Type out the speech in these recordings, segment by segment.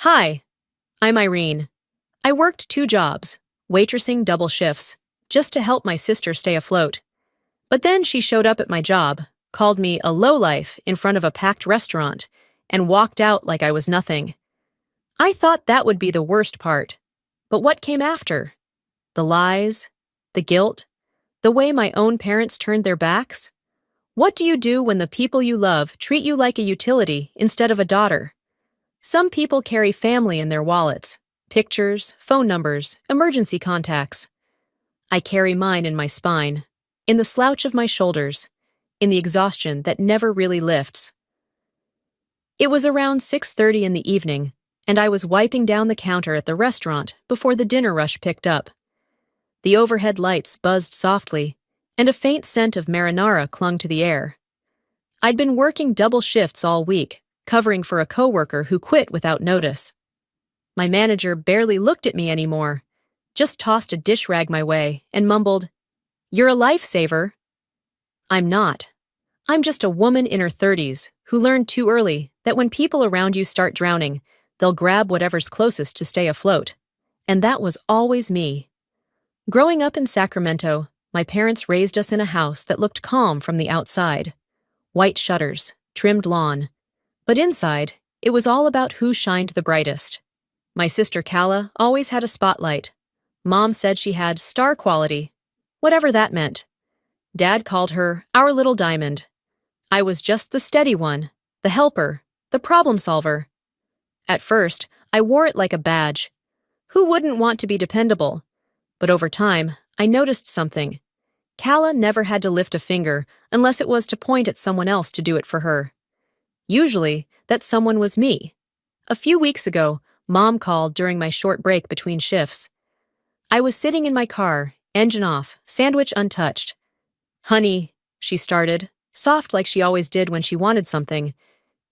Hi, I'm Irene. I worked 2 jobs, waitressing double shifts, just to help my sister stay afloat. But then she showed up at my job, called me a lowlife in front of a packed restaurant, and walked out like I was nothing. I thought that would be the worst part. But what came after? The lies, the guilt, the way my own parents turned their backs? What do you do when the people you love treat you like a utility instead of a daughter? Some people carry family in their wallets, pictures, phone numbers, emergency contacts. I carry mine in my spine, in the slouch of my shoulders, in the exhaustion that never really lifts. It was around 6:30 in the evening, and I was wiping down the counter at the restaurant before the dinner rush picked up. The overhead lights buzzed softly, and a faint scent of marinara clung to the air. I'd been working double shifts all week, covering for a coworker who quit without notice. My manager barely looked at me anymore, just tossed a dish rag my way and mumbled, "You're a lifesaver." I'm not. I'm just a woman in her 30s who learned too early that when people around you start drowning, they'll grab whatever's closest to stay afloat. And that was always me. Growing up in Sacramento, my parents raised us in a house that looked calm from the outside. White shutters, trimmed lawn. But inside, it was all about who shined the brightest. My sister Calla always had a spotlight. Mom said she had star quality, whatever that meant. Dad called her our little diamond. I was just the steady one, the helper, the problem solver. At first, I wore it like a badge. Who wouldn't want to be dependable? But over time, I noticed something. Calla never had to lift a finger unless it was to point at someone else to do it for her. Usually, that someone was me. A few weeks ago, Mom called during my short break between shifts. I was sitting in my car, engine off, sandwich untouched. "Honey," she started, soft like she always did when she wanted something,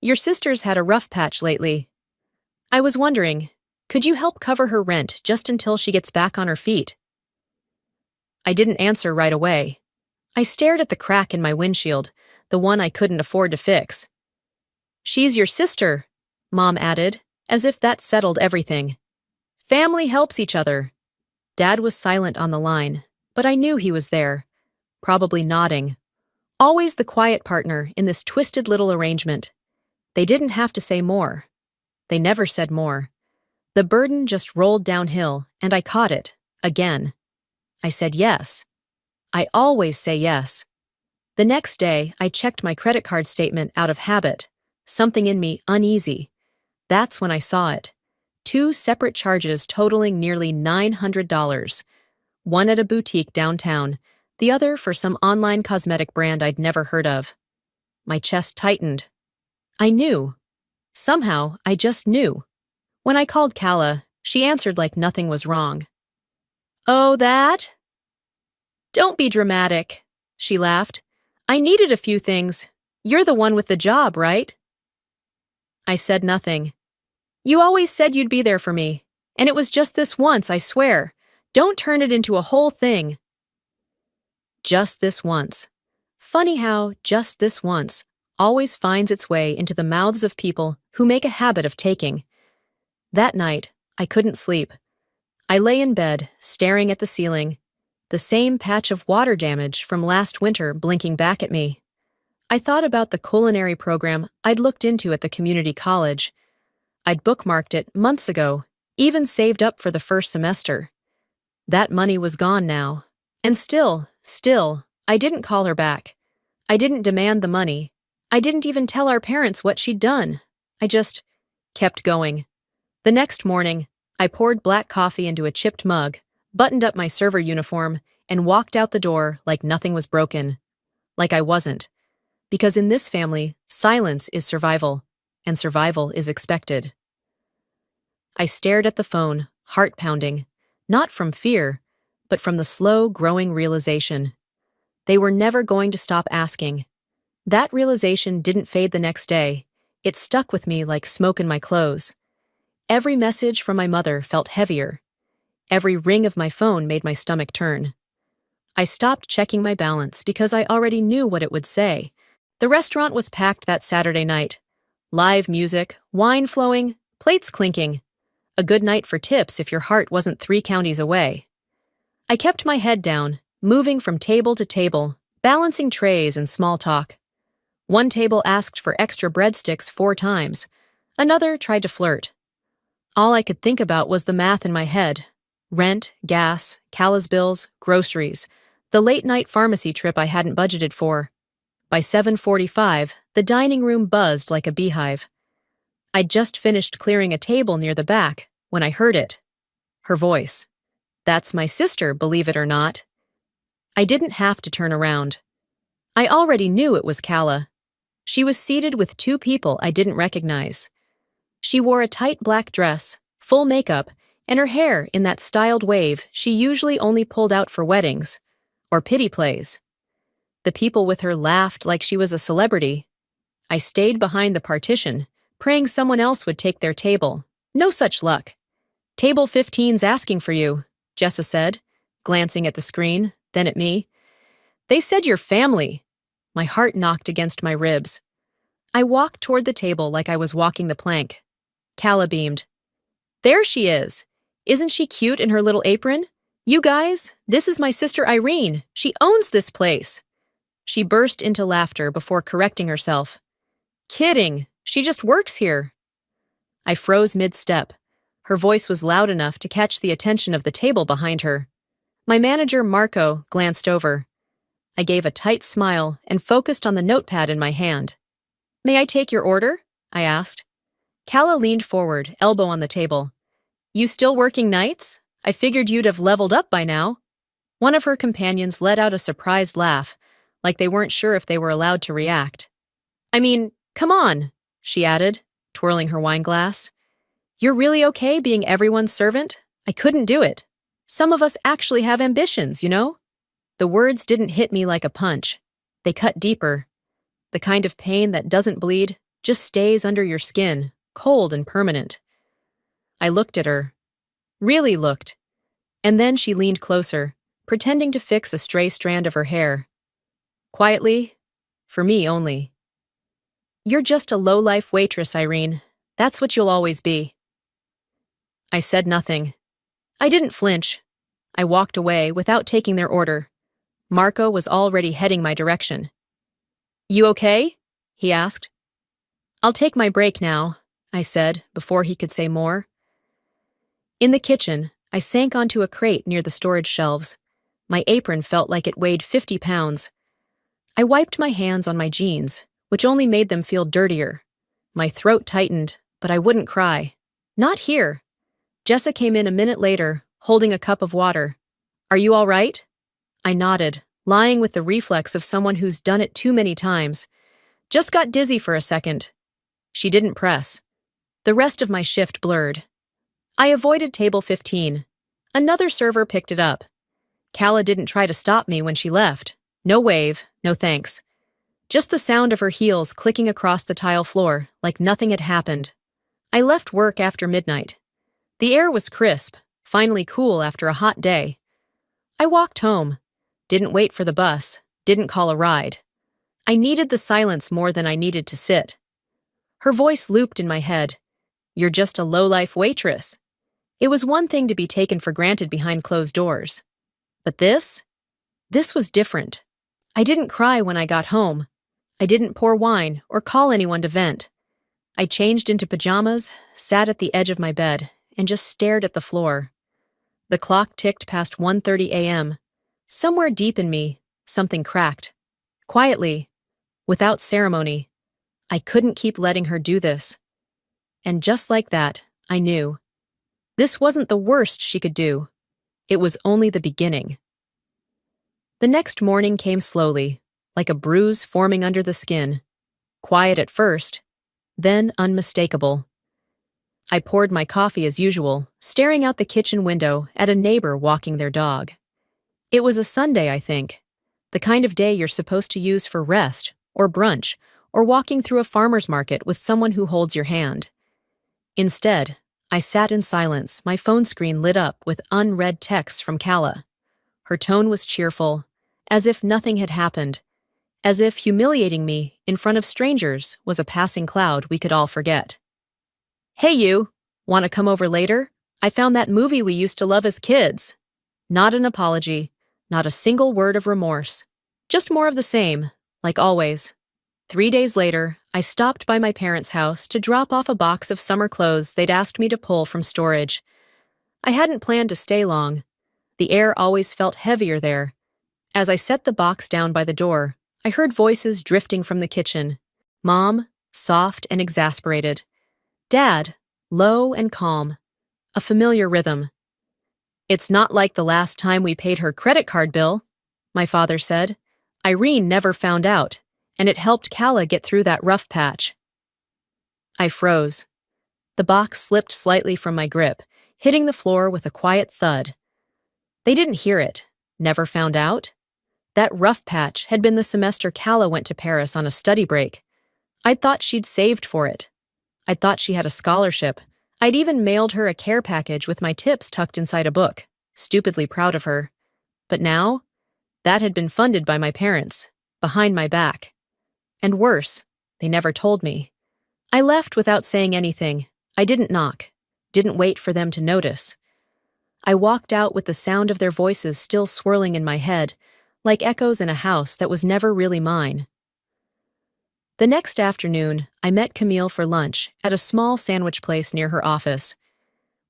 "your sister's had a rough patch lately. I was wondering, could you help cover her rent just until she gets back on her feet?" I didn't answer right away. I stared at the crack in my windshield, the one I couldn't afford to fix. "She's your sister," Mom added, as if that settled everything. "Family helps each other." Dad was silent on the line, but I knew he was there, probably nodding. Always the quiet partner in this twisted little arrangement. They didn't have to say more. They never said more. The burden just rolled downhill, and I caught it, again. I said yes. I always say yes. The next day, I checked my credit card statement out of habit, something in me uneasy. That's when I saw it. 2 separate charges totaling nearly $900. One at a boutique downtown, the other for some online cosmetic brand I'd never heard of. My chest tightened. I knew. Somehow, I just knew. When I called Calla, she answered like nothing was wrong. "Oh, that? Don't be dramatic," she laughed. "I needed a few things. You're the one with the job, right?" I said nothing. "You always said you'd be there for me, and it was just this once, I swear. Don't turn it into a whole thing." Just this once. Funny how just this once always finds its way into the mouths of people who make a habit of taking. That night, I couldn't sleep. I lay in bed, staring at the ceiling, the same patch of water damage from last winter blinking back at me. I thought about the culinary program I'd looked into at the community college. I'd bookmarked it months ago, even saved up for the first semester. That money was gone now. And still, I didn't call her back. I didn't demand the money. I didn't even tell our parents what she'd done. I just kept going. The next morning, I poured black coffee into a chipped mug, buttoned up my server uniform, and walked out the door like nothing was broken. Like I wasn't. Because in this family, silence is survival, and survival is expected. I stared at the phone, heart pounding, not from fear, but from the slow, growing realization. They were never going to stop asking. That realization didn't fade the next day. It stuck with me like smoke in my clothes. Every message from my mother felt heavier. Every ring of my phone made my stomach turn. I stopped checking my balance because I already knew what it would say. The restaurant was packed that Saturday night. Live music, wine flowing, Plates clinking. A good night for tips if your heart wasn't 3 counties away. I kept my head down, moving from table to table, balancing trays and small talk. One table asked for extra breadsticks 4 times. Another tried to flirt. All I could think about was the math in my head. Rent, gas, Cala's bills, groceries, the late-night pharmacy trip I hadn't budgeted for. By 7:45, the dining room buzzed like a beehive. I'd just finished clearing a table near the back when I heard it. Her voice. That's my sister, believe it or not. I didn't have to turn around. I already knew it was Cala. She was seated with 2 people I didn't recognize. She wore a tight black dress, full makeup, and her hair in that styled wave she usually only pulled out for weddings or pity plays. The people with her laughed like she was a celebrity. I stayed behind the partition, praying someone else would take their table. No such luck. Table 15's asking for you, Jessa said, glancing at the screen, then at me. They said you're family. My heart knocked against my ribs. I walked toward the table like I was walking the plank. Cala beamed. There she is. Isn't she cute in her little apron? You guys, this is my sister Irene. She owns this place. She burst into laughter before correcting herself. Kidding. She just works here. I froze mid-step. Her voice was loud enough to catch the attention of the table behind her. My manager, Marco, glanced over. I gave a tight smile and focused on the notepad in my hand. May I take your order? I asked. Cala leaned forward, elbow on the table. You still working nights? I figured you'd have leveled up by now. One of her companions let out a surprised laugh, like they weren't sure if they were allowed to react. I mean, come on, she added, twirling her wine glass. You're really okay being everyone's servant? I couldn't do it. Some of us actually have ambitions, you know? The words didn't hit me like a punch. They cut deeper. The kind of pain that doesn't bleed, just stays under your skin, cold and permanent. I looked at her. Really looked. And then she leaned closer, pretending to fix a stray strand of her hair. Quietly, for me only. You're just a low-life waitress, Irene. That's what you'll always be. I said nothing. I didn't flinch. I walked away without taking their order. Marco was already heading my direction. You okay? He asked. I'll take my break now, I said before he could say more. In the kitchen, I sank onto a crate near the storage shelves. My apron felt like it weighed 50 pounds. I wiped my hands on my jeans, which only made them feel dirtier. My throat tightened, but I wouldn't cry. Not here. Jessa came in a minute later, holding a cup of water. Are you all right? I nodded, lying with the reflex of someone who's done it too many times. Just got dizzy for a second. She didn't press. The rest of my shift blurred. I avoided table 15. Another server picked it up. Cala didn't try to stop me when she left. No wave, no thanks. Just the sound of her heels clicking across the tile floor like nothing had happened. I left work after midnight. The air was crisp, finally cool after a hot day. I walked home. Didn't wait for the bus, didn't call a ride. I needed the silence more than I needed to sit. Her voice looped in my head. You're just a low-life waitress. It was one thing to be taken for granted behind closed doors. But this was different. I didn't cry when I got home. I didn't pour wine or call anyone to vent. I changed into pajamas, sat at the edge of my bed, and just stared at the floor. The clock ticked past 1:30 a.m. Somewhere deep in me, something cracked. Quietly, without ceremony. I couldn't keep letting her do this. And just like that, I knew. This wasn't the worst she could do. It was only the beginning. The next morning came slowly, like a bruise forming under the skin. Quiet at first, then unmistakable. I poured my coffee as usual, staring out the kitchen window at a neighbor walking their dog. It was a Sunday, I think. The kind of day you're supposed to use for rest, or brunch, or walking through a farmer's market with someone who holds your hand. Instead, I sat in silence, my phone screen lit up with unread texts from Cala. Her tone was cheerful, as if nothing had happened, as if humiliating me in front of strangers was a passing cloud we could all forget. Hey you, Want to come over later? I found that movie we used to love as kids. Not an apology, not a single word of remorse. Just more of the same, like always. 3 days later, I stopped by my parents' house to drop off a box of summer clothes they'd asked me to pull from storage. I hadn't planned to stay long. The air always felt heavier there. As I set the box down by the door, I heard voices drifting from the kitchen. Mom, soft and exasperated. Dad, low and calm. A familiar rhythm. "It's not like the last time we paid her credit card bill," my father said. "Irene never found out, and it helped Calla get through that rough patch." I froze. The box slipped slightly from my grip, hitting the floor with a quiet thud. They didn't hear it. Never found out? That rough patch had been the semester Calla went to Paris on a study break. I'd thought she'd saved for it. I'd thought she had a scholarship. I'd even mailed her a care package with my tips tucked inside a book, stupidly proud of her. But now, that had been funded by my parents, behind my back. And worse, they never told me. I left without saying anything. I didn't knock, didn't wait for them to notice. I walked out with the sound of their voices still swirling in my head, like echoes in a house that was never really mine. The next afternoon, I met Camille for lunch at a small sandwich place near her office.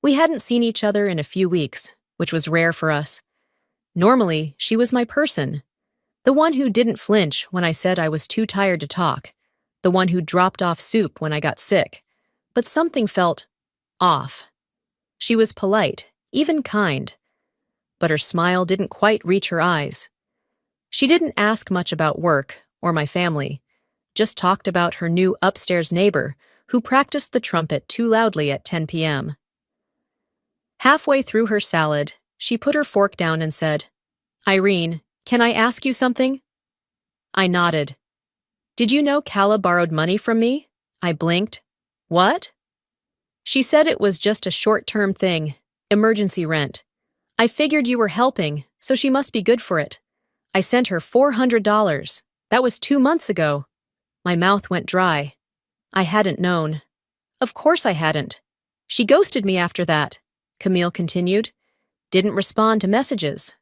We hadn't seen each other in a few weeks, which was rare for us. Normally, she was my person. The one who didn't flinch when I said I was too tired to talk. The one who dropped off soup when I got sick. But something felt off. She was polite, even kind. But her smile didn't quite reach her eyes. She didn't ask much about work or my family. Just talked about her new upstairs neighbor who practiced the trumpet too loudly at 10 p.m. Halfway through her salad, she put her fork down and said, "Irene, can I ask you something?" I nodded. "Did you know Calla borrowed money from me?" I blinked. "What?" She said it was just a short-term thing, emergency rent. "I figured you were helping, so she must be good for it. I sent her $400. That was 2 months ago." My mouth went dry. I hadn't known. Of course I hadn't. "She ghosted me after that," Camille continued. "Didn't respond to messages.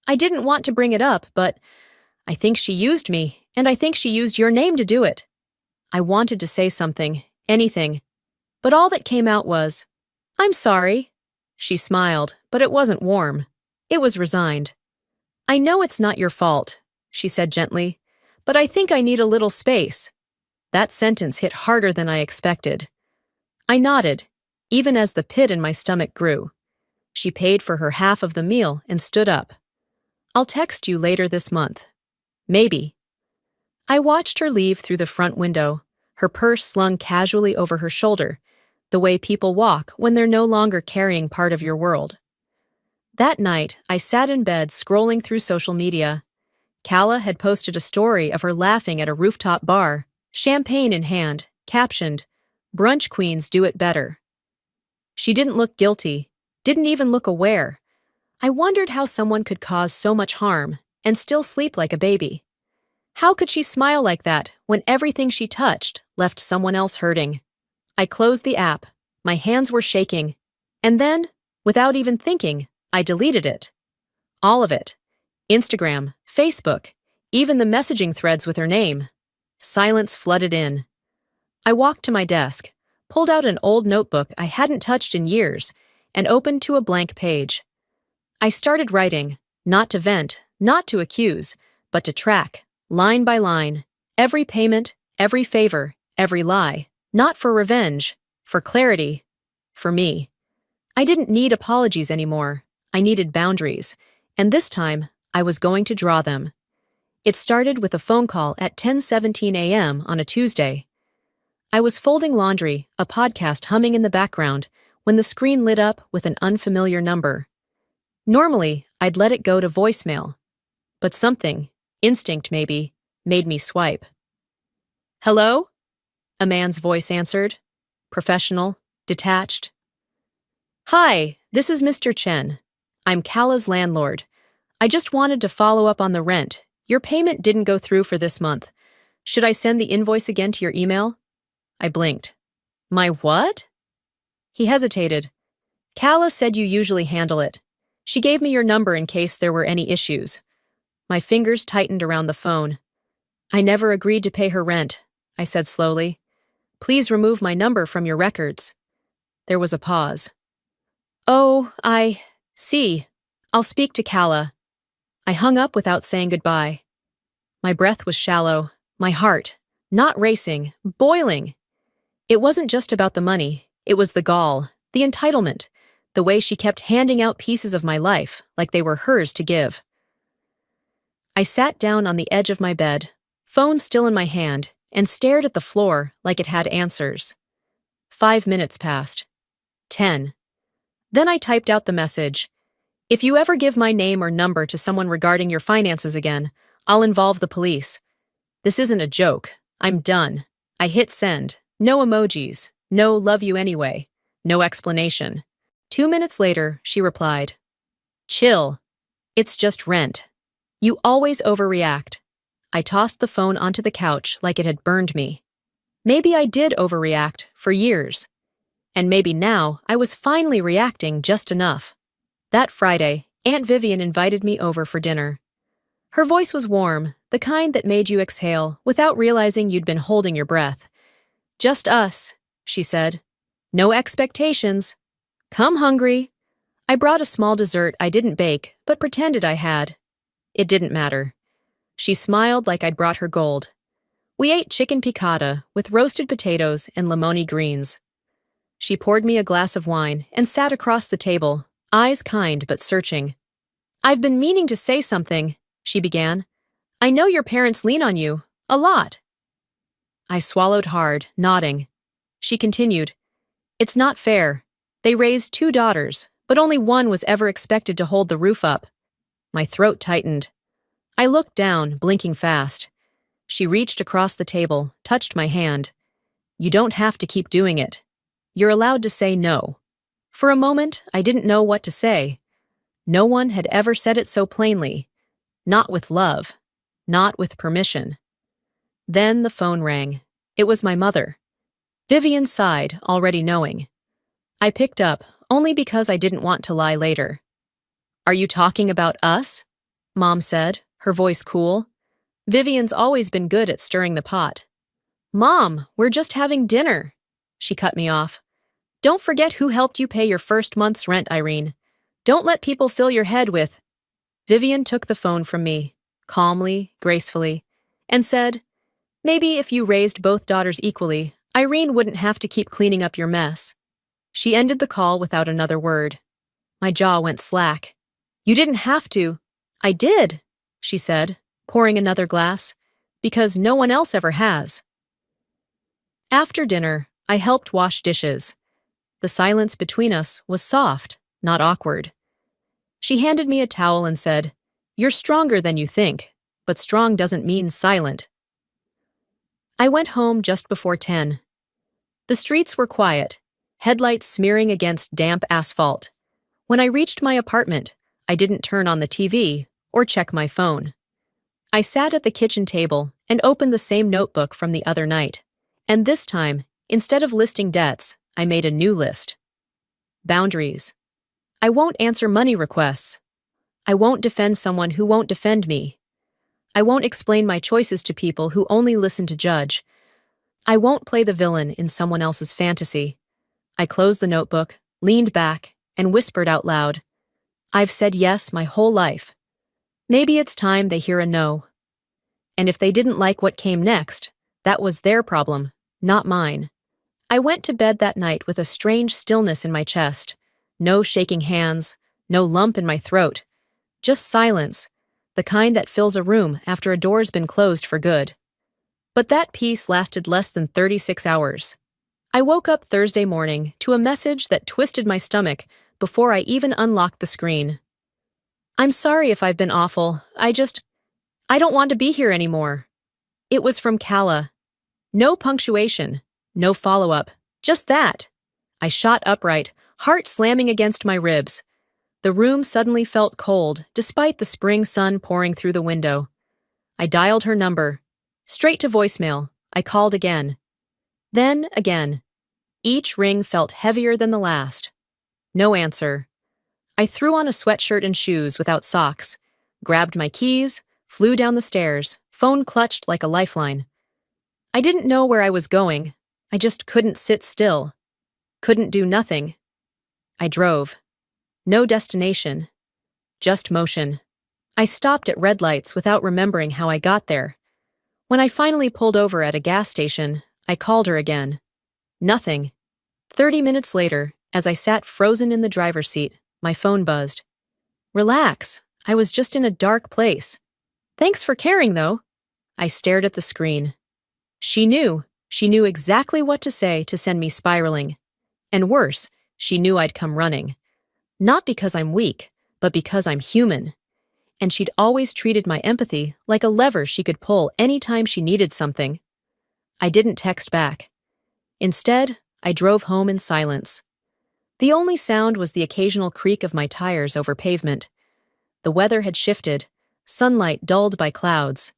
I didn't want to bring it up, but I think she used me, and I think she used your name to do it." I wanted to say something, anything, but all that came out was, "I'm sorry." She smiled, but it wasn't warm. It was resigned. "I know it's not your fault," she said gently, "but I think I need a little space." That sentence hit harder than I expected. I nodded, even as the pit in my stomach grew. She paid for her half of the meal and stood up. "I'll text you later this month." "Maybe." I watched her leave through the front window, her purse slung casually over her shoulder, the way people walk when they're no longer carrying part of your world. That night, I sat in bed scrolling through social media. Calla had posted a story of her laughing at a rooftop bar, champagne in hand, captioned, "Brunch queens do it better." She didn't look guilty, didn't even look aware. I wondered how someone could cause so much harm and still sleep like a baby. How could she smile like that when everything she touched left someone else hurting? I closed the app. My hands were shaking. And then, without even thinking, I deleted it. All of it. Instagram, Facebook, even the messaging threads with her name. Silence flooded in. I walked to my desk, pulled out an old notebook I hadn't touched in years, and opened to a blank page. I started writing, not to vent, not to accuse, but to track, line by line, every payment, every favor, every lie, not for revenge, for clarity, for me. I didn't need apologies anymore. I needed boundaries, and this time, I was going to draw them. It started with a phone call at 10:17 a.m. on a Tuesday. I was folding laundry, a podcast humming in the background, when the screen lit up with an unfamiliar number. Normally, I'd let it go to voicemail, but something, instinct maybe, made me swipe. "Hello?" A man's voice answered. Professional, detached. "Hi, this is Mr. Chen. I'm Calla's landlord. I just wanted to follow up on the rent. Your payment didn't go through for this month. Should I send the invoice again to your email?" I blinked. "My what?" He hesitated. Kala said you usually handle it. She gave me your number in case there were any issues. My fingers tightened around the phone. I never agreed to pay her rent, I said slowly. Please remove my number from your records. There was a pause. Oh, I see. I'll speak to Kala. I hung up without saying goodbye. My breath was shallow, my heart, not racing, boiling. It wasn't just about the money, it was the gall, the entitlement, the way she kept handing out pieces of my life like they were hers to give. I sat down on the edge of my bed, phone still in my hand, and stared at the floor like it had answers. 5 minutes passed. 10. Then I typed out the message. If you ever give my name or number to someone regarding your finances again, I'll involve the police. This isn't a joke. I'm done. I hit send. No emojis. No love you anyway. No explanation. 2 minutes later, she replied. Chill. It's just rent. You always overreact. I tossed the phone onto the couch like it had burned me. Maybe I did overreact for years. And maybe now I was finally reacting just enough. That Friday, Aunt Vivian invited me over for dinner. Her voice was warm, the kind that made you exhale without realizing you'd been holding your breath. Just us, she said. No expectations. Come hungry. I brought a small dessert I didn't bake, but pretended I had. It didn't matter. She smiled like I'd brought her gold. We ate chicken piccata with roasted potatoes and limoni greens. She poured me a glass of wine and sat across the table, eyes kind but searching. I've been meaning to say something, she began. I know your parents lean on you, a lot. I swallowed hard, nodding. She continued. It's not fair. They raised 2 daughters, but only one was ever expected to hold the roof up. My throat tightened. I looked down, blinking fast. She reached across the table, touched my hand. You don't have to keep doing it. You're allowed to say no. For a moment, I didn't know what to say. No one had ever said it so plainly. Not with love. Not with permission. Then the phone rang. It was my mother. Vivian sighed, already knowing. I picked up, only because I didn't want to lie later. Are you talking about us? Mom said, her voice cool. Vivian's always been good at stirring the pot. Mom, we're just having dinner. She cut me off. Don't forget who helped you pay your first month's rent, Irene. Don't let people fill your head with... Vivian took the phone from me, calmly, gracefully, and said, maybe if you raised both daughters equally, Irene wouldn't have to keep cleaning up your mess. She ended the call without another word. My jaw went slack. You didn't have to. I did, she said, pouring another glass, because no one else ever has. After dinner, I helped wash dishes. The silence between us was soft, not awkward. She handed me a towel and said, You're stronger than you think, but strong doesn't mean silent. I went home just before 10. The streets were quiet, headlights smearing against damp asphalt. When I reached my apartment, I didn't turn on the TV or check my phone. I sat at the kitchen table and opened the same notebook from the other night. And this time, instead of listing debts, I made a new list. Boundaries. I won't answer money requests. I won't defend someone who won't defend me. I won't explain my choices to people who only listen to judge. I won't play the villain in someone else's fantasy. I closed the notebook, leaned back, and whispered out loud, I've said yes my whole life. Maybe it's time they hear a no. And if they didn't like what came next, that was their problem, not mine. I went to bed that night with a strange stillness in my chest. No shaking hands, no lump in my throat. Just silence, the kind that fills a room after a door's been closed for good. But that peace lasted less than 36 hours. I woke up Thursday morning to a message that twisted my stomach before I even unlocked the screen. I'm sorry if I've been awful. I don't want to be here anymore. It was from Kala. No punctuation, no follow-up, just that. I shot upright, heart slamming against my ribs. The room suddenly felt cold, despite the spring sun pouring through the window. I dialed her number. Straight to voicemail, I called again. Then again. Each ring felt heavier than the last. No answer. I threw on a sweatshirt and shoes without socks, grabbed my keys, flew down the stairs, phone clutched like a lifeline. I didn't know where I was going. I just couldn't sit still. Couldn't do nothing. I drove. No destination. Just motion. I stopped at red lights without remembering how I got there. When I finally pulled over at a gas station, I called her again. Nothing. 30 minutes later, as I sat frozen in the driver's seat, my phone buzzed. Relax. I was just in a dark place. Thanks for caring, though. I stared at the screen. She knew. She knew exactly what to say to send me spiraling. And worse, she knew I'd come running. Not because I'm weak, but because I'm human. And she'd always treated my empathy like a lever she could pull anytime she needed something. I didn't text back. Instead, I drove home in silence. The only sound was the occasional creak of my tires over pavement. The weather had shifted, sunlight dulled by clouds.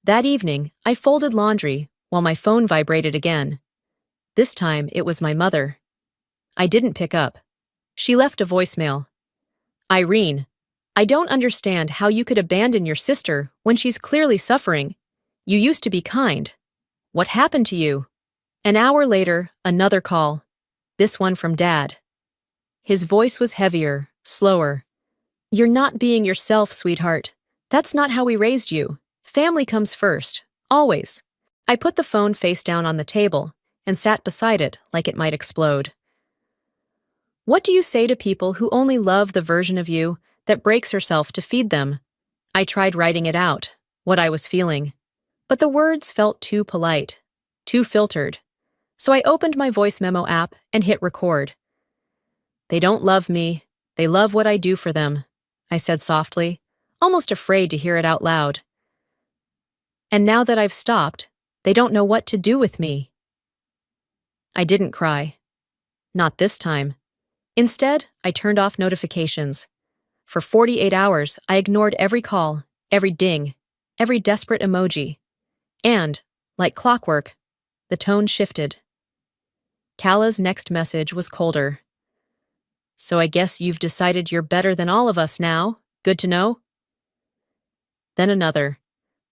That evening, I folded laundry while my phone vibrated again. This time, it was my mother. I didn't pick up. She left a voicemail. Irene, I don't understand how you could abandon your sister when she's clearly suffering. You used to be kind. What happened to you? An hour later, another call. This one from Dad. His voice was heavier, slower. You're not being yourself, sweetheart. That's not how we raised you. Family comes first, always. I put the phone face down on the table and sat beside it like it might explode. What do you say to people who only love the version of you that breaks herself to feed them? I tried writing it out, what I was feeling. But the words felt too polite, too filtered. So I opened my voice memo app and hit record. They don't love me. They love what I do for them, I said softly, almost afraid to hear it out loud. And now that I've stopped, they don't know what to do with me. I didn't cry. Not this time. Instead, I turned off notifications. For 48 hours, I ignored every call, every ding, every desperate emoji. And, like clockwork, the tone shifted. Kala's next message was colder. So I guess you've decided you're better than all of us now. Good to know. Then another.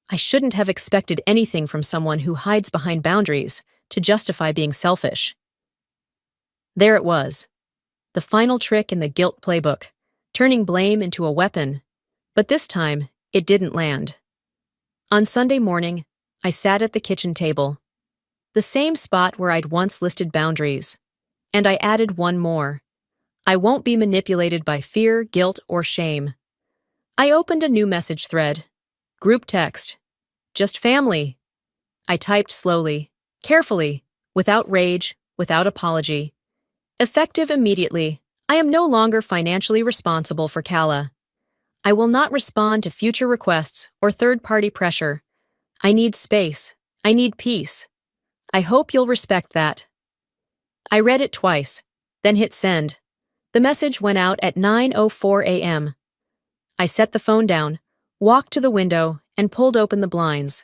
I shouldn't have expected anything from someone who hides behind boundaries to justify being selfish. There it was. The final trick in the guilt playbook, turning blame into a weapon. But this time, it didn't land. On Sunday morning, I sat at the kitchen table, the same spot where I'd once listed boundaries. And I added one more. I won't be manipulated by fear, guilt, or shame. I opened a new message thread. Group text. Just family. I typed slowly, carefully, without rage, without apology. Effective immediately, I am no longer financially responsible for Kala. I will not respond to future requests or third-party pressure. I need space. I need peace. I hope you'll respect that. I read it twice, then hit send. The message went out at 9:04 a.m. I set the phone down, walked to the window, and pulled open the blinds.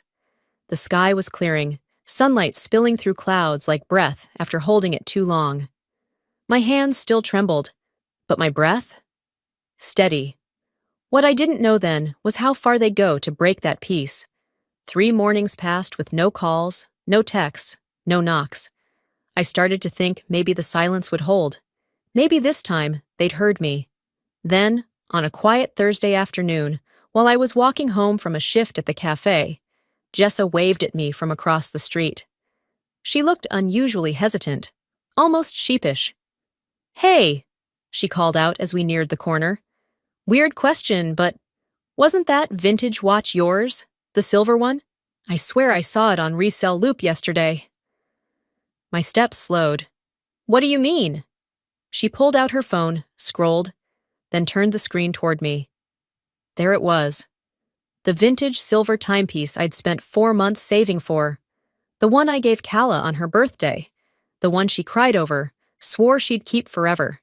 The sky was clearing, sunlight spilling through clouds like breath after holding it too long. My hands still trembled, but my breath? Steady. What I didn't know then was how far they'd go to break that peace. 3 mornings passed with no calls, no texts, no knocks. I started to think maybe the silence would hold. Maybe this time they'd heard me. Then, on a quiet Thursday afternoon, while I was walking home from a shift at the cafe, Jessa waved at me from across the street. She looked unusually hesitant, almost sheepish. Hey, she called out as we neared the corner. Weird question, but wasn't that vintage watch yours, the silver one? I swear I saw it on Resell Loop yesterday. My steps slowed. What do you mean? She pulled out her phone, scrolled, then turned the screen toward me. There it was. The vintage silver timepiece I'd spent 4 months saving for. The one I gave Kala on her birthday. The one she cried over, swore she'd keep forever.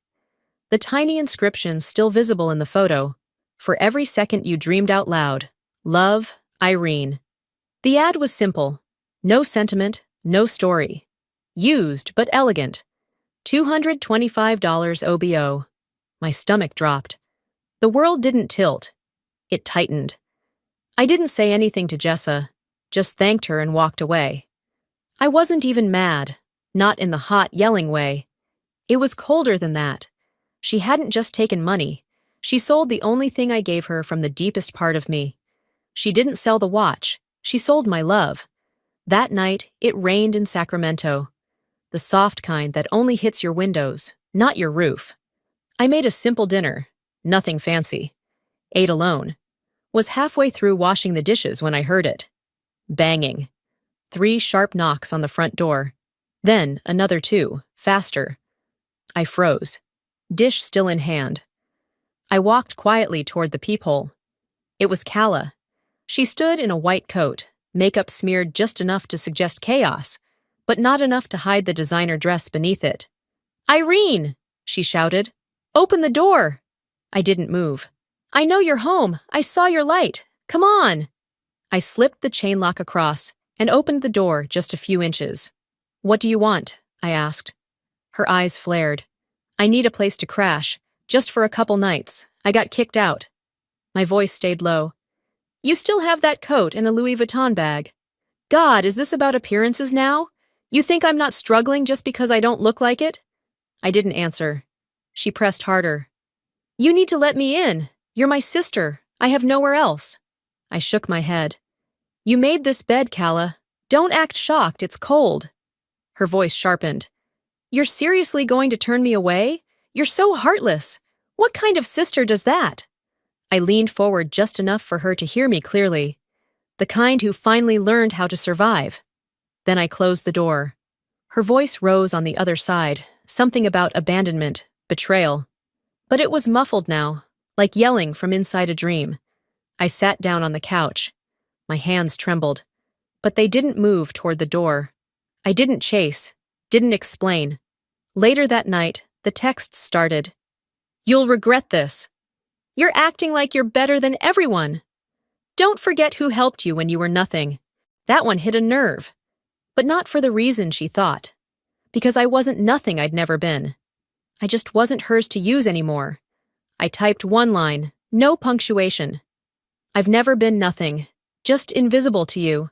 The tiny inscription still visible in the photo. For every second you dreamed out loud. Love, Irene. The ad was simple. No sentiment, no story. Used but elegant. $225 OBO. My stomach dropped. The world didn't tilt. It tightened. I didn't say anything to Jessa, just thanked her and walked away. I wasn't even mad, not in the hot, yelling way. It was colder than that. She hadn't just taken money. She sold the only thing I gave her from the deepest part of me. She didn't sell the watch. She sold my love. That night, it rained in Sacramento. The soft kind that only hits your windows, not your roof. I made a simple dinner, nothing fancy. Ate alone. Was halfway through washing the dishes when I heard it. Banging. 3 sharp knocks on the front door. Then another 2, faster. I froze. Dish still in hand. I walked quietly toward the peephole. It was Calla. She stood in a white coat, makeup smeared just enough to suggest chaos, but not enough to hide the designer dress beneath it. "Irene!" she shouted. "Open the door!" I didn't move. "I know you're home. I saw your light. Come on!" I slipped the chain lock across and opened the door just a few inches. "What do you want?" I asked. Her eyes flared. "I need a place to crash, just for a couple nights. I got kicked out." My voice stayed low. "You still have that coat and a Louis Vuitton bag. God, is this about appearances now? You think I'm not struggling just because I don't look like it?" I didn't answer. She pressed harder. "You need to let me in. You're my sister. I have nowhere else." I shook my head. "You made this bed, Calla. Don't act shocked, it's cold." Her voice sharpened. "You're seriously going to turn me away? You're so heartless. What kind of sister does that?" I leaned forward just enough for her to hear me clearly. The kind who finally learned how to survive. Then I closed the door. Her voice rose on the other side, something about abandonment, betrayal. But it was muffled now, like yelling from inside a dream. I sat down on the couch. My hands trembled. But they didn't move toward the door. I didn't chase, didn't explain. Later that night, the texts started. "You'll regret this. You're acting like you're better than everyone. Don't forget who helped you when you were nothing." That one hit a nerve. But not for the reason she thought. Because I wasn't nothing I'd never been. I just wasn't hers to use anymore. I typed one line, no punctuation. "I've never been nothing, just invisible to you."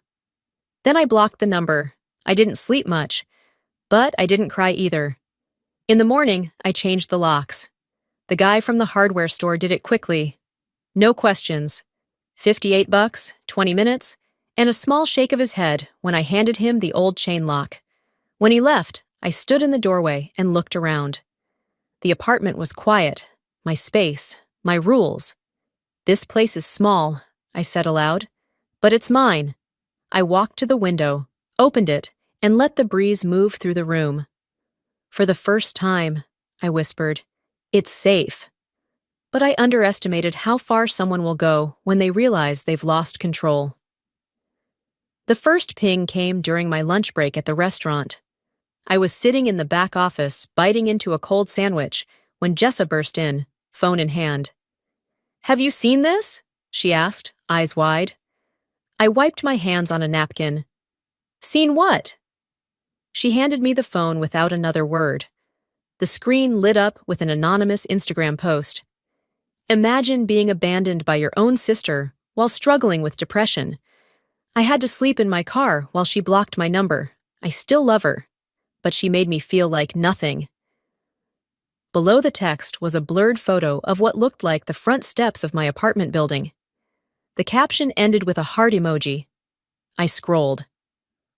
Then I blocked the number. I didn't sleep much, but I didn't cry either. In the morning, I changed the locks. The guy from the hardware store did it quickly. No questions. $58, 20 minutes, and a small shake of his head when I handed him the old chain lock. When he left, I stood in the doorway and looked around. The apartment was quiet, my space, my rules. "This place is small," I said aloud, "but it's mine." I walked to the window, opened it, and let the breeze move through the room. "For the first time," I whispered, "it's safe." But I underestimated how far someone will go when they realize they've lost control. The first ping came during my lunch break at the restaurant. I was sitting in the back office, biting into a cold sandwich, when Jessa burst in, phone in hand. "Have you seen this?" she asked, eyes wide. I wiped my hands on a napkin. "Seen what?" She handed me the phone without another word. The screen lit up with an anonymous Instagram post. "Imagine being abandoned by your own sister while struggling with depression. I had to sleep in my car while she blocked my number. I still love her, but she made me feel like nothing." Below the text was a blurred photo of what looked like the front steps of my apartment building. The caption ended with a heart emoji. I scrolled.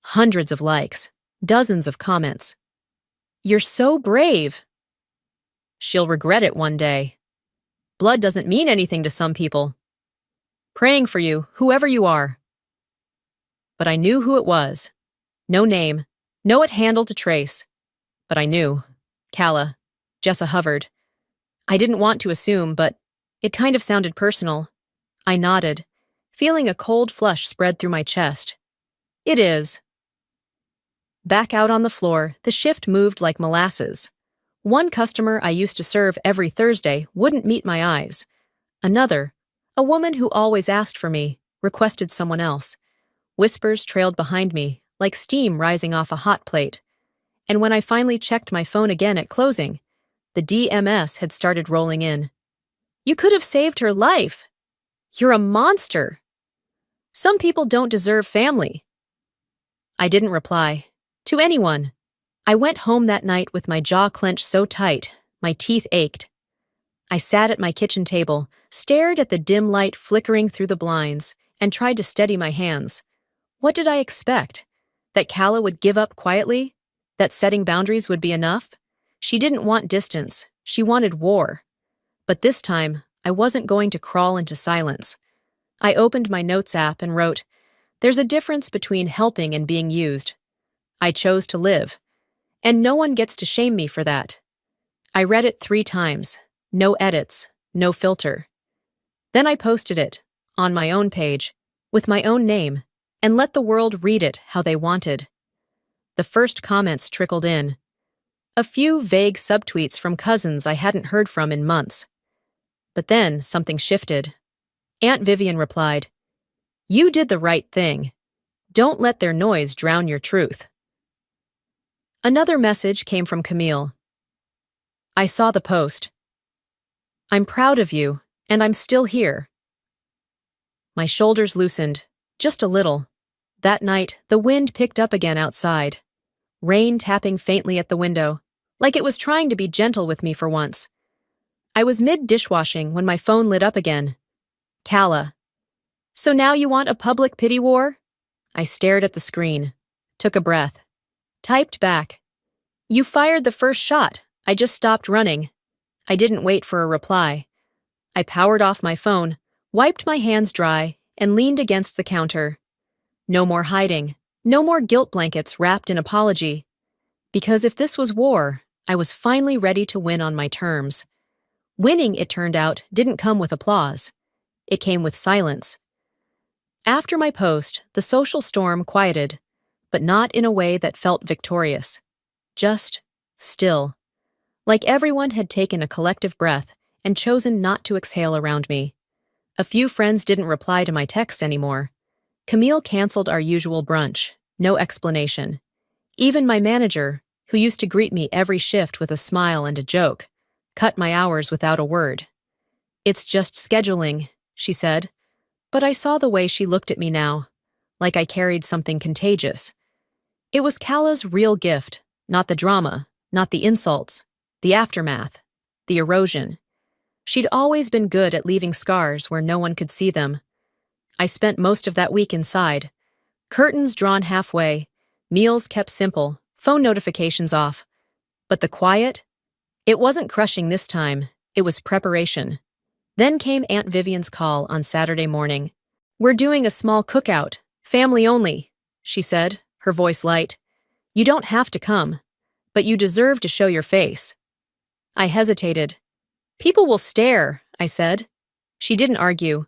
Hundreds of likes, dozens of comments. "You're so brave." "She'll regret it one day. Blood doesn't mean anything to some people. Praying for you, whoever you are." But I knew who it was. No name, no handle to trace. But I knew. Calla. Jessa hovered. I didn't want to assume, but it kind of sounded personal. I nodded, feeling a cold flush spread through my chest. "It is." Back out on the floor, the shift moved like molasses. One customer I used to serve every Thursday wouldn't meet my eyes. Another, a woman who always asked for me, requested someone else. Whispers trailed behind me, like steam rising off a hot plate. And when I finally checked my phone again at closing, the DMS had started rolling in. "You could have saved her life. You're a monster. Some people don't deserve family." I didn't reply. To anyone. I went home that night with my jaw clenched so tight, my teeth ached. I sat at my kitchen table, stared at the dim light flickering through the blinds, and tried to steady my hands. What did I expect? That Calla would give up quietly? That setting boundaries would be enough? She didn't want distance. She wanted war. But this time, I wasn't going to crawl into silence. I opened my notes app and wrote, "There's a difference between helping and being used. I chose to live. And no one gets to shame me for that." I read it 3 times. No edits, no filter. Then I posted it, on my own page, with my own name, and let the world read it how they wanted. The first comments trickled in. A few vague subtweets from cousins I hadn't heard from in months. But then something shifted. Aunt Vivian replied, "You did the right thing. Don't let their noise drown your truth." Another message came from Camille. "I saw the post. I'm proud of you, and I'm still here." My shoulders loosened, just a little. That night, the wind picked up again outside. Rain tapping faintly at the window, like it was trying to be gentle with me for once. I was mid-dishwashing when my phone lit up again. Calla. "So now you want a public pity war?" I stared at the screen, took a breath, typed back. "You fired the first shot. I just stopped running." I didn't wait for a reply. I powered off my phone, wiped my hands dry, and leaned against the counter. No more hiding, no more guilt blankets wrapped in apology. Because if this was war, I was finally ready to win on my terms. Winning, it turned out, didn't come with applause. It came with silence. After my post, the social storm quieted, but not in a way that felt victorious. Just still. Like everyone had taken a collective breath and chosen not to exhale around me. A few friends didn't reply to my texts anymore. Camille canceled our usual brunch, no explanation. Even my manager, who used to greet me every shift with a smile and a joke, cut my hours without a word. "It's just scheduling," she said, but I saw the way she looked at me now, like I carried something contagious. It was Calla's real gift, not the drama, not the insults, the aftermath, the erosion. She'd always been good at leaving scars where no one could see them. I spent most of that week inside. Curtains drawn halfway, meals kept simple, phone notifications off. But the quiet? It wasn't crushing this time, it was preparation. Then came Aunt Vivian's call on Saturday morning. "We're doing a small cookout, family only," she said, her voice light. "You don't have to come, but you deserve to show your face." I hesitated. "People will stare," I said. She didn't argue.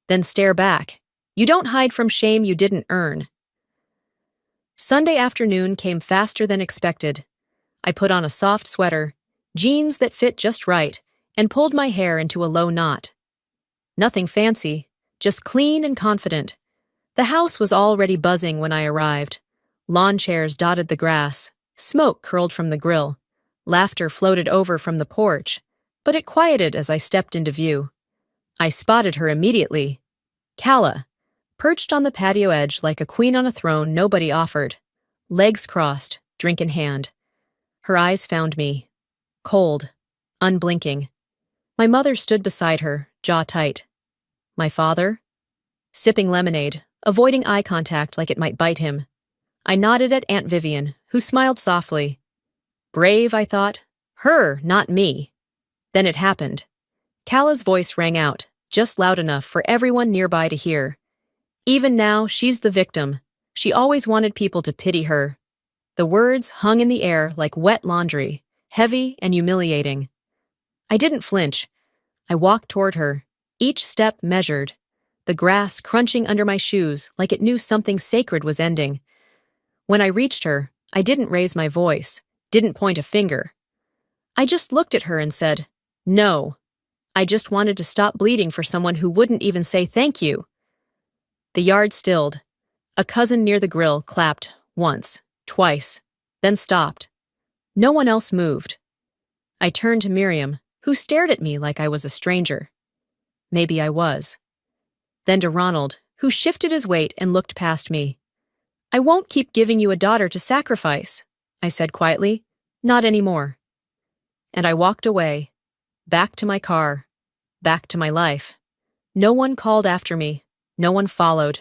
"Then stare back. You don't hide from shame you didn't earn." Sunday afternoon came faster than expected. I put on a soft sweater, jeans that fit just right, and pulled my hair into a low knot. Nothing fancy, just clean and confident. The house was already buzzing when I arrived. Lawn chairs dotted the grass, smoke curled from the grill, laughter floated over from the porch, but it quieted as I stepped into view. I spotted her immediately. Calla, perched on the patio edge like a queen on a throne nobody offered, legs crossed, drink in hand. Her eyes found me, cold, unblinking. My mother stood beside her, jaw tight. My father? Sipping lemonade, avoiding eye contact like it might bite him. I nodded at Aunt Vivian, who smiled softly. Brave, I thought. Her, not me. Then it happened. Calla's voice rang out, just loud enough for everyone nearby to hear. Even now, she's the victim. She always wanted people to pity her. The words hung in the air like wet laundry, heavy and humiliating. I didn't flinch. I walked toward her, each step measured, the grass crunching under my shoes like it knew something sacred was ending. When I reached her, I didn't raise my voice, didn't point a finger. I just looked at her and said, "No." I just wanted to stop bleeding for someone who wouldn't even say thank you. The yard stilled. A cousin near the grill clapped once, twice, then stopped. No one else moved. I turned to Miriam, who stared at me like I was a stranger. Maybe I was. Then to Ronald, who shifted his weight and looked past me. I won't keep giving you a daughter to sacrifice, I said quietly. Not anymore. And I walked away, back to my car, back to my life. No one called after me. No one followed.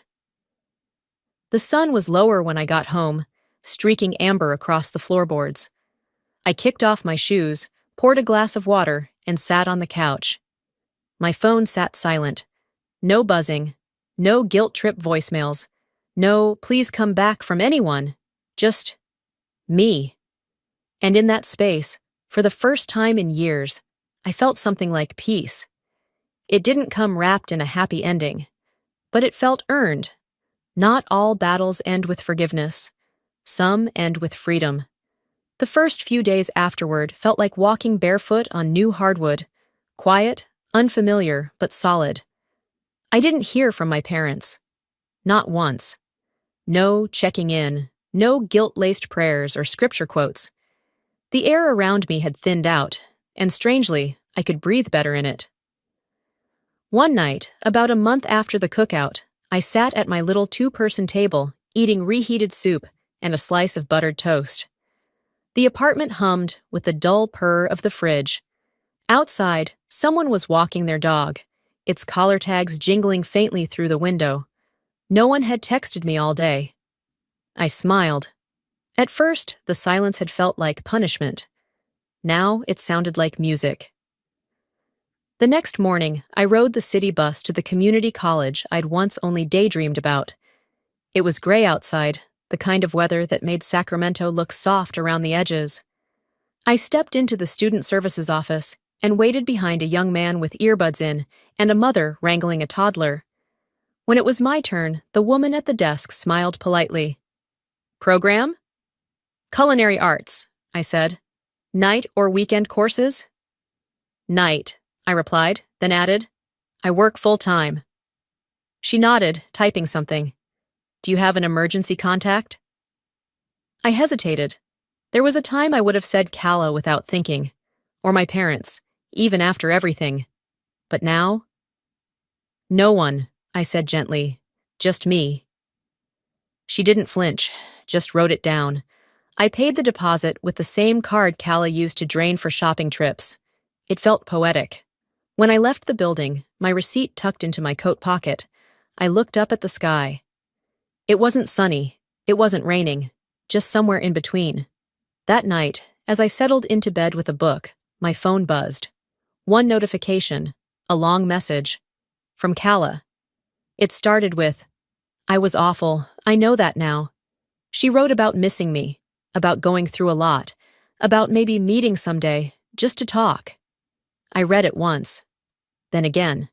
The sun was lower when I got home, streaking amber across the floorboards. I kicked off my shoes, poured a glass of water, and sat on the couch. My phone sat silent. No buzzing, no guilt trip voicemails, no please come back from anyone, just me. And in that space, for the first time in years, I felt something like peace. It didn't come wrapped in a happy ending, but it felt earned. Not all battles end with forgiveness. Some end with freedom. The first few days afterward felt like walking barefoot on new hardwood, quiet, unfamiliar, but solid. I didn't hear from my parents. Not once. No checking in, no guilt-laced prayers or scripture quotes. The air around me had thinned out, and strangely, I could breathe better in it. One night, about a month after the cookout, I sat at my little two-person table, eating reheated soup and a slice of buttered toast. The apartment hummed with the dull purr of the fridge. Outside, someone was walking their dog, its collar tags jingling faintly through the window. No one had texted me all day. I smiled. At first, the silence had felt like punishment. Now it sounded like music. The next morning, I rode the city bus to the community college I'd once only daydreamed about. It was gray outside, the kind of weather that made Sacramento look soft around the edges. I stepped into the student services office and waited behind a young man with earbuds in and a mother wrangling a toddler. When it was my turn, the woman at the desk smiled politely. Program? Culinary arts, I said. Night or weekend courses? Night, I replied, then added, I work full-time. She nodded, typing something. Do you have an emergency contact? I hesitated. There was a time I would have said Calla without thinking, or my parents, even after everything. But now? No one, I said gently. Just me. She didn't flinch, just wrote it down. I paid the deposit with the same card Calla used to drain for shopping trips. It felt poetic. When I left the building, my receipt tucked into my coat pocket, I looked up at the sky. It wasn't sunny, it wasn't raining, just somewhere in between. That night, as I settled into bed with a book, my phone buzzed. One notification, a long message. From Calla. It started with, I was awful, I know that now. She wrote about missing me, about going through a lot, about maybe meeting someday, just to talk. I read it once, then again,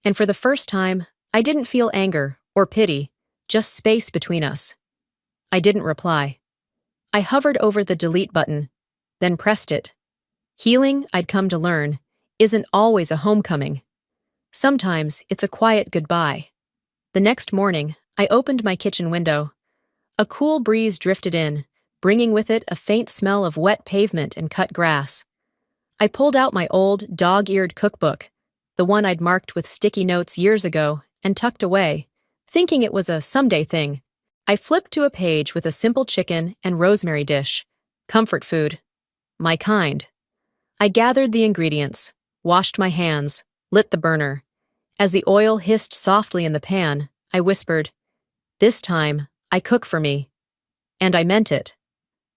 and for the first time, I didn't feel anger or pity, just space between us. I didn't reply. I hovered over the delete button, then pressed it. Healing, I'd come to learn, isn't always a homecoming. Sometimes it's a quiet goodbye. The next morning, I opened my kitchen window. A cool breeze drifted in, bringing with it a faint smell of wet pavement and cut grass. I pulled out my old, dog-eared cookbook, the one I'd marked with sticky notes years ago, and tucked away, thinking it was a someday thing. I flipped to a page with a simple chicken and rosemary dish. Comfort food. My kind. I gathered the ingredients, washed my hands, lit the burner. As the oil hissed softly in the pan, I whispered, This time, I cook for me. And I meant it.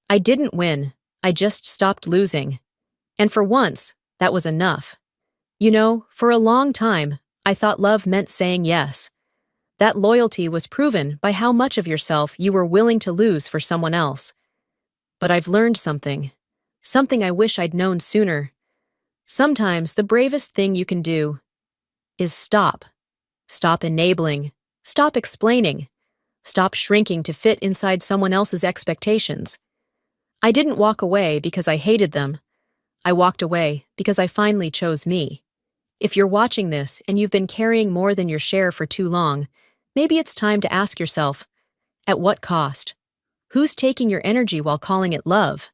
I didn't win, I just stopped losing. And for once, that was enough. You know, for a long time, I thought love meant saying yes. That loyalty was proven by how much of yourself you were willing to lose for someone else. But I've learned something I wish I'd known sooner. Sometimes the bravest thing you can do is stop. Stop enabling. Stop explaining. Stop shrinking to fit inside someone else's expectations. I didn't walk away because I hated them. I walked away because I finally chose me. If you're watching this and you've been carrying more than your share for too long, maybe it's time to ask yourself, at what cost? Who's taking your energy while calling it love?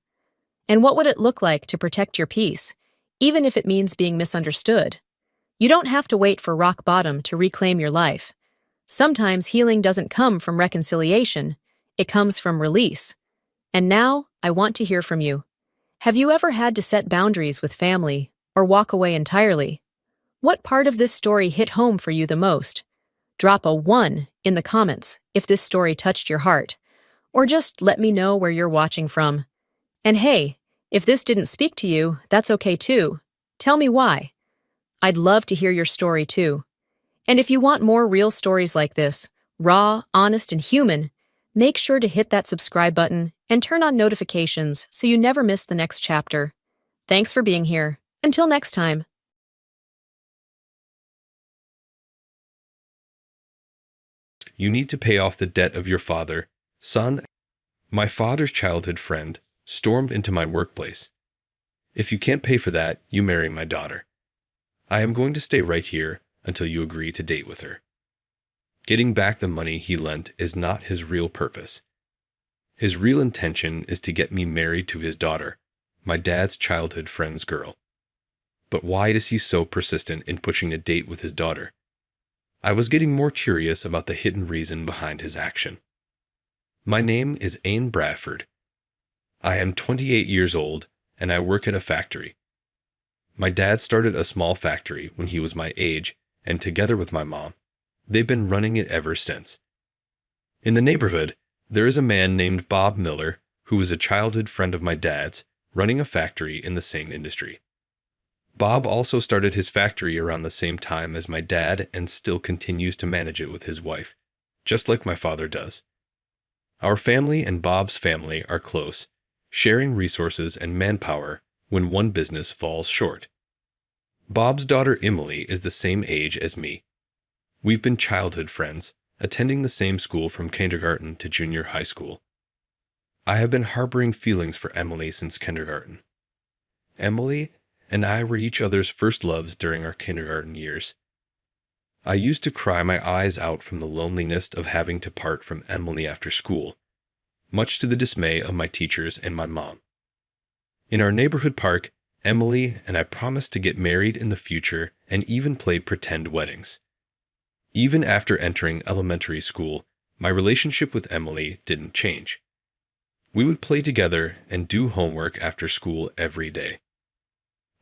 And what would it look like to protect your peace, even if it means being misunderstood? You don't have to wait for rock bottom to reclaim your life. Sometimes healing doesn't come from reconciliation, it comes from release. And now, I want to hear from you. Have you ever had to set boundaries with family or walk away entirely? What part of this story hit home for you the most? Drop a 1 in the comments if this story touched your heart, or just let me know where you're watching from. And hey, if this didn't speak to you, that's okay too. Tell me why. I'd love to hear your story too. And if you want more real stories like this, raw, honest, and human, make sure to hit that subscribe button and turn on notifications so you never miss the next chapter. Thanks for being here. Until next time. You need to pay off the debt of your father. Son, my father's childhood friend stormed into my workplace. If you can't pay for that, you marry my daughter. I am going to stay right here until you agree to date with her. Getting back the money he lent is not his real purpose. His real intention is to get me married to his daughter, my dad's childhood friend's girl. But why is he so persistent in pushing a date with his daughter? I was getting more curious about the hidden reason behind his action. My name is Ain Bradford. I am 28 years old, and I work at a factory. My dad started a small factory when he was my age, and together with my mom, they've been running it ever since. In the neighborhood, there is a man named Bob Miller, who is a childhood friend of my dad's, running a factory in the same industry. Bob also started his factory around the same time as my dad and still continues to manage it with his wife, just like my father does. Our family and Bob's family are close, sharing resources and manpower when one business falls short. Bob's daughter Emily is the same age as me. We've been childhood friends, attending the same school from kindergarten to junior high school. I have been harboring feelings for Emily since kindergarten. Emily and I were each other's first loves during our kindergarten years. I used to cry my eyes out from the loneliness of having to part from Emily after school, much to the dismay of my teachers and my mom. In our neighborhood park, Emily and I promised to get married in the future and even played pretend weddings. Even after entering elementary school, my relationship with Emily didn't change. We would play together and do homework after school every day.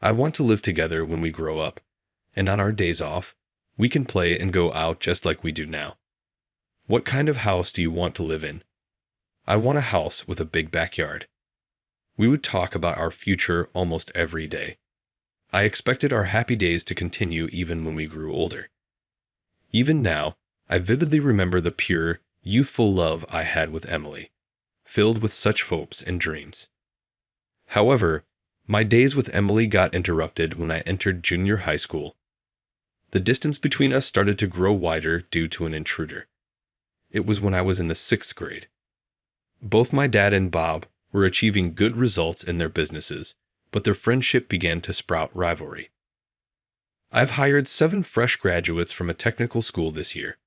I want to live together when we grow up, and on our days off, we can play and go out just like we do now. What kind of house do you want to live in? I want a house with a big backyard. We would talk about our future almost every day. I expected our happy days to continue even when we grew older. Even now, I vividly remember the pure, youthful love I had with Emily, filled with such hopes and dreams. However, my days with Emily got interrupted when I entered junior high school. The distance between us started to grow wider due to an intruder. It was when I was in the 6th grade. Both my dad and Bob were achieving good results in their businesses, but their friendship began to sprout rivalry. I've hired 7 fresh graduates from a technical school this year.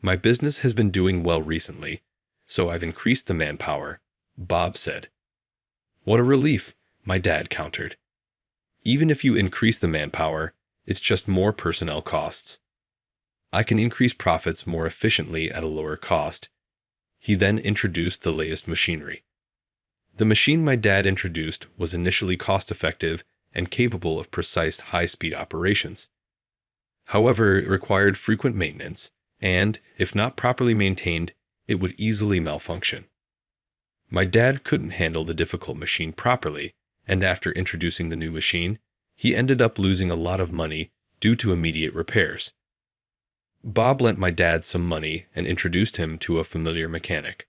My business has been doing well recently, so I've increased the manpower, Bob said. What a relief, my dad countered. Even if you increase the manpower, it's just more personnel costs. I can increase profits more efficiently at a lower cost. He then introduced the latest machinery. The machine my dad introduced was initially cost-effective and capable of precise high-speed operations. However, it required frequent maintenance, and, if not properly maintained, it would easily malfunction. My dad couldn't handle the difficult machine properly, and after introducing the new machine, he ended up losing a lot of money due to immediate repairs. Bob lent my dad some money and introduced him to a familiar mechanic.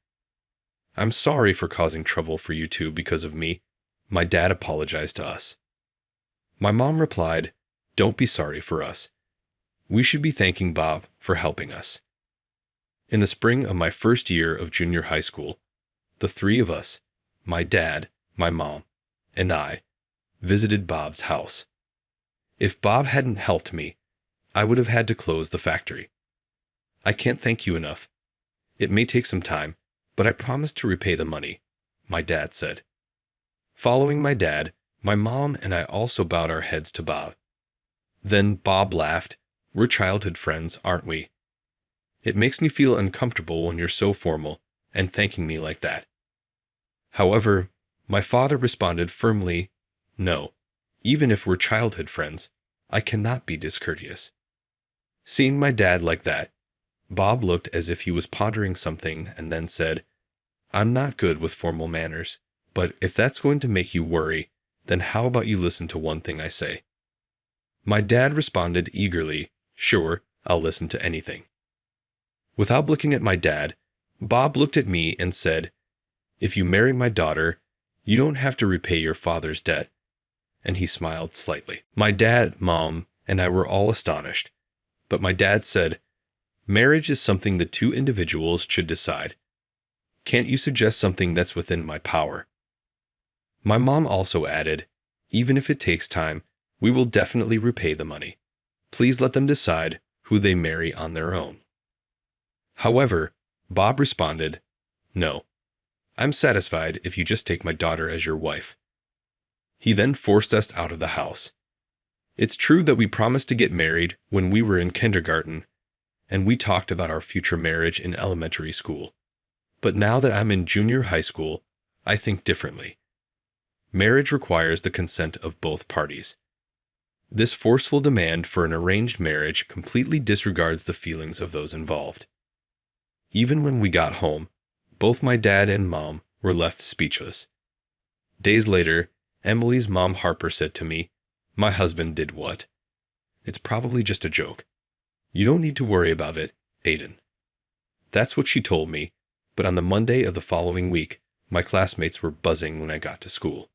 I'm sorry for causing trouble for you two because of me, my dad apologized to us. My mom replied, "Don't be sorry for us. We should be thanking Bob for helping us." In the spring of my first year of junior high school, the 3 of us, my dad, my mom, and I, visited Bob's house. If Bob hadn't helped me, I would have had to close the factory. I can't thank you enough. It may take some time, but I promise to repay the money, my dad said. Following my dad, my mom and I also bowed our heads to Bob. Then Bob laughed. We're childhood friends, aren't we? It makes me feel uncomfortable when you're so formal and thanking me like that. However, my father responded firmly, no, even if we're childhood friends, I cannot be discourteous. Seeing my dad like that, Bob looked as if he was pondering something and then said, I'm not good with formal manners, but if that's going to make you worry, then how about you listen to one thing I say? My dad responded eagerly, sure, I'll listen to anything. Without looking at my dad, Bob looked at me and said, if you marry my daughter, you don't have to repay your father's debt. And he smiled slightly. My dad, mom, and I were all astonished. But my dad said, marriage is something the two individuals should decide. Can't you suggest something that's within my power? My mom also added, even if it takes time, we will definitely repay the money. Please let them decide who they marry on their own. However, Bob responded, no, I'm satisfied if you just take my daughter as your wife. He then forced us out of the house. It's true that we promised to get married when we were in kindergarten, and we talked about our future marriage in elementary school. But now that I'm in junior high school, I think differently. Marriage requires the consent of both parties. This forceful demand for an arranged marriage completely disregards the feelings of those involved. Even when we got home, both my dad and mom were left speechless. Days later, Emily's mom Harper said to me, my husband did what? It's probably just a joke. You don't need to worry about it, Aiden. That's what she told me, but on the Monday of the following week, my classmates were buzzing when I got to school.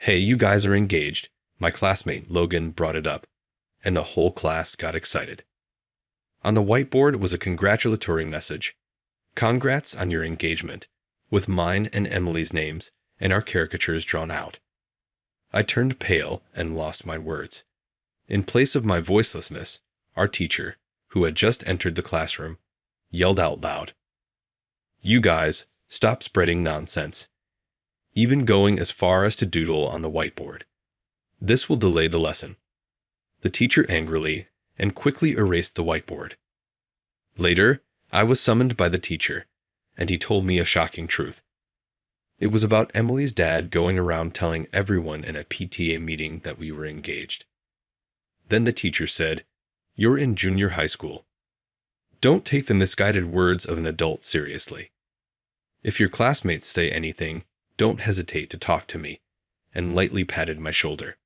Hey, you guys are engaged, my classmate Logan brought it up, and the whole class got excited. On the whiteboard was a congratulatory message. Congrats on your engagement, with mine and Emily's names and our caricatures drawn out. I turned pale and lost my words. In place of my voicelessness, our teacher, who had just entered the classroom, yelled out loud, you guys, stop spreading nonsense. Even going as far as to doodle on the whiteboard. This will delay the lesson. The teacher angrily and quickly erased the whiteboard. Later, I was summoned by the teacher, and he told me a shocking truth. It was about Emily's dad going around telling everyone in a PTA meeting that we were engaged. Then the teacher said, you're in junior high school. Don't take the misguided words of an adult seriously. If your classmates say anything, don't hesitate to talk to me, and lightly patted my shoulder.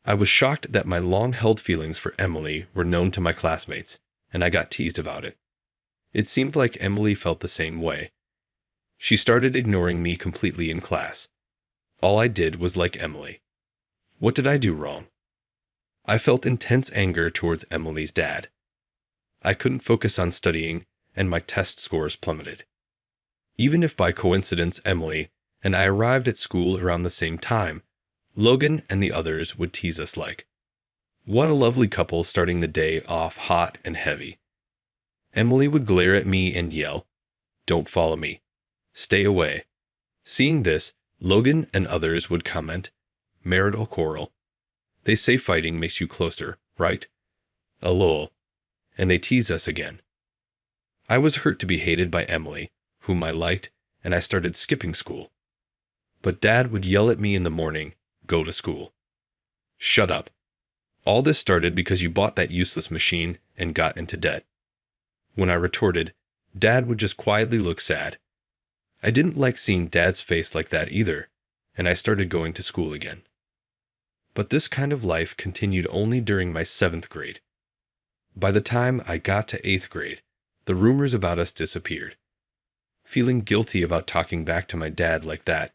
I was shocked that my long-held feelings for Emily were known to my classmates, and I got teased about it. It seemed like Emily felt the same way. She started ignoring me completely in class. All I did was like Emily. What did I do wrong? I felt intense anger towards Emily's dad. I couldn't focus on studying, and my test scores plummeted. Even if by coincidence Emily and I arrived at school around the same time, Logan and the others would tease us like, what a lovely couple starting the day off hot and heavy. Emily would glare at me and yell, don't follow me. Stay away. Seeing this, Logan and others would comment, marital quarrel. They say fighting makes you closer, right? A lol. And they tease us again. I was hurt to be hated by Emily, whom I liked, and I started skipping school. But Dad would yell at me in the morning, go to school. Shut up. All this started because you bought that useless machine and got into debt. When I retorted, Dad would just quietly look sad. I didn't like seeing Dad's face like that either, and I started going to school again. But this kind of life continued only during my 7th grade. By the time I got to 8th grade, the rumors about us disappeared. Feeling guilty about talking back to my dad like that,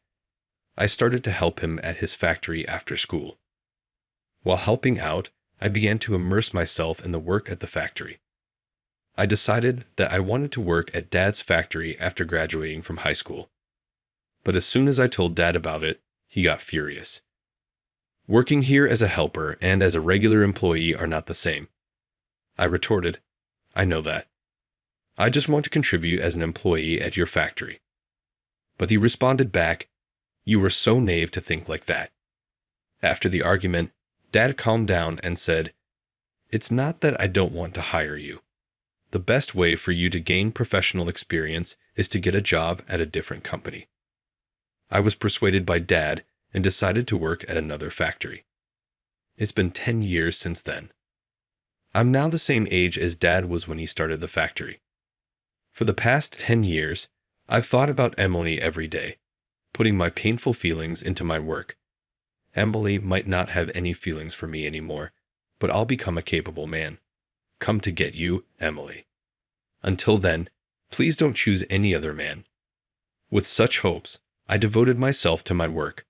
I started to help him at his factory after school. While helping out, I began to immerse myself in the work at the factory. I decided that I wanted to work at Dad's factory after graduating from high school. But as soon as I told Dad about it, he got furious. Working here as a helper and as a regular employee are not the same. I retorted, I know that. I just want to contribute as an employee at your factory. But he responded back, You were so naive to think like that. After the argument, Dad calmed down and said, "It's not that I don't want to hire you. The best way for you to gain professional experience is to get a job at a different company." I was persuaded by Dad and decided to work at another factory. It's been 10 years since then. I'm now the same age as Dad was when he started the factory. For the past 10 years, I've thought about Emily every day, putting my painful feelings into my work. Emily might not have any feelings for me anymore, but I'll become a capable man. Come to get you, Emily. Until then, please don't choose any other man. With such hopes, I devoted myself to my work.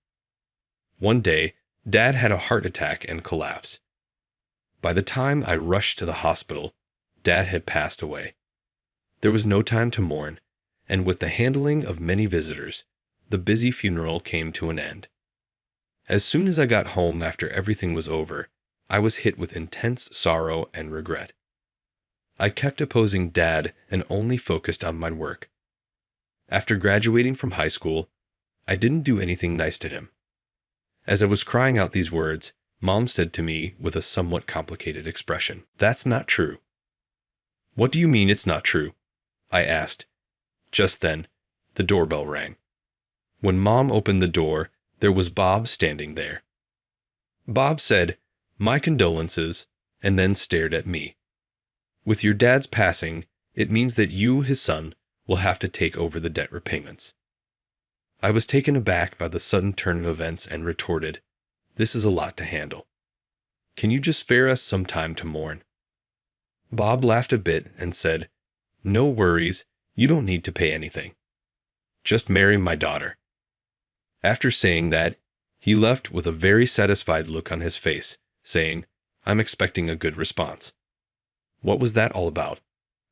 One day, Dad had a heart attack and collapsed. By the time I rushed to the hospital, Dad had passed away. There was no time to mourn, and with the handling of many visitors, the busy funeral came to an end. As soon as I got home after everything was over, I was hit with intense sorrow and regret. I kept opposing Dad and only focused on my work. After graduating from high school, I didn't do anything nice to him. As I was crying out these words, Mom said to me with a somewhat complicated expression, "That's not true." "What do you mean it's not true?" I asked. Just then, the doorbell rang. When Mom opened the door, there was Bob standing there. Bob said, "My condolences," and then stared at me. "With your dad's passing, it means that you, his son, will have to take over the debt repayments." I was taken aback by the sudden turn of events and retorted, "This is a lot to handle. Can you just spare us some time to mourn?" Bob laughed a bit and said, "No worries, you don't need to pay anything. Just marry my daughter." After saying that, he left with a very satisfied look on his face, saying, "I'm expecting a good response." "What was that all about?"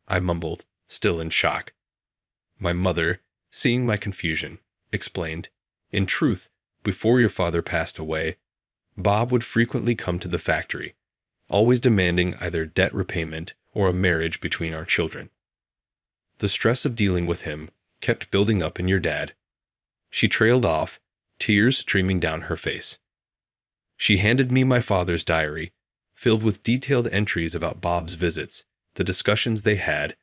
I mumbled, still in shock. My mother, seeing my confusion, explained, "In truth, before your father passed away, Bob would frequently come to the factory, always demanding either debt repayment or a marriage between our children. The stress of dealing with him kept building up in your dad." She trailed off, tears streaming down her face. She handed me my father's diary, filled with detailed entries about Bob's visits, the discussions they had,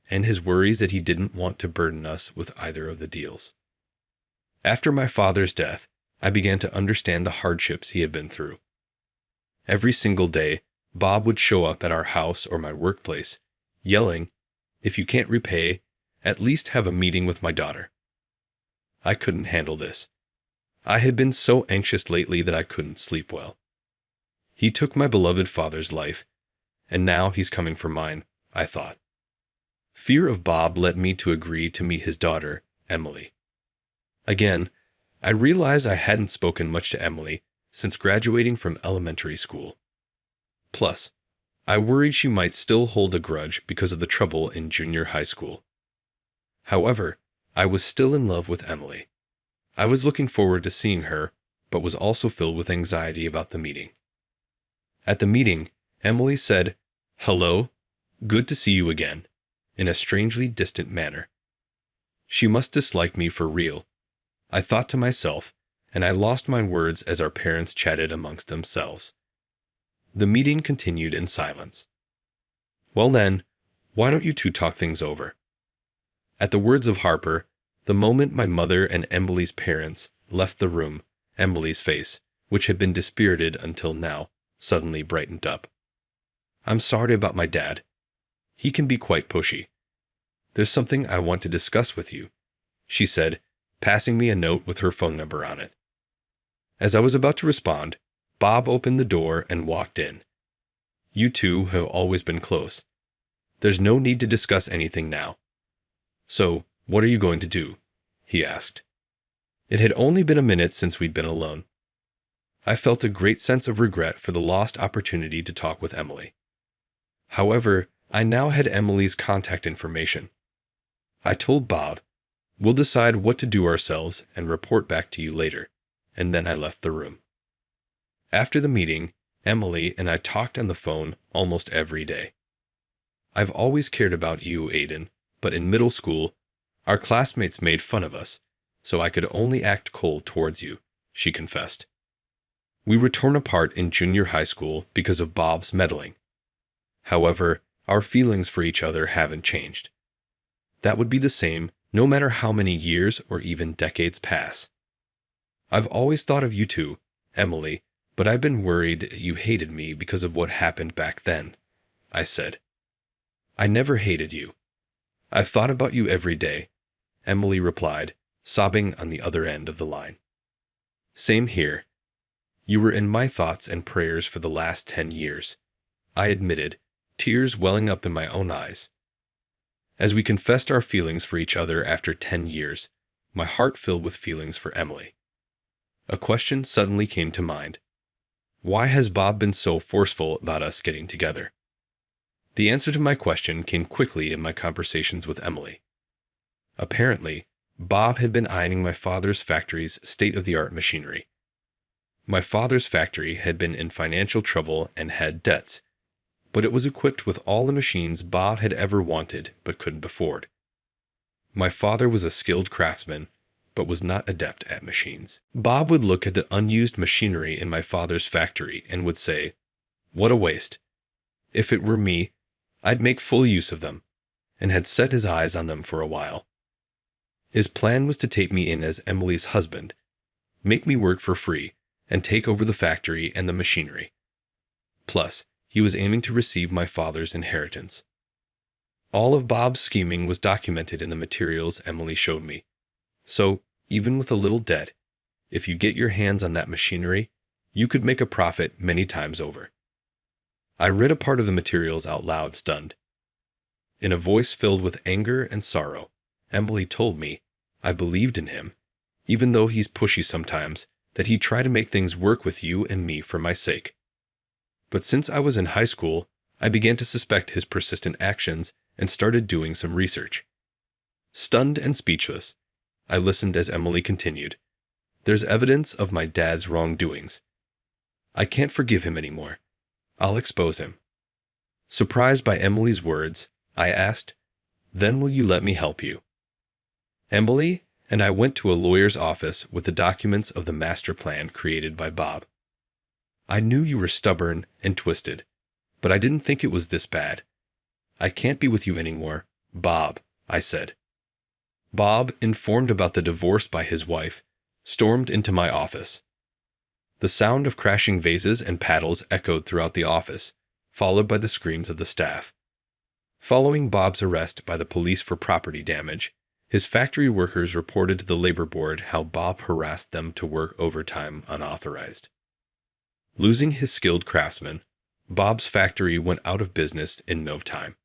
and his worries that he didn't want to burden us with either of the deals. After my father's death, I began to understand the hardships he had been through. Every single day, Bob would show up at our house or my workplace, yelling, "If you can't repay, at least have a meeting with my daughter." I couldn't handle this. I had been so anxious lately that I couldn't sleep well. He took my beloved father's life, and now he's coming for mine, I thought. Fear of Bob led me to agree to meet his daughter, Emily. Again, I realized I hadn't spoken much to Emily since graduating from elementary school. Plus, I worried she might still hold a grudge because of the trouble in junior high school. However, I was still in love with Emily. I was looking forward to seeing her, but was also filled with anxiety about the meeting. At the meeting, Emily said, "Hello, good to see you again," in a strangely distant manner. She must dislike me for real, I thought to myself, and I lost my words as our parents chatted amongst themselves. The meeting continued in silence. "Well then, why don't you two talk things over?" At the words of Harper, the moment my mother and Emily's parents left the room, Emily's face, which had been dispirited until now, suddenly brightened up. "I'm sorry about my dad. He can be quite pushy. There's something I want to discuss with you," she said, passing me a note with her phone number on it. As I was about to respond, Bob opened the door and walked in. "You two have always been close. There's no need to discuss anything now. So, what are you going to do?" he asked. It had only been a minute since we'd been alone. I felt a great sense of regret for the lost opportunity to talk with Emily. However, I now had Emily's contact information. I told Bob, "We'll decide what to do ourselves and report back to you later," and then I left the room. After the meeting, Emily and I talked on the phone almost every day. "I've always cared about you, Aiden, but in middle school, our classmates made fun of us, so I could only act cold towards you, she confessed. We were torn apart in junior high school because of Bob's meddling. However, our feelings for each other haven't changed. That would be the same no matter how many years or even decades pass. I've always thought of you two, Emily, but I've been worried you hated me because of what happened back then, I said. I never hated you. I've thought about you every day, Emily replied, sobbing on the other end of the line. Same here. You were in my thoughts and prayers for the last 10 years, I admitted, tears welling up in my own eyes. As we confessed our feelings for each other after 10 years, my heart filled with feelings for Emily. A question suddenly came to mind. Why has Bob been so forceful about us getting together? The answer to my question came quickly in my conversations with Emily. Apparently, Bob had been eyeing my father's factory's state-of-the-art machinery. My father's factory had been in financial trouble and had debts, but it was equipped with all the machines Bob had ever wanted but couldn't afford. My father was a skilled craftsman, but was not adept at machines. Bob would look at the unused machinery in my father's factory and would say, "What a waste. If it were me, I'd make full use of them," and had set his eyes on them for a while. His plan was to take me in as Emily's husband, make me work for free, and take over the factory and the machinery. Plus, he was aiming to receive my father's inheritance. All of Bob's scheming was documented in the materials Emily showed me. So, even with a little debt, if you get your hands on that machinery, you could make a profit many times over. I read a part of the materials out loud, stunned. In a voice filled with anger and sorrow, Emily told me, I believed in him, even though he's pushy sometimes, that he'd try to make things work with you and me for my sake. But since I was in high school, I began to suspect his persistent actions and started doing some research. Stunned and speechless, I listened as Emily continued. There's evidence of my dad's wrongdoings. I can't forgive him anymore. I'll expose him. Surprised by Emily's words, I asked, "Then will you let me help you?" Emily and I went to a lawyer's office with the documents of the master plan created by Bob. I knew you were stubborn and twisted, but I didn't think it was this bad. I can't be with you anymore, Bob, I said. Bob, informed about the divorce by his wife, stormed into my office. The sound of crashing vases and paddles echoed throughout the office, followed by the screams of the staff. Following Bob's arrest by the police for property damage, his factory workers reported to the labor board how Bob harassed them to work overtime unauthorized. Losing his skilled craftsmen, Bob's factory went out of business in no time.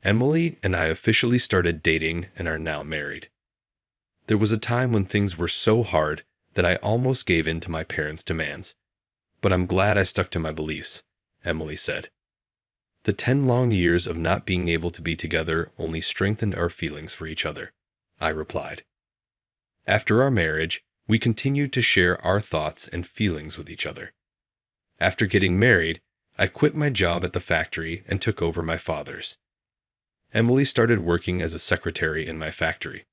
Emily and I officially started dating and are now married. There was a time when things were so hard that I almost gave in to my parents' demands. But I'm glad I stuck to my beliefs, Emily said. The 10 long years of not being able to be together only strengthened our feelings for each other, I replied. After our marriage, we continued to share our thoughts and feelings with each other. After getting married, I quit my job at the factory and took over my father's. Emily started working as a secretary in my factory.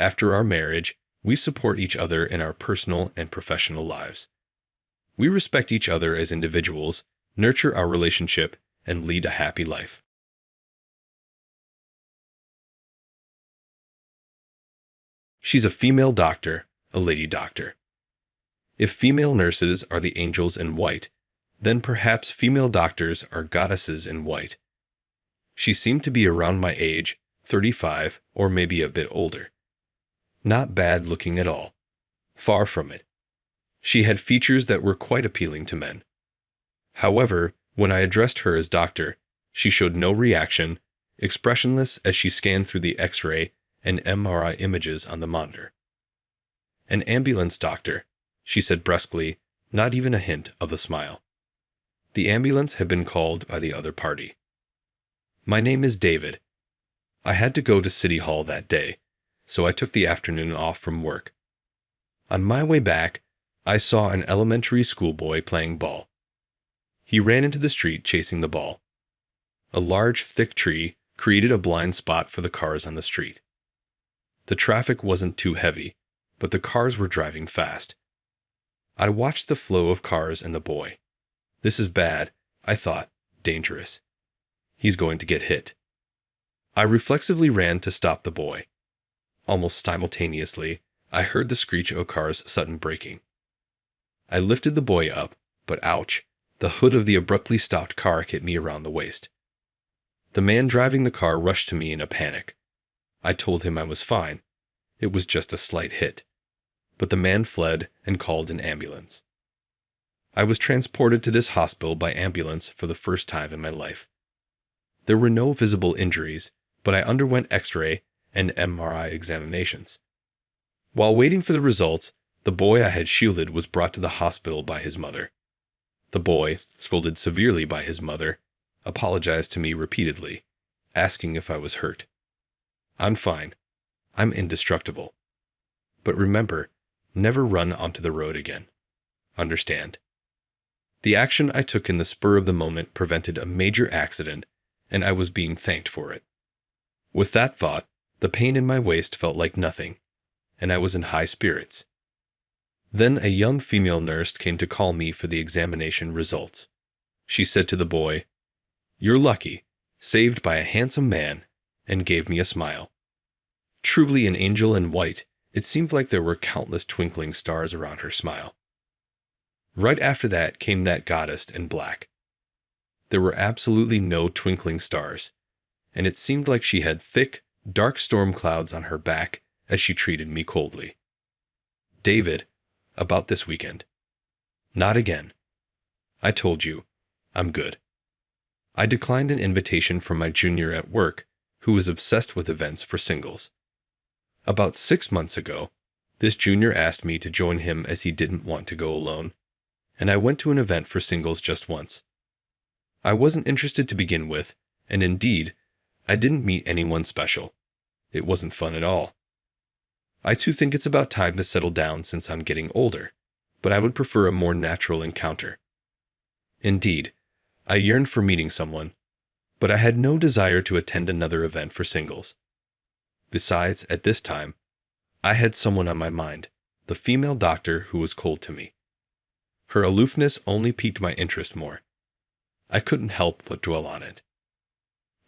After our marriage, we support each other in our personal and professional lives. We respect each other as individuals, nurture our relationship, and lead a happy life. She's a female doctor, a lady doctor. If female nurses are the angels in white, then perhaps female doctors are goddesses in white. She seemed to be around my age, 35, or maybe a bit older. Not bad looking at all. Far from it. She had features that were quite appealing to men. However, when I addressed her as doctor, she showed no reaction, expressionless as she scanned through the X-ray and MRI images on the monitor. An ambulance doctor, she said brusquely, not even a hint of a smile. The ambulance had been called by the other party. My name is David. I had to go to City Hall that day, so I took the afternoon off from work. On my way back, I saw an elementary school boy playing ball. He ran into the street chasing the ball. A large, thick tree created a blind spot for the cars on the street. The traffic wasn't too heavy, but the cars were driving fast. I watched the flow of cars and the boy. This is bad, I thought, dangerous. He's going to get hit. I reflexively ran to stop the boy. Almost simultaneously, I heard the screech of a car's sudden braking. I lifted the boy up, but ouch, the hood of the abruptly stopped car hit me around the waist. The man driving the car rushed to me in a panic. I told him I was fine. It was just a slight hit. But the man fled and called an ambulance. I was transported to this hospital by ambulance for the first time in my life. There were no visible injuries, but I underwent X-ray and MRI examinations. While waiting for the results, the boy I had shielded was brought to the hospital by his mother. The boy, scolded severely by his mother, apologized to me repeatedly, asking if I was hurt. I'm fine. I'm indestructible. But remember, never run onto the road again. Understand? The action I took in the spur of the moment prevented a major accident, and I was being thanked for it. With that thought, the pain in my waist felt like nothing, and I was in high spirits. Then a young female nurse came to call me for the examination results. She said to the boy, "You're lucky, saved by a handsome man," and gave me a smile. Truly an angel in white, it seemed like there were countless twinkling stars around her smile. Right after that came that goddess in black. There were absolutely no twinkling stars, and it seemed like she had thick, dark storm clouds on her back as she treated me coldly. "David, about this weekend." "Not again." "I told you, I'm good." I declined an invitation from my junior at work, who was obsessed with events for singles. About 6 months ago, this junior asked me to join him as he didn't want to go alone, and I went to an event for singles just once. I wasn't interested to begin with, and indeed, I didn't meet anyone special. It wasn't fun at all. I too think it's about time to settle down since I'm getting older, but I would prefer a more natural encounter. Indeed, I yearned for meeting someone, but I had no desire to attend another event for singles. Besides, at this time, I had someone on my mind, the female doctor who was cold to me. Her aloofness only piqued my interest more. I couldn't help but dwell on it.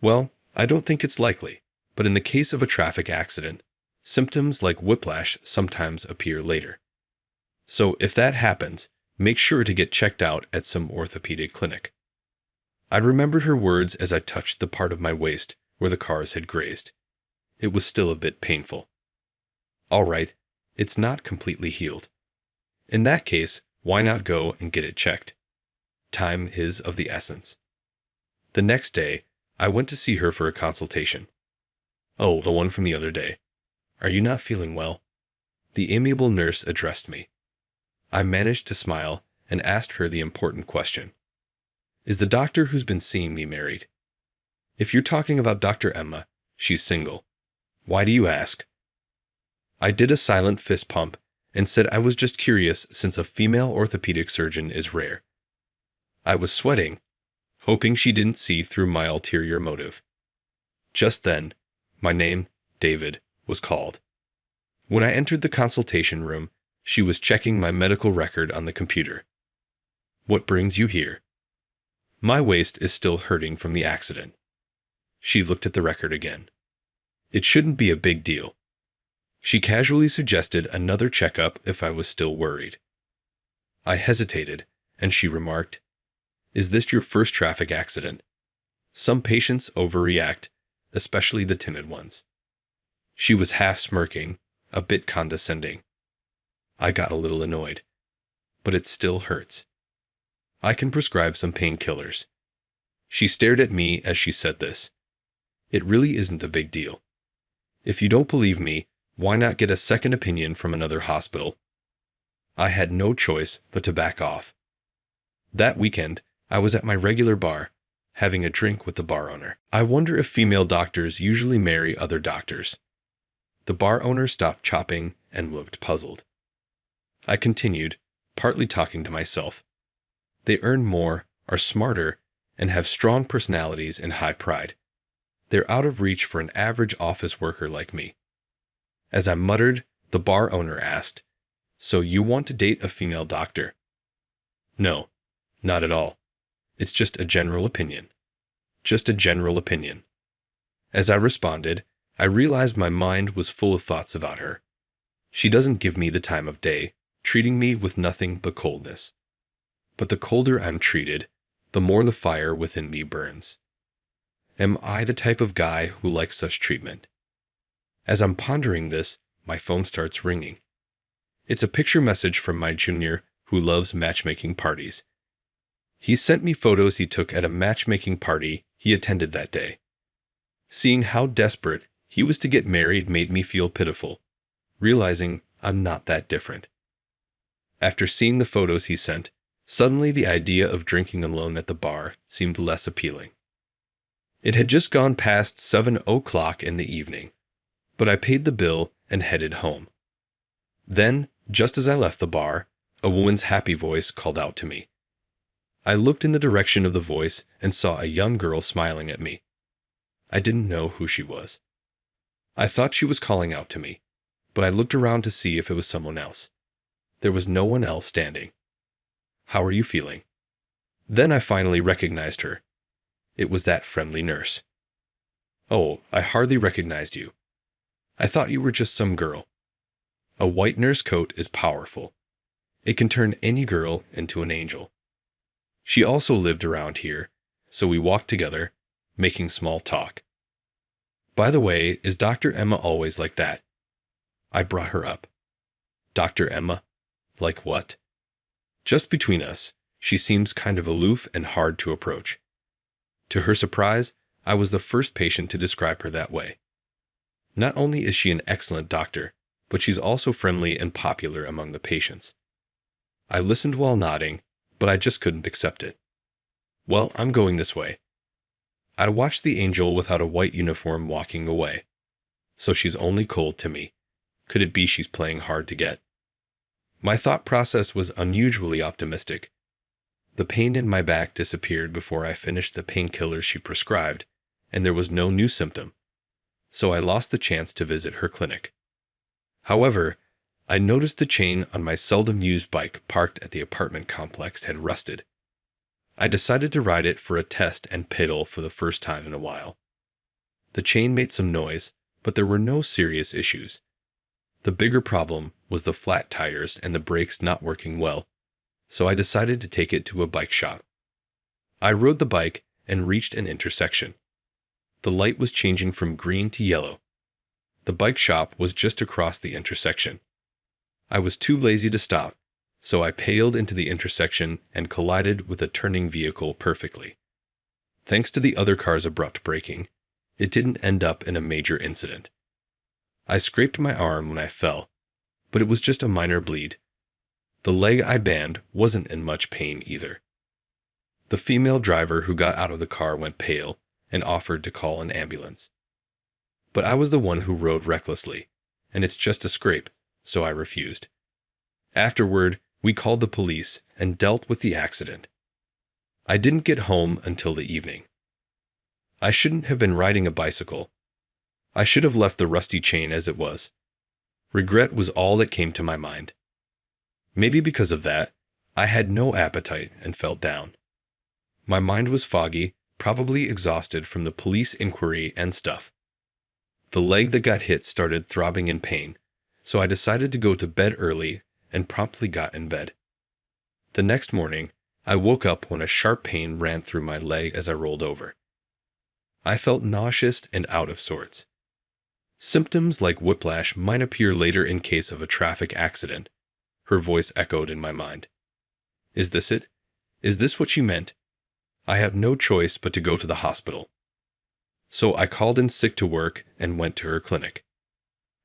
Well, I don't think it's likely, but in the case of a traffic accident, symptoms like whiplash sometimes appear later. So if that happens, make sure to get checked out at some orthopedic clinic. I remembered her words as I touched the part of my waist where the cars had grazed. It was still a bit painful. All right, it's not completely healed. In that case, why not go and get it checked? Time is of the essence. The next day, I went to see her for a consultation. "Oh, the one from the other day. Are you not feeling well?" The amiable nurse addressed me. I managed to smile and asked her the important question. "Is the doctor who's been seeing me married?" "If you're talking about Dr. Emma, she's single. Why do you ask?" I did a silent fist pump and said I was just curious since a female orthopedic surgeon is rare. I was sweating, hoping she didn't see through my ulterior motive. Just then, my name, David, was called. When I entered the consultation room, she was checking my medical record on the computer. "What brings you here?" "My waist is still hurting from the accident." She looked at the record again. "It shouldn't be a big deal." She casually suggested another checkup if I was still worried. I hesitated, and she remarked, "Is this your first traffic accident? Some patients overreact, especially the timid ones." She was half smirking, a bit condescending. I got a little annoyed. "But it still hurts. I can prescribe some painkillers." She stared at me as she said this. "It really isn't a big deal. If you don't believe me, why not get a second opinion from another hospital?" I had no choice but to back off. That weekend, I was at my regular bar, having a drink with the bar owner. I wonder if female doctors usually marry other doctors. The bar owner stopped chopping and looked puzzled. I continued, partly talking to myself. They earn more, are smarter, and have strong personalities and high pride. They're out of reach for an average office worker like me. As I muttered, the bar owner asked, "So you want to date a female doctor?" "No, not at all. It's just a general opinion. Just a general opinion." As I responded, I realized my mind was full of thoughts about her. She doesn't give me the time of day, treating me with nothing but coldness. But the colder I'm treated, the more the fire within me burns. Am I the type of guy who likes such treatment? As I'm pondering this, my phone starts ringing. It's a picture message from my junior who loves matchmaking parties. He sent me photos he took at a matchmaking party he attended that day. Seeing how desperate he was to get married made me feel pitiful, realizing I'm not that different. After seeing the photos he sent, suddenly the idea of drinking alone at the bar seemed less appealing. It had just gone past 7 o'clock in the evening, but I paid the bill and headed home. Then, just as I left the bar, a woman's happy voice called out to me. I looked in the direction of the voice and saw a young girl smiling at me. I didn't know who she was. I thought she was calling out to me, but I looked around to see if it was someone else. There was no one else standing. "How are you feeling?" Then I finally recognized her. It was that friendly nurse. "Oh, I hardly recognized you. I thought you were just some girl." A white nurse coat is powerful. It can turn any girl into an angel. She also lived around here, so we walked together, making small talk. "By the way, is Dr. Emma always like that?" I brought her up. "Dr. Emma? Like what?" "Just between us, she seems kind of aloof and hard to approach." To her surprise, I was the first patient to describe her that way. Not only is she an excellent doctor, but she's also friendly and popular among the patients. I listened while nodding, but I just couldn't accept it. "Well, I'm going this way." I watched the angel without a white uniform walking away. So she's only cold to me. Could it be she's playing hard to get? My thought process was unusually optimistic. The pain in my back disappeared before I finished the painkillers she prescribed, and there was no new symptom, so I lost the chance to visit her clinic. However, I noticed the chain on my seldom-used bike parked at the apartment complex had rusted. I decided to ride it for a test and pedal for the first time in a while. The chain made some noise, but there were no serious issues. The bigger problem was the flat tires and the brakes not working well, so I decided to take it to a bike shop. I rode the bike and reached an intersection. The light was changing from green to yellow. The bike shop was just across the intersection. I was too lazy to stop, so I paled into the intersection and collided with a turning vehicle perfectly. Thanks to the other car's abrupt braking, it didn't end up in a major incident. I scraped my arm when I fell, but it was just a minor bleed. The leg I banned wasn't in much pain either. The female driver who got out of the car went pale and offered to call an ambulance. But I was the one who rode recklessly, and it's just a scrape, so I refused. Afterward, we called the police and dealt with the accident. I didn't get home until the evening. I shouldn't have been riding a bicycle. I should have left the rusty chain as it was. Regret was all that came to my mind. Maybe because of that, I had no appetite and felt down. My mind was foggy, probably exhausted from the police inquiry and stuff. The leg that got hit started throbbing in pain, so I decided to go to bed early and promptly got in bed. The next morning, I woke up when a sharp pain ran through my leg as I rolled over. I felt nauseous and out of sorts. Symptoms like whiplash might appear later in case of a traffic accident. Her voice echoed in my mind. Is this it? Is this what she meant? I had no choice but to go to the hospital. So I called in sick to work and went to her clinic.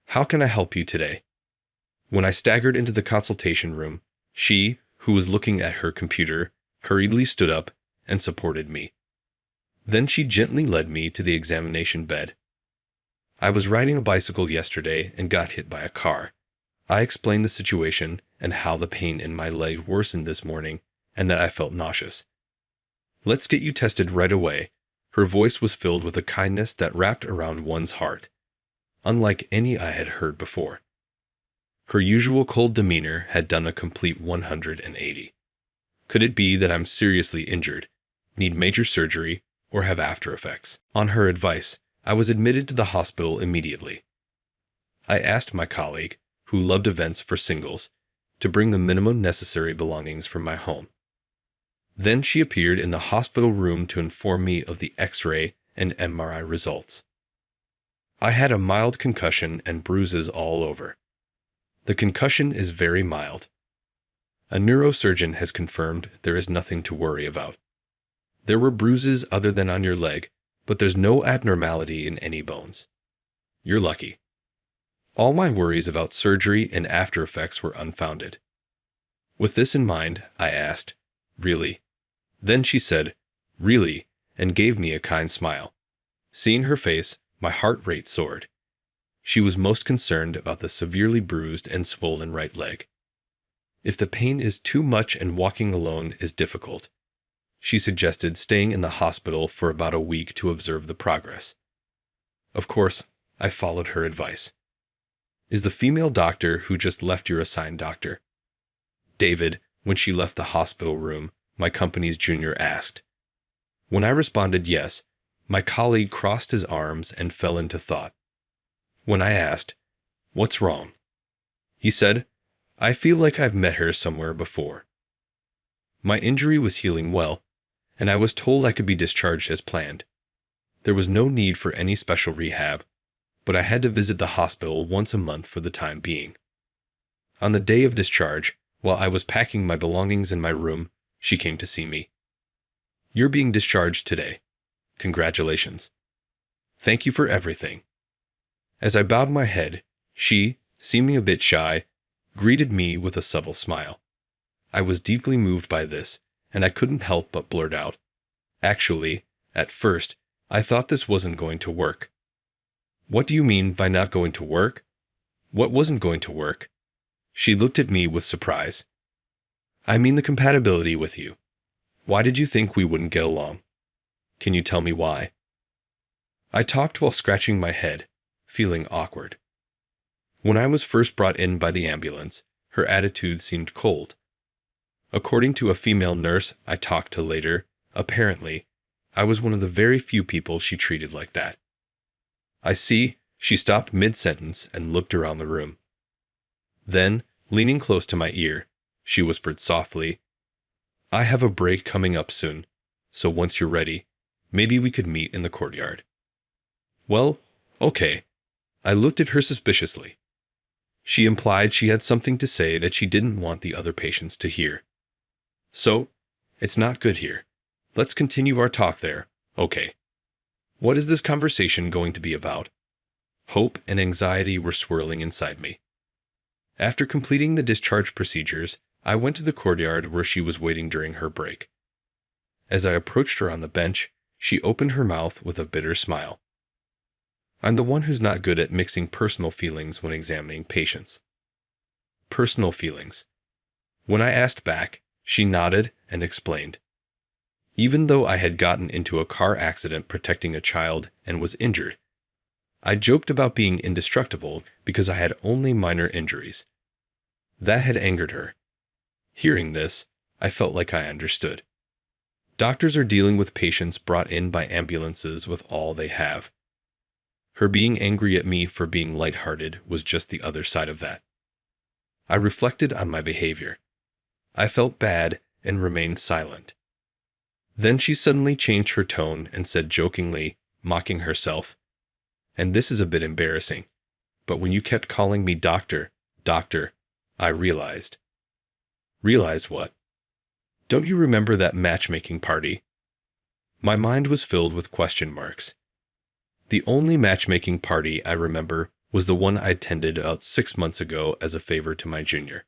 How can I help you today? When I staggered into the consultation room, she, who was looking at her computer, hurriedly stood up and supported me. Then she gently led me to the examination bed. I was riding a bicycle yesterday and got hit by a car. I explained the situation and how the pain in my leg worsened this morning and that I felt nauseous. Let's get you tested right away. Her voice was filled with a kindness that wrapped around one's heart. unlike any I had heard before. Her usual cold demeanor had done a complete 180. Could it be that I'm seriously injured, need major surgery, or have after effects? On her advice, I was admitted to the hospital immediately. I asked my colleague, who loved events for singles, to bring the minimum necessary belongings from my home. Then she appeared in the hospital room to inform me of the X-ray and MRI results. I had a mild concussion and bruises all over. The concussion is very mild. A neurosurgeon has confirmed there is nothing to worry about. There were bruises other than on your leg, but there's no abnormality in any bones. You're lucky. All my worries about surgery and after effects were unfounded. With this in mind, I asked, "Really?" Then she said, "Really," and gave me a kind smile. Seeing her face, my heart rate soared. She was most concerned about the severely bruised and swollen right leg. If the pain is too much and walking alone is difficult, she suggested staying in the hospital for about a week to observe the progress. Of course, I followed her advice. "Is the female doctor who just left your assigned doctor?" David, when she left the hospital room, my company's junior asked. When I responded yes, my colleague crossed his arms and fell into thought. When I asked, "What's wrong?" he said, "I feel like I've met her somewhere before." My injury was healing well, and I was told I could be discharged as planned. There was no need for any special rehab, but I had to visit the hospital once a month for the time being. On the day of discharge, while I was packing my belongings in my room, she came to see me. "You're being discharged today. Congratulations. Thank you for everything." As I bowed my head, she, seeming a bit shy, greeted me with a subtle smile. I was deeply moved by this, and I couldn't help but blurt out, "Actually, at first, I thought this wasn't going to work." "What do you mean by not going to work?" "What wasn't going to work?" She looked at me with surprise. "I mean the compatibility with you. Why did you think we wouldn't get along? Can you tell me why?" I talked while scratching my head, feeling awkward. When I was first brought in by the ambulance, her attitude seemed cold. According to a female nurse I talked to later, apparently, I was one of the very few people she treated like that. "I see," she stopped mid-sentence and looked around the room. Then, leaning close to my ear, she whispered softly, "I have a break coming up soon, so once you're ready, maybe we could meet in the courtyard." "Well, okay." I looked at her suspiciously. She implied she had something to say that she didn't want the other patients to hear. "So, it's not good here. Let's continue our talk there, okay. What is this conversation going to be about?" Hope and anxiety were swirling inside me. After completing the discharge procedures, I went to the courtyard where she was waiting during her break. As I approached her on the bench, she opened her mouth with a bitter smile. I'm the one who's not good at mixing personal feelings when examining patients. Personal feelings. When I asked back, she nodded and explained. Even though I had gotten into a car accident protecting a child and was injured, I joked about being indestructible because I had only minor injuries. That had angered her. Hearing this, I felt like I understood. Doctors are dealing with patients brought in by ambulances with all they have. Her being angry at me for being lighthearted was just the other side of that. I reflected on my behavior. I felt bad and remained silent. Then she suddenly changed her tone and said jokingly, mocking herself, "And this is a bit embarrassing, but when you kept calling me doctor, doctor, I realized." "Realize what?" "Don't you remember that matchmaking party?" My mind was filled with question marks. The only matchmaking party I remember was the one I attended about 6 months ago as a favor to my junior.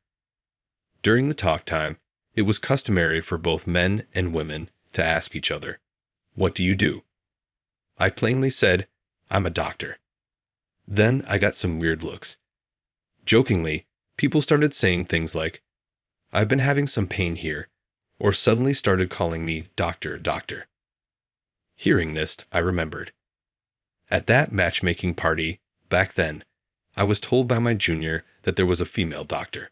During the talk time, it was customary for both men and women to ask each other, "What do you do?" I plainly said, "I'm a doctor." Then I got some weird looks. Jokingly, people started saying things like, "I've been having some pain here," or suddenly started calling me doctor, doctor. Hearing this, I remembered. At that matchmaking party, Back then, I was told by my junior that there was a female doctor.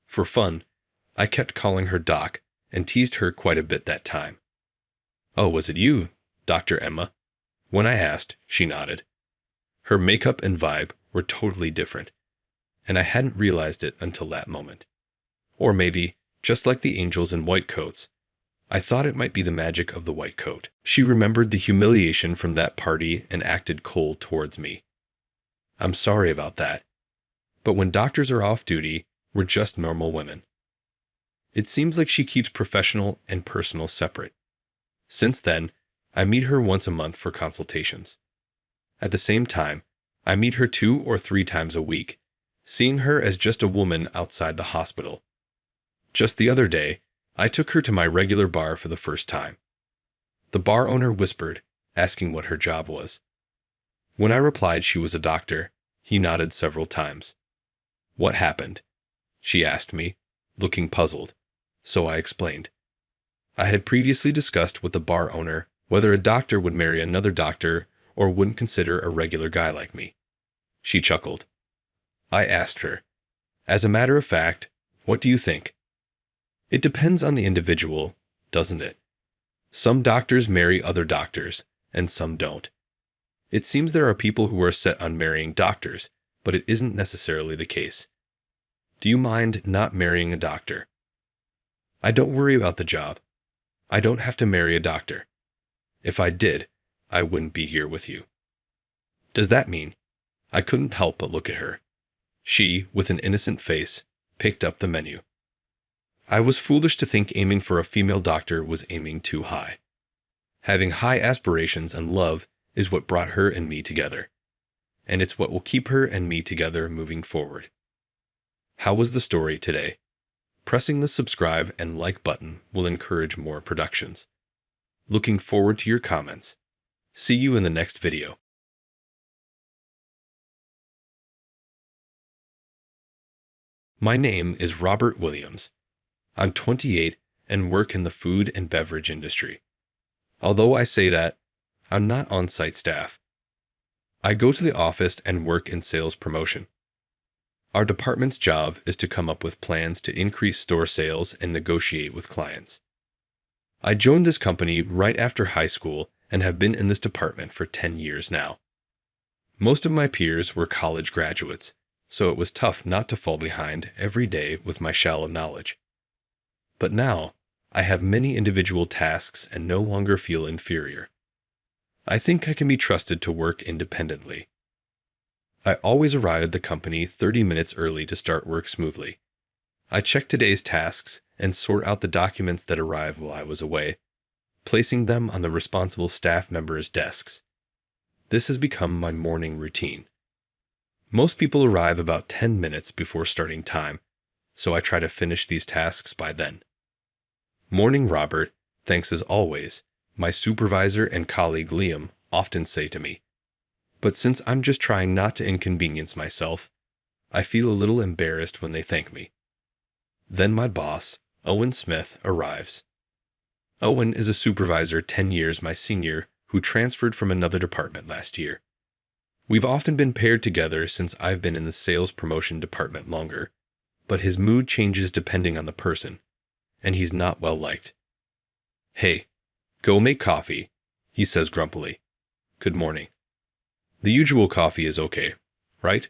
For fun, I kept calling her Doc and teased her quite a bit that time. "Oh, was it you, Dr. Emma?" When I asked, she nodded. Her makeup and vibe were totally different, and I hadn't realized it until that moment. Or maybe, just like the angels in white coats, I thought it might be the magic of the white coat. She remembered the humiliation from that party and acted cold towards me. I'm sorry about that. But when doctors are off duty, we're just normal women. It seems like she keeps professional and personal separate. Since then, I meet her once a month for consultations. At the same time, I meet her 2 or 3 times a week, seeing her as just a woman outside the hospital. Just the other day, I took her to my regular bar for the first time. The bar owner whispered, asking what her job was. When I replied she was a doctor, he nodded several times. "What happened?" she asked me, looking puzzled, so I explained. I had previously discussed with the bar owner whether a doctor would marry another doctor or wouldn't consider a regular guy like me. She chuckled. I asked her, "As a matter of fact, what do you think?" It depends on the individual, doesn't it? Some doctors marry other doctors, and some don't. It seems there are people who are set on marrying doctors, but it isn't necessarily the case. Do you mind not marrying a doctor? I don't worry about the job. I don't have to marry a doctor. If I did, I wouldn't be here with you. Does that mean? I couldn't help but look at her. She, with an innocent face, picked up the menu. I was foolish to think aiming for a female doctor was aiming too high. Having high aspirations and love is what brought her and me together, and it's what will keep her and me together moving forward. How was the story today? Pressing the subscribe and like button will encourage more productions. Looking forward to your comments. See you in the next video. My name is Robert Williams. I'm 28 and work in the food and beverage industry. Although I say that, I'm not on-site staff. I go to the office and work in sales promotion. Our department's job is to come up with plans to increase store sales and negotiate with clients. I joined this company right after high school and have been in this department for 10 years now. Most of my peers were college graduates, so it was tough not to fall behind every day with my shallow knowledge. But now, I have many individual tasks and no longer feel inferior. I think I can be trusted to work independently. I always arrive at the company 30 minutes early to start work smoothly. I check today's tasks and sort out the documents that arrive while I was away, placing them on the responsible staff members' desks. This has become my morning routine. Most people arrive about 10 minutes before starting time, so I try to finish these tasks by then. "Morning, Robert. Thanks as always," my supervisor and colleague Liam often say to me. But since I'm just trying not to inconvenience myself, I feel a little embarrassed when they thank me. Then my boss, Owen Smith, arrives. Owen is a supervisor 10 years my senior who transferred from another department last year. We've often been paired together since I've been in the sales promotion department longer, but his mood changes depending on the person, and he's not well liked. "Hey, go make coffee," he says grumpily. "Good morning." The usual coffee is okay, right?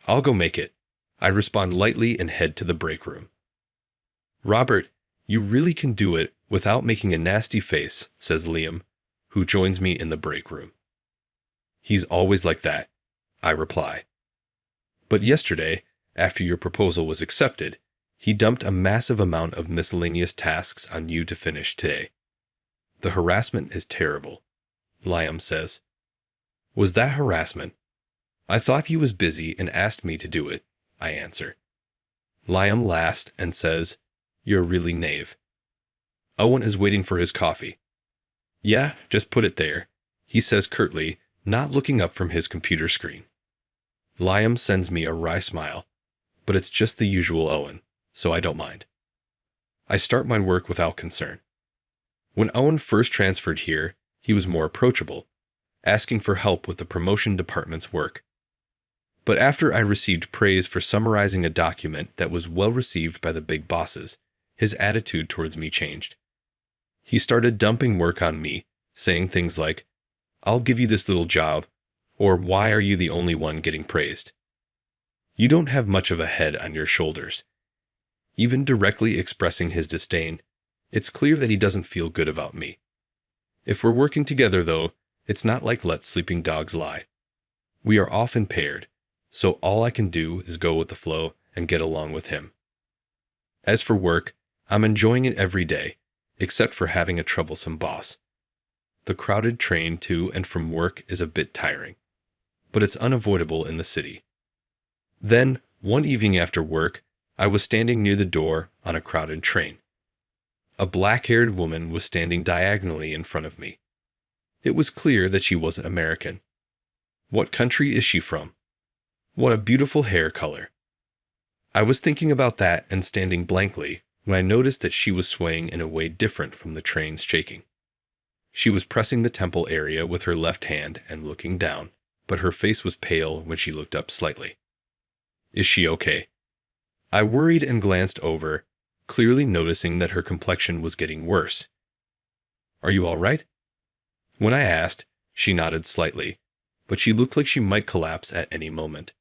"I'll go make it." I respond lightly and head to the break room. "Robert, you really can do it without making a nasty face," says Liam, who joins me in the break room. "He's always like that," I reply. "But yesterday, after your proposal was accepted, he dumped a massive amount of miscellaneous tasks on you to finish today. The harassment is terrible," Liam says. "Was that harassment? I thought he was busy and asked me to do it," I answer. Liam laughs and says, "You're really knave." Owen is waiting for his coffee. "Yeah, just put it there," he says curtly, not looking up from his computer screen. Liam sends me a wry smile, but it's just the usual Owen, so I don't mind. I start my work without concern. When Owen first transferred here, he was more approachable, asking for help with the promotion department's work. But after I received praise for summarizing a document that was well received by the big bosses, his attitude towards me changed. He started dumping work on me, saying things like, "I'll give you this little job," or "Why are you the only one getting praised? You don't have much of a head on your shoulders." Even directly expressing his disdain, it's clear that he doesn't feel good about me. If we're working together, though, it's not like let sleeping dogs lie. We are often paired, so all I can do is go with the flow and get along with him. As for work, I'm enjoying it every day, except for having a troublesome boss. The crowded train to and from work is a bit tiring, but it's unavoidable in the city. Then, one evening after work, I was standing near the door on a crowded train. A black-haired woman was standing diagonally in front of me. It was clear that she wasn't American. What country is she from? What a beautiful hair color. I was thinking about that and standing blankly when I noticed that she was swaying in a way different from the train's shaking. She was pressing the temple area with her left hand and looking down, but her face was pale when she looked up slightly. Is she okay? I worried and glanced over, clearly noticing that her complexion was getting worse. Are you all right? When I asked, she nodded slightly, but she looked like she might collapse at any moment.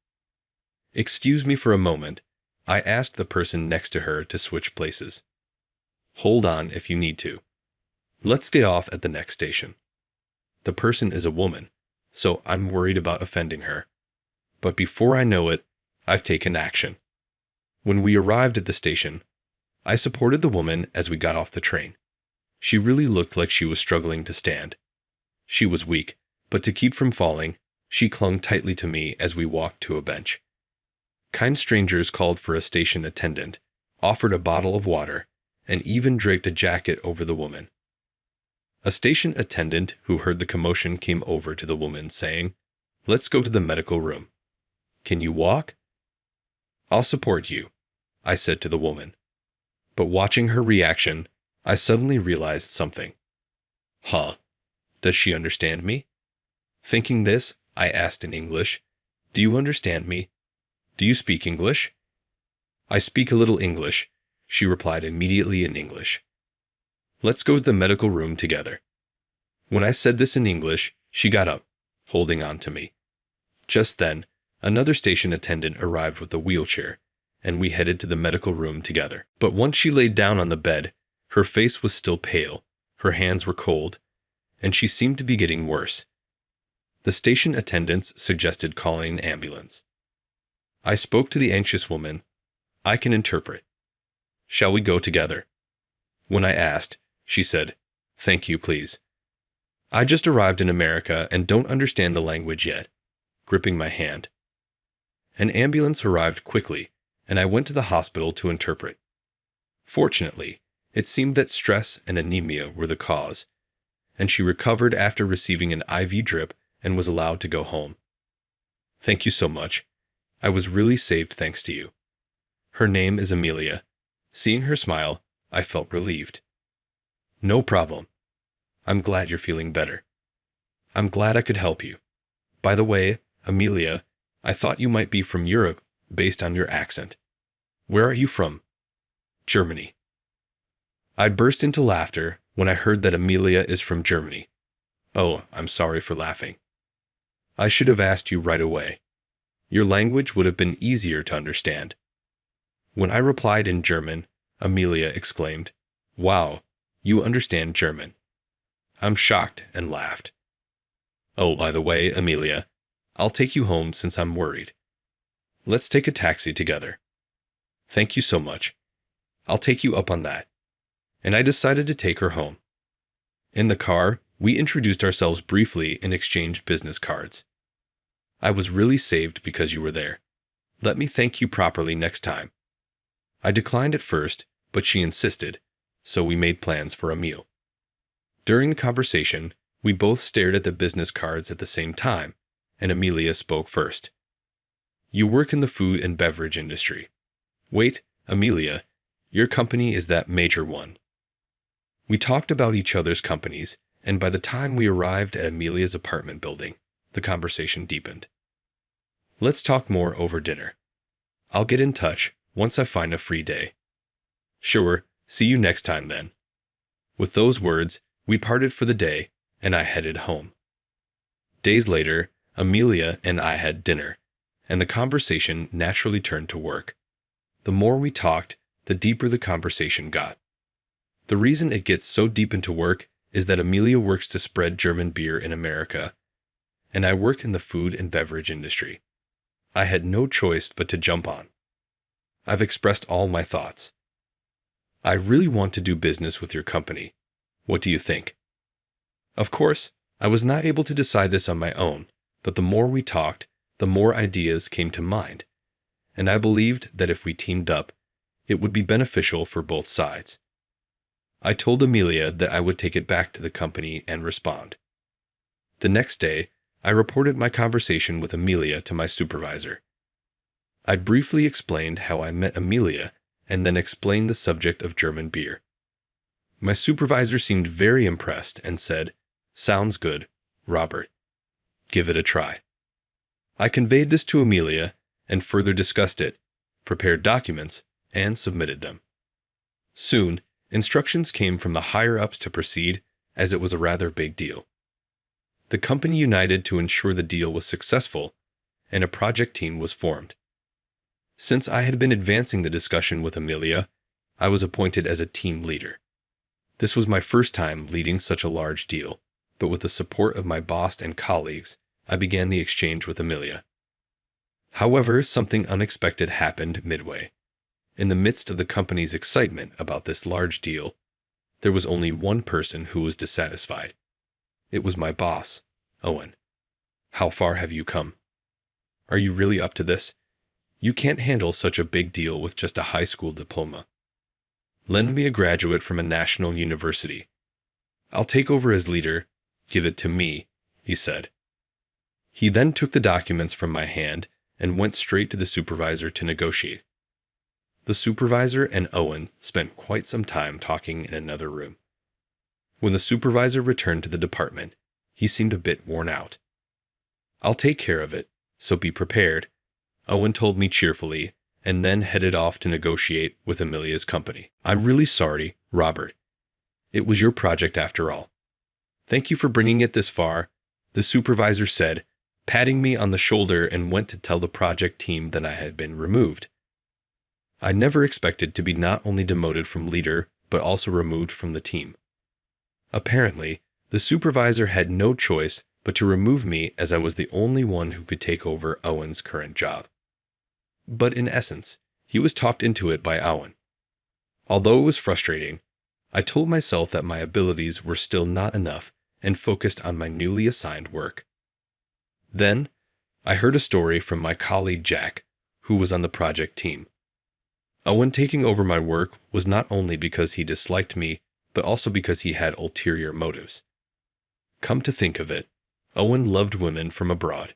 Excuse me for a moment, I asked the person next to her to switch places. Hold on if you need to. Let's get off at the next station. The person is a woman, so I'm worried about offending her. But before I know it, I've taken action. When we arrived at the station, I supported the woman as we got off the train. She really looked like she was struggling to stand. She was weak, but to keep from falling, she clung tightly to me as we walked to a bench. Kind strangers called for a station attendant, offered a bottle of water, and even draped a jacket over the woman. A station attendant who heard the commotion came over to the woman saying, "Let's go to the medical room. Can you walk?" "I'll support you," I said to the woman. But watching her reaction, I suddenly realized something. Huh? Does she understand me? Thinking this, I asked in English, "Do you understand me? Do you speak English?" "I speak a little English," she replied immediately in English. "Let's go to the medical room together." When I said this in English, she got up, holding on to me. Just then, another station attendant arrived with a wheelchair, and we headed to the medical room together. But once she laid down on the bed, her face was still pale, her hands were cold, and she seemed to be getting worse. The station attendants suggested calling an ambulance. I spoke to the anxious woman. I can interpret. "Shall we go together?" When I asked, she said, "Thank you, please. I just arrived in America and don't understand the language yet," gripping my hand. An ambulance arrived quickly, and I went to the hospital to interpret. Fortunately, it seemed that stress and anemia were the cause, and she recovered after receiving an IV drip and was allowed to go home. "Thank you so much. I was really saved thanks to you." Her name is Amelia. Seeing her smile, I felt relieved. "No problem. I'm glad you're feeling better. I'm glad I could help you. By the way, Amelia, I thought you might be from Europe based on your accent. Where are you from?" "Germany." I burst into laughter when I heard that Amelia is from Germany. Oh, I'm sorry for laughing. I should have asked you right away. Your language would have been easier to understand. When I replied in German, Amelia exclaimed, "Wow, you understand German." I'm shocked and laughed. "Oh, by the way, Amelia, I'll take you home since I'm worried. Let's take a taxi together." "Thank you so much. I'll take you up on that." And I decided to take her home. In the car, we introduced ourselves briefly and exchanged business cards. "I was really saved because you were there. Let me thank you properly next time." I declined at first, but she insisted, so we made plans for a meal. During the conversation, we both stared at the business cards at the same time, and Amelia spoke first. "You work in the food and beverage industry. Wait, Amelia, your company is that major one." We talked about each other's companies, and by the time we arrived at Amelia's apartment building, the conversation deepened. Let's talk more over dinner. I'll get in touch once I find a free day. Sure, see you next time then. With those words, we parted for the day, and I headed home. Days later, Amelia and I had dinner, and the conversation naturally turned to work. The more we talked, the deeper the conversation got. The reason it gets so deep into work is that Amelia works to spread German beer in America, and I work in the food and beverage industry. I had no choice but to jump on. I've expressed all my thoughts. I really want to do business with your company. What do you think? Of course, I was not able to decide this on my own, but the more we talked, the more ideas came to mind, and I believed that if we teamed up, it would be beneficial for both sides. I told Amelia that I would take it back to the company and respond. The next day, I reported my conversation with Amelia to my supervisor. I briefly explained how I met Amelia and then explained the subject of German beer. My supervisor seemed very impressed and said, "Sounds good, Robert. Give it a try." I conveyed this to Amelia and further discussed it, prepared documents, and submitted them. Soon, instructions came from the higher-ups to proceed, as it was a rather big deal. The company united to ensure the deal was successful, and a project team was formed. Since I had been advancing the discussion with Amelia, I was appointed as a team leader. This was my first time leading such a large deal, but with the support of my boss and colleagues, I began the exchange with Amelia. However, something unexpected happened midway. In the midst of the company's excitement about this large deal, there was only one person who was dissatisfied. It was my boss, Owen. "How far have you come? Are you really up to this? You can't handle such a big deal with just a high school diploma. Lend me a graduate from a national university. I'll take over as leader. Give it to me," he said. He then took the documents from my hand and went straight to the supervisor to negotiate. The supervisor and Owen spent quite some time talking in another room. When the supervisor returned to the department, he seemed a bit worn out. "I'll take care of it, so be prepared," Owen told me cheerfully, and then headed off to negotiate with Amelia's company. "I'm really sorry, Robert. It was your project after all. Thank you for bringing it this far," the supervisor said, patting me on the shoulder, and went to tell the project team that I had been removed. I never expected to be not only demoted from leader, but also removed from the team. Apparently, the supervisor had no choice but to remove me, as I was the only one who could take over Owen's current job. But in essence, he was talked into it by Owen. Although it was frustrating, I told myself that my abilities were still not enough and focused on my newly assigned work. Then, I heard a story from my colleague Jack, who was on the project team. Owen taking over my work was not only because he disliked me, but also because he had ulterior motives. Come to think of it, Owen loved women from abroad.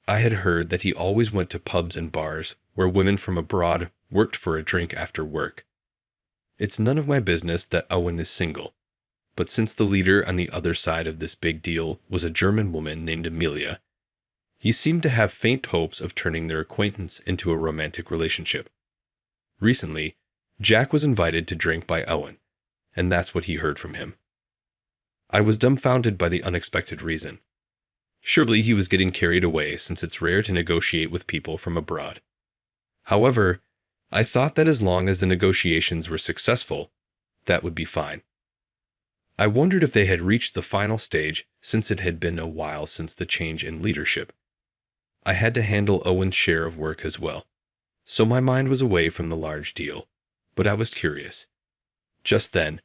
I had heard that he always went to pubs and bars where women from abroad worked for a drink after work. It's none of my business that Owen is single, but since the leader on the other side of this big deal was a German woman named Amelia, he seemed to have faint hopes of turning their acquaintance into a romantic relationship. Recently, Jack was invited to drink by Owen, and that's what he heard from him. I was dumbfounded by the unexpected reason. Surely he was getting carried away, since it's rare to negotiate with people from abroad. However, I thought that as long as the negotiations were successful, that would be fine. I wondered if they had reached the final stage, since it had been a while since the change in leadership. I had to handle Owen's share of work as well, so my mind was away from the large deal, but I was curious. Just then,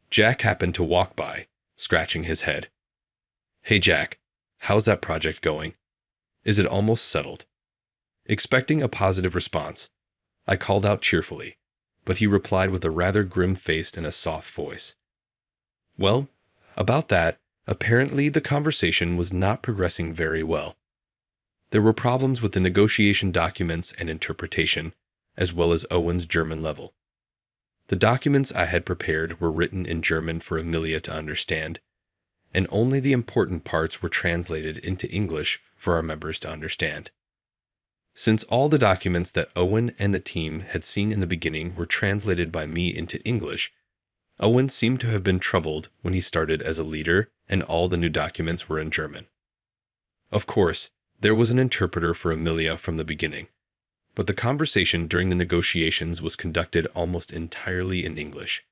Jack happened to walk by, scratching his head. "Hey Jack, how's that project going? Is it almost settled?" Expecting a positive response, I called out cheerfully, but he replied with a rather grim-faced and a soft voice. Well, about that, apparently the conversation was not progressing very well. There were problems with the negotiation documents and interpretation, as well as Owen's German level. The documents I had prepared were written in German for Amelia to understand, and only the important parts were translated into English for our members to understand. Since all the documents that Owen and the team had seen in the beginning were translated by me into English, Owen seemed to have been troubled when he started as a leader and all the new documents were in German. Of course, there was an interpreter for Amelia from the beginning, but the conversation during the negotiations was conducted almost entirely in English.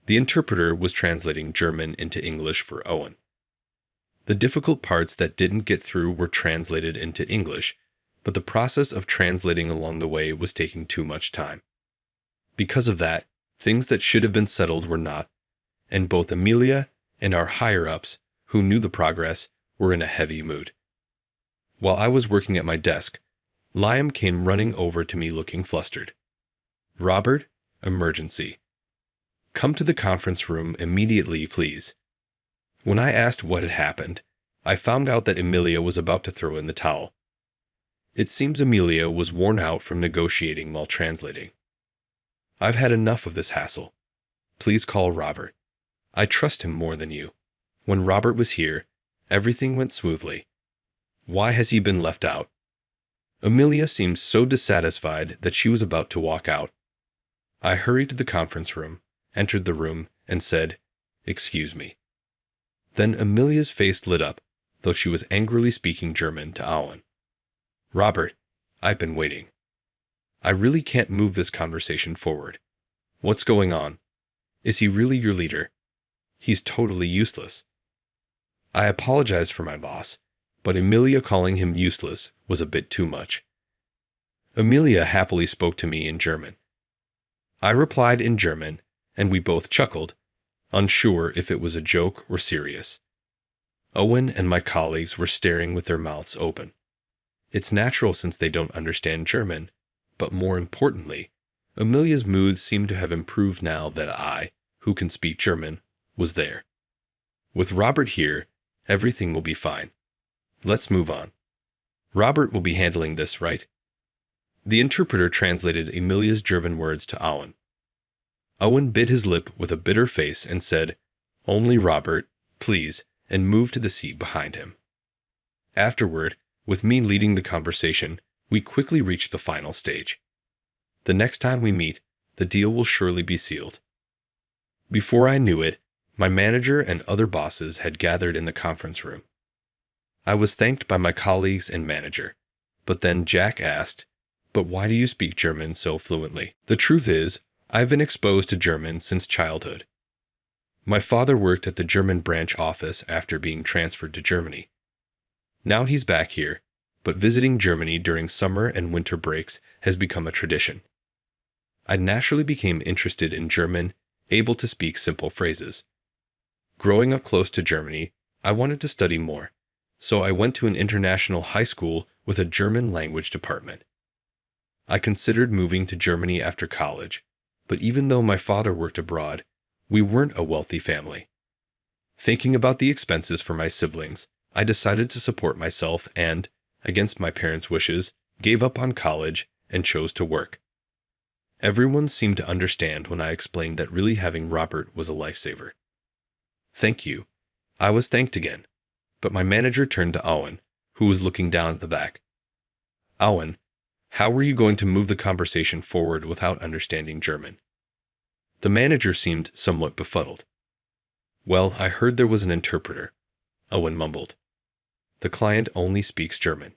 The interpreter was translating German into English for Owen. The difficult parts that didn't get through were translated into English, but the process of translating along the way was taking too much time. Because of that, things that should have been settled were not, and both Amelia and our higher-ups, who knew the progress, were in a heavy mood. While I was working at my desk, Liam came running over to me looking flustered. "Robert, emergency. Come to the conference room immediately, please." When I asked what had happened, I found out that Amelia was about to throw in the towel. It seems Amelia was worn out from negotiating while translating. "I've had enough of this hassle. Please call Robert. I trust him more than you. When Robert was here, everything went smoothly. Why has he been left out?" Amelia seemed so dissatisfied that she was about to walk out. I hurried to the conference room, entered the room, and said, "Excuse me." Then Amelia's face lit up, though she was angrily speaking German to Owen. "Robert, I've been waiting. I really can't move this conversation forward. What's going on? Is he really your leader? He's totally useless." I apologized for my boss, but Amelia calling him useless was a bit too much. Amelia happily spoke to me in German. I replied in German, and we both chuckled, unsure if it was a joke or serious. Owen and my colleagues were staring with their mouths open. It's natural since they don't understand German, but more importantly, Amelia's mood seemed to have improved now that I, who can speak German, was there. With Robert here, everything will be fine. Let's move on. Robert will be handling this, right? The interpreter translated Amelia's German words to Owen. Owen bit his lip with a bitter face and said, "Only Robert, please," and moved to the seat behind him. Afterward, with me leading the conversation, we quickly reached the final stage. The next time we meet, the deal will surely be sealed. Before I knew it, my manager and other bosses had gathered in the conference room. I was thanked by my colleagues and manager, but then Jack asked, "But why do you speak German so fluently?" The truth is, I've been exposed to German since childhood. My father worked at the German branch office after being transferred to Germany. Now he's back here, but visiting Germany during summer and winter breaks has become a tradition. I naturally became interested in German, able to speak simple phrases. Growing up close to Germany, I wanted to study more, so I went to an international high school with a German language department. I considered moving to Germany after college, but even though my father worked abroad, we weren't a wealthy family. Thinking about the expenses for my siblings, I decided to support myself and, against my parents' wishes, gave up on college and chose to work. Everyone seemed to understand when I explained that really having Robert was a lifesaver. "Thank you." I was thanked again, but my manager turned to Owen, who was looking down at the back. "Owen, how were you going to move the conversation forward without understanding German?" The manager seemed somewhat befuddled. "Well, I heard there was an interpreter," Owen mumbled. "The client only speaks German.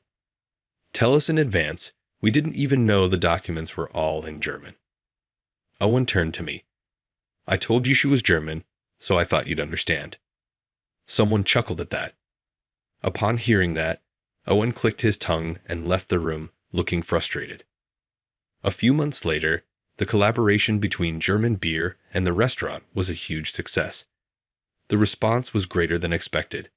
Tell us in advance, we didn't even know the documents were all in German." Owen turned to me. "I told you she was German, so I thought you'd understand." Someone chuckled at that. Upon hearing that, Owen clicked his tongue and left the room, looking frustrated. A few months later, the collaboration between German beer and the restaurant was a huge success. The response was greater than expected.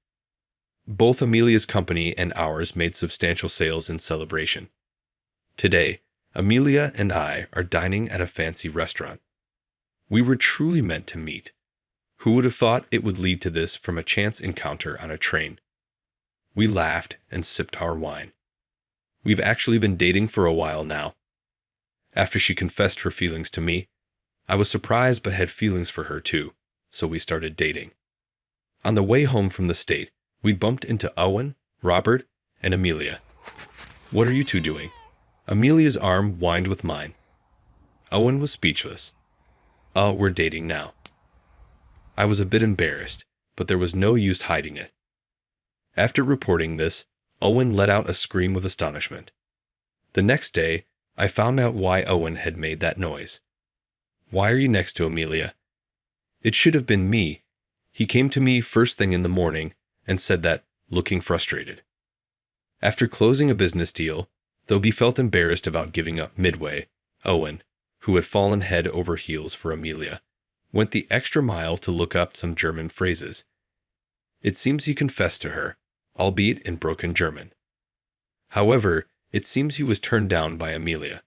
Both Amelia's company and ours made substantial sales in celebration. Today, Amelia and I are dining at a fancy restaurant. We were truly meant to meet. Who would have thought it would lead to this from a chance encounter on a train? We laughed and sipped our wine. We've actually been dating for a while now. After she confessed her feelings to me, I was surprised but had feelings for her too, so we started dating. On the way home from the state, we bumped into Owen, Robert, and Amelia. What are you two doing? Amelia's arm whined with mine. Owen was speechless. We're dating now. I was a bit embarrassed, but there was no use hiding it. After reporting this, Owen let out a scream of astonishment. The next day, I found out why Owen had made that noise. Why are you next to Amelia? It should have been me. He came to me first thing in the morning and said that, looking frustrated. After closing a business deal, though he felt embarrassed about giving up midway, Owen, who had fallen head over heels for Amelia, went the extra mile to look up some German phrases. It seems he confessed to her, albeit in broken German. However, it seems he was turned down by Amelia.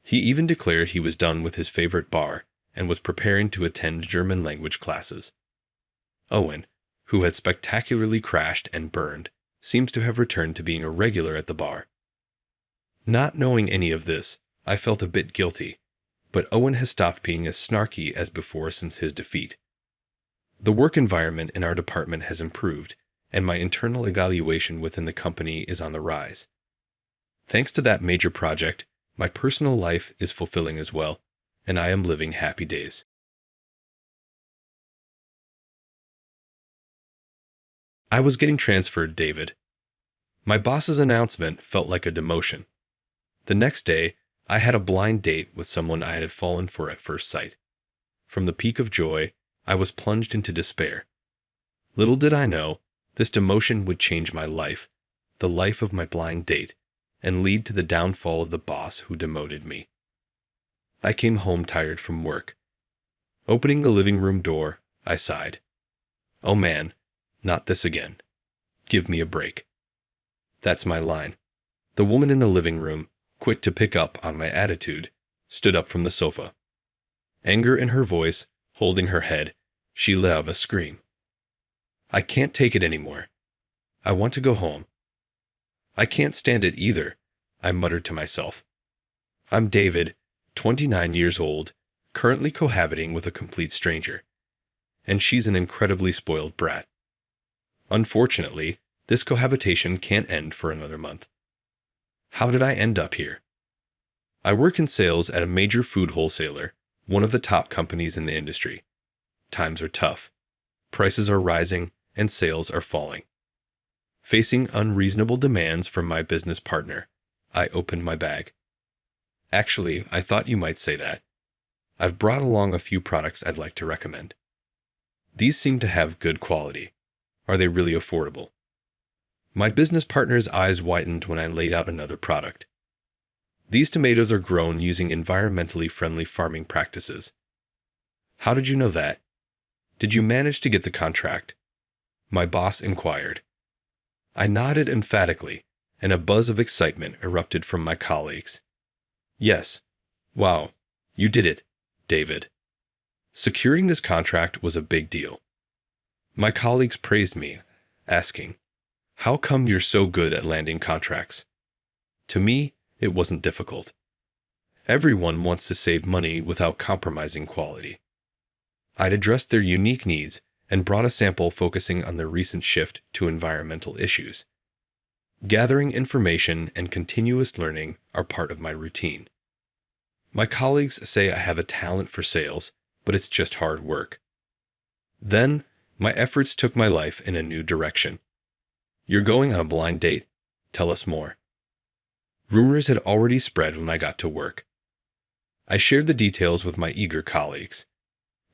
He even declared he was done with his favorite bar and was preparing to attend German language classes. Owen, who had spectacularly crashed and burned, seems to have returned to being a regular at the bar. Not knowing any of this, I felt a bit guilty, but Owen has stopped being as snarky as before since his defeat. The work environment in our department has improved, and my internal evaluation within the company is on the rise. Thanks to that major project, my personal life is fulfilling as well, and I am living happy days. I was getting transferred, David. My boss's announcement felt like a demotion. The next day, I had a blind date with someone I had fallen for at first sight. From the peak of joy, I was plunged into despair. Little did I know, this demotion would change my life, the life of my blind date, and lead to the downfall of the boss who demoted me. I came home tired from work. Opening the living room door, I sighed. Oh man, not this again. Give me a break. That's my line. The woman in the living room, quick to pick up on my attitude, stood up from the sofa. Anger in her voice, holding her head, she let out a scream. I can't take it anymore. I want to go home. I can't stand it either, I muttered to myself. I'm David, 29 years old, currently cohabiting with a complete stranger. And she's an incredibly spoiled brat. Unfortunately, this cohabitation can't end for another month. How did I end up here? I work in sales at a major food wholesaler, one of the top companies in the industry. Times are tough. Prices are rising and sales are falling. Facing unreasonable demands from my business partner, I opened my bag. Actually, I thought you might say that. I've brought along a few products I'd like to recommend. These seem to have good quality. Are they really affordable? My business partner's eyes widened when I laid out another product. These tomatoes are grown using environmentally friendly farming practices. How did you know that? Did you manage to get the contract? My boss inquired. I nodded emphatically, and a buzz of excitement erupted from my colleagues. Yes. Wow, you did it, David. Securing this contract was a big deal. My colleagues praised me, asking, how come you're so good at landing contracts? To me, it wasn't difficult. Everyone wants to save money without compromising quality. I'd addressed their unique needs and brought a sample focusing on the recent shift to environmental issues. Gathering information and continuous learning are part of my routine. My colleagues say I have a talent for sales, but it's just hard work. Then, my efforts took my life in a new direction. You're going on a blind date. Tell us more. Rumors had already spread when I got to work. I shared the details with my eager colleagues.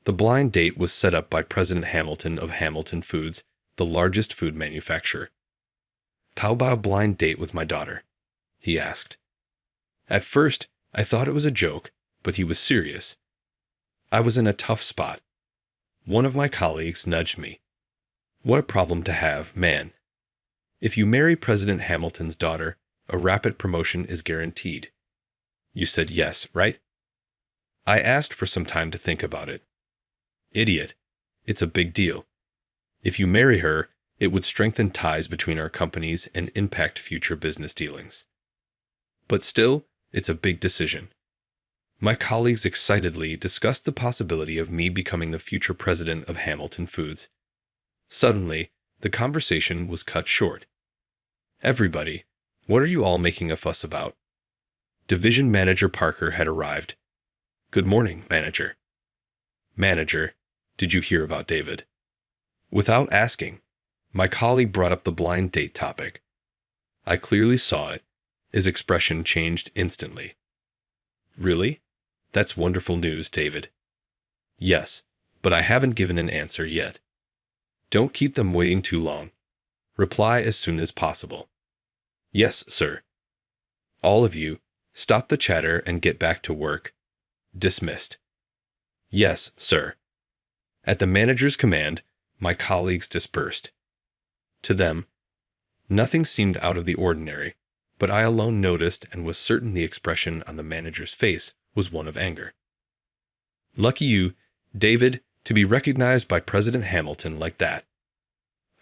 The blind date was set up by President Hamilton of Hamilton Foods, the largest food manufacturer. How about a blind date with my daughter? He asked. At first, I thought it was a joke, but he was serious. I was in a tough spot. One of my colleagues nudged me. What a problem to have, man. If you marry President Hamilton's daughter, a rapid promotion is guaranteed. You said yes, right? I asked for some time to think about it. Idiot. It's a big deal. If you marry her, it would strengthen ties between our companies and impact future business dealings. But still, it's a big decision. My colleagues excitedly discussed the possibility of me becoming the future president of Hamilton Foods. Suddenly, the conversation was cut short. Everybody, What are you all making a fuss about? Division Manager Parker had arrived. Good morning, Manager. Manager, did you hear about David? Without asking, my colleague brought up the blind date topic. I clearly saw it. His expression changed instantly. Really? That's wonderful news, David. Yes, but I haven't given an answer yet. Don't keep them waiting too long. Reply as soon as possible. Yes, sir. All of you, stop the chatter and get back to work. Dismissed. Yes, sir. At the manager's command, my colleagues dispersed. To them, nothing seemed out of the ordinary, but I alone noticed and was certain the expression on the manager's face was one of anger. Lucky you, David, to be recognized by President Hamilton like that.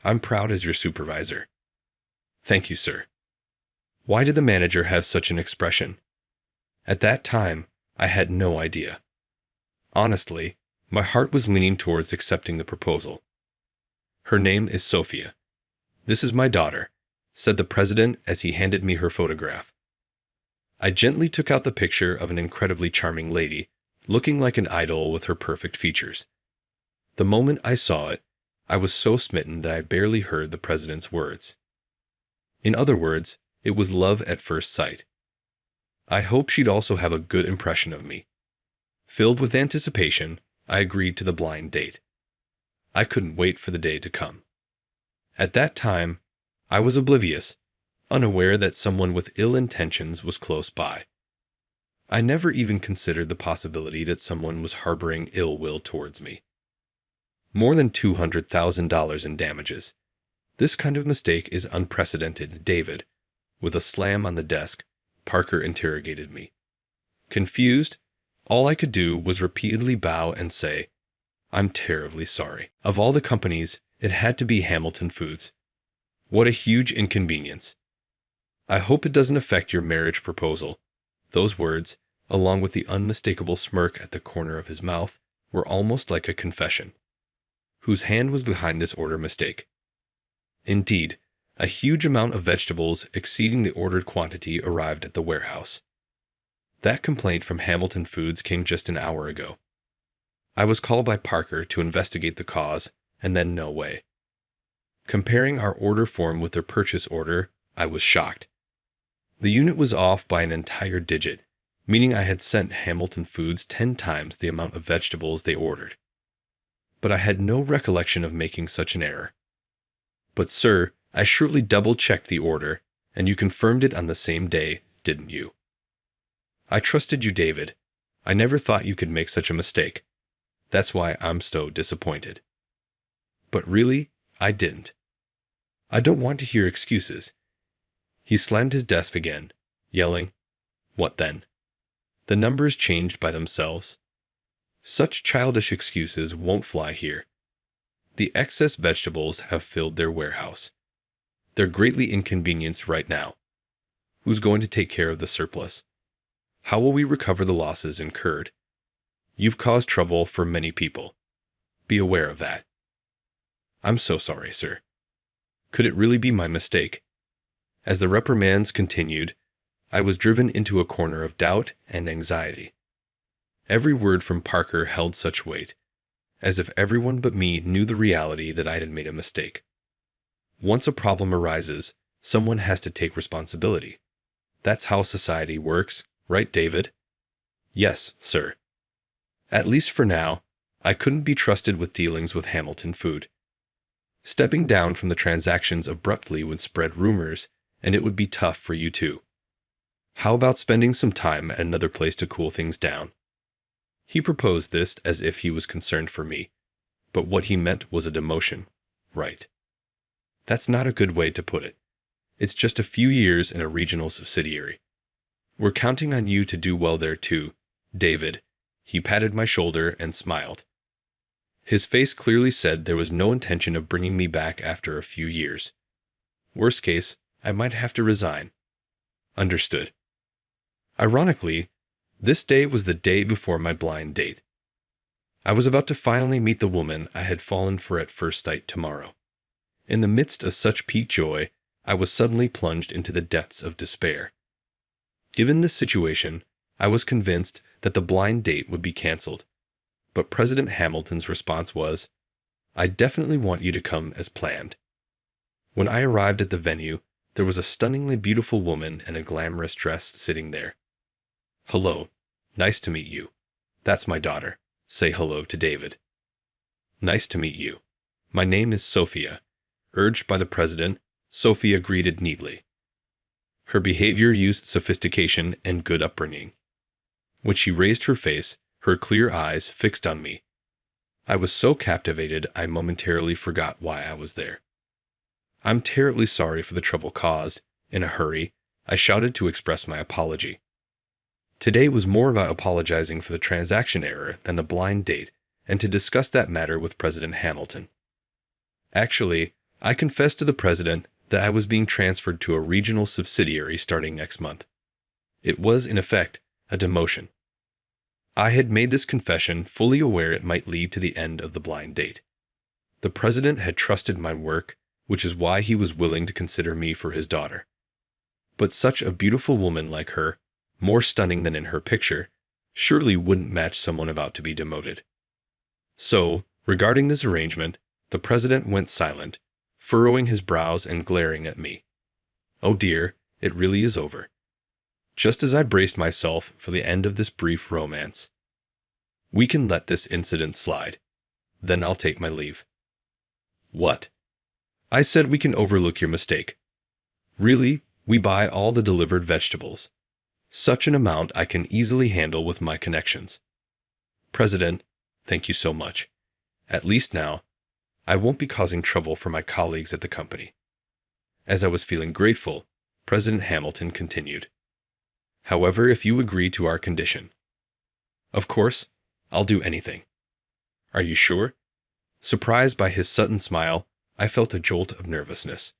I'm proud as your supervisor. Thank you, sir. Why did the manager have such an expression? At that time, I had no idea. Honestly, my heart was leaning towards accepting the proposal. Her name is Sophia. This is my daughter, said the president as he handed me her photograph. I gently took out the picture of an incredibly charming lady, looking like an idol with her perfect features. The moment I saw it, I was so smitten that I barely heard the president's words. In other words, it was love at first sight. I hoped she'd also have a good impression of me. Filled with anticipation, I agreed to the blind date. I couldn't wait for the day to come. At that time, I was oblivious, unaware that someone with ill intentions was close by. I never even considered the possibility that someone was harboring ill will towards me. More than $200,000 in damages. This kind of mistake is unprecedented, David. With a slam on the desk, Parker interrogated me. Confused, all I could do was repeatedly bow and say, I'm terribly sorry. Of all the companies, it had to be Hamilton Foods. What a huge inconvenience. I hope it doesn't affect your marriage proposal. Those words, along with the unmistakable smirk at the corner of his mouth, were almost like a confession. Whose hand was behind this order mistake? Indeed, a huge amount of vegetables exceeding the ordered quantity arrived at the warehouse. That complaint from Hamilton Foods came just an hour ago. I was called by Parker to investigate the cause, and then no way. Comparing our order form with their purchase order, I was shocked. The unit was off by an entire digit, meaning I had sent Hamilton Foods 10 times the amount of vegetables they ordered. But I had no recollection of making such an error. But sir, I surely double-checked the order, and you confirmed it on the same day, didn't you? I trusted you, David. I never thought you could make such a mistake. That's why I'm so disappointed. But really, I didn't. I don't want to hear excuses. He slammed his desk again, yelling, What then? The numbers changed by themselves. Such childish excuses won't fly here. The excess vegetables have filled their warehouse. They're greatly inconvenienced right now. Who's going to take care of the surplus? How will we recover the losses incurred? You've caused trouble for many people. Be aware of that. I'm so sorry, sir. Could it really be my mistake? As the reprimands continued, I was driven into a corner of doubt and anxiety. Every word from Parker held such weight, as if everyone but me knew the reality that I had made a mistake. Once a problem arises, someone has to take responsibility. That's how society works, right, David? Yes, sir. At least for now, I couldn't be trusted with dealings with Hamilton Food. Stepping down from the transactions abruptly would spread rumors, and it would be tough for you too. How about spending some time at another place to cool things down? He proposed this as if he was concerned for me, but what he meant was a demotion, right? That's not a good way to put it. It's just a few years in a regional subsidiary. We're counting on you to do well there too, David. He patted my shoulder and smiled. His face clearly said there was no intention of bringing me back after a few years. Worst case, I might have to resign. Understood. Ironically, this day was the day before my blind date. I was about to finally meet the woman I had fallen for at first sight tomorrow. In the midst of such peak joy, I was suddenly plunged into the depths of despair. Given this situation, I was convinced that the blind date would be canceled. But President Hamilton's response was, "I definitely want you to come as planned." When I arrived at the venue, there was a stunningly beautiful woman in a glamorous dress sitting there. "Hello. Nice to meet you. That's my daughter. Say hello to David." "Nice to meet you. My name is Sophia." Urged by the president, Sophia greeted neatly. Her behavior used sophistication and good upbringing. When she raised her face, her clear eyes fixed on me. I was so captivated I momentarily forgot why I was there. "I'm terribly sorry for the trouble caused." In a hurry, I shouted to express my apology. Today was more about apologizing for the transaction error than the blind date, and to discuss that matter with President Hamilton. Actually, I confessed to the president that I was being transferred to a regional subsidiary starting next month. It was, in effect, a demotion. I had made this confession fully aware it might lead to the end of the blind date. The president had trusted my work, which is why he was willing to consider me for his daughter. But such a beautiful woman like her, more stunning than in her picture, surely wouldn't match someone about to be demoted. So, regarding this arrangement, the president went silent, furrowing his brows and glaring at me. Oh dear, it really is over. Just as I braced myself for the end of this brief romance. "We can let this incident slide. Then I'll take my leave." "What?" "I said we can overlook your mistake. Really, we buy all the delivered vegetables. Such an amount I can easily handle with my connections." "President, thank you so much. At least now, I won't be causing trouble for my colleagues at the company." As I was feeling grateful, President Hamilton continued, "However, if you agree to our condition." "Of course, I'll do anything." "Are you sure?" Surprised by his sudden smile, I felt a jolt of nervousness.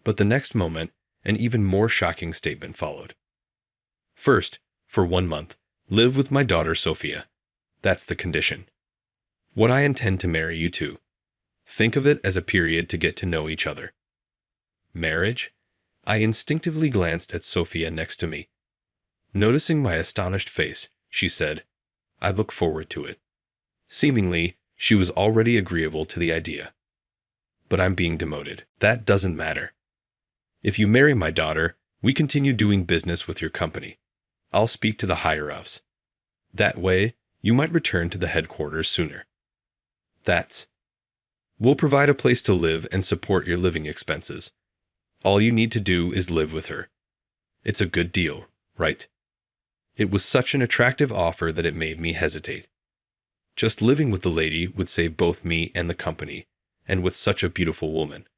But the next moment, an even more shocking statement followed. "First, for 1 month, live with my daughter Sophia. That's the condition. What I intend to marry you to. Think of it as a period to get to know each other." "Marriage?" I instinctively glanced at Sophia next to me. Noticing my astonished face, she said, "I look forward to it." Seemingly, she was already agreeable to the idea. "But I'm being demoted." "That doesn't matter. If you marry my daughter, we continue doing business with your company. I'll speak to the higher-ups. That way, you might return to the headquarters sooner." We'll provide a place to live and support your living expenses. All you need to do is live with her. It's a good deal, right?" It was such an attractive offer that it made me hesitate. Just living with the lady would save both me and the company, and with such a beautiful woman.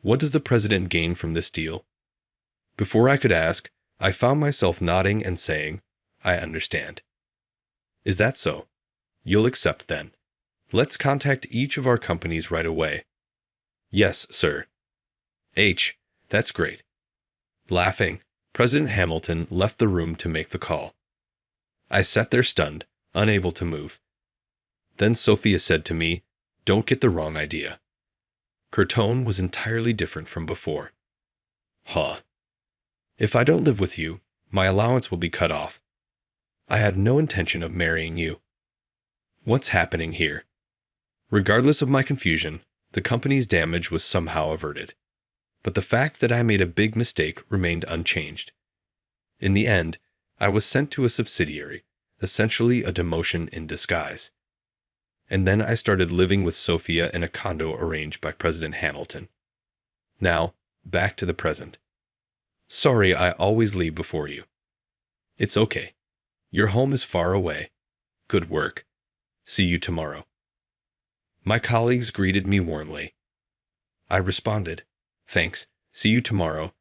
What does the president gain from this deal? Before I could ask, I found myself nodding and saying, "I understand." "Is that so? You'll accept then. Let's contact each of our companies right away." "Yes, sir." That's great." Laughing, President Hamilton left the room to make the call. I sat there stunned, unable to move. Then Sophia said to me, "Don't get the wrong idea." Her tone was entirely different from before. "Huh. If I don't live with you, my allowance will be cut off. I had no intention of marrying you. What's happening here?" Regardless of my confusion, the company's damage was somehow averted. But the fact that I made a big mistake remained unchanged. In the end, I was sent to a subsidiary, essentially a demotion in disguise. And then I started living with Sophia in a condo arranged by President Hamilton. Now, back to the present. Sorry I always leave before you. It's okay. Your home is far away. Good work. See you tomorrow. My colleagues greeted me warmly. I responded, "Thanks, see you tomorrow,"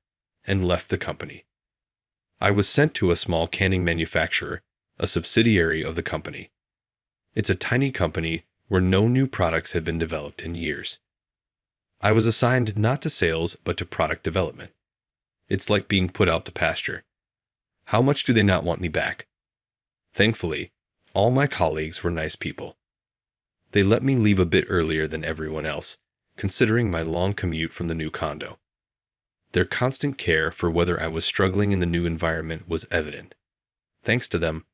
and left the company. I was sent to a small canning manufacturer, a subsidiary of the company. It's a tiny company where no new products had been developed in years. I was assigned not to sales but to product development. It's like being put out to pasture. How much do they not want me back? Thankfully, all my colleagues were nice people. They let me leave a bit earlier than everyone else, considering my long commute from the new condo. Their constant care for whether I was struggling in the new environment was evident. Thanks to them,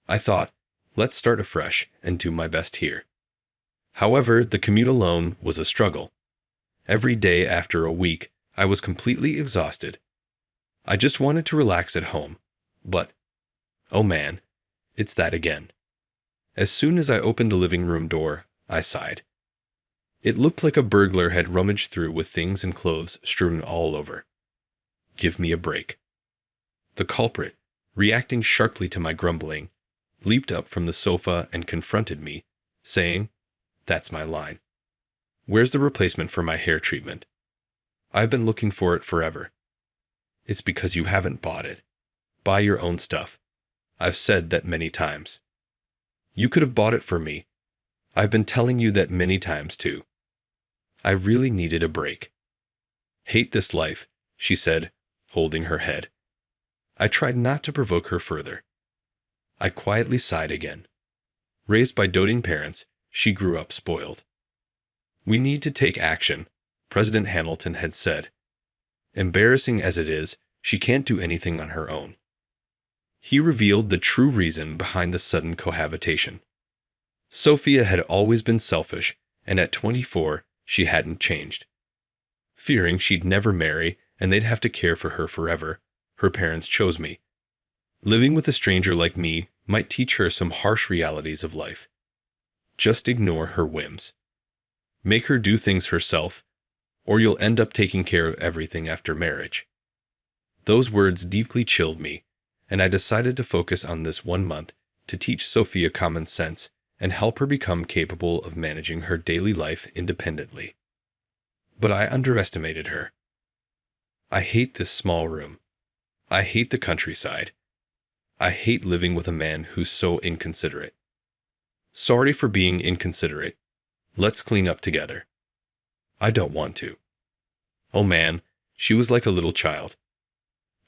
I thought, let's start afresh and do my best here. However, the commute alone was a struggle. Every day after a week, I was completely exhausted. I just wanted to relax at home. But, oh man, it's that again. As soon as I opened the living room door, I sighed. It looked like a burglar had rummaged through with things and clothes strewn all over. Give me a break. The culprit, reacting sharply to my grumbling, leaped up from the sofa and confronted me, saying, "That's my line. Where's the replacement for my hair treatment? I've been looking for it forever." "It's because you haven't bought it. Buy your own stuff. I've said that many times." "You could have bought it for me. I've been telling you that many times too." I really needed a break. "Hate this life," she said, holding her head. I tried not to provoke her further. I quietly sighed again. Raised by doting parents, she grew up spoiled. "We need to take action," President Hamilton had said. Embarrassing as it is, she can't do anything on her own. He revealed the true reason behind the sudden cohabitation. Sophia had always been selfish, and at 24, she hadn't changed. Fearing she'd never marry and they'd have to care for her forever, her parents chose me. Living with a stranger like me might teach her some harsh realities of life. Just ignore her whims. Make her do things herself, or you'll end up taking care of everything after marriage. Those words deeply chilled me, and I decided to focus on this 1 month to teach Sophia common sense and help her become capable of managing her daily life independently. But I underestimated her. I hate this small room. I hate the countryside. I hate living with a man who's so inconsiderate. Sorry for being inconsiderate. Let's clean up together. I don't want to. Oh man, she was like a little child.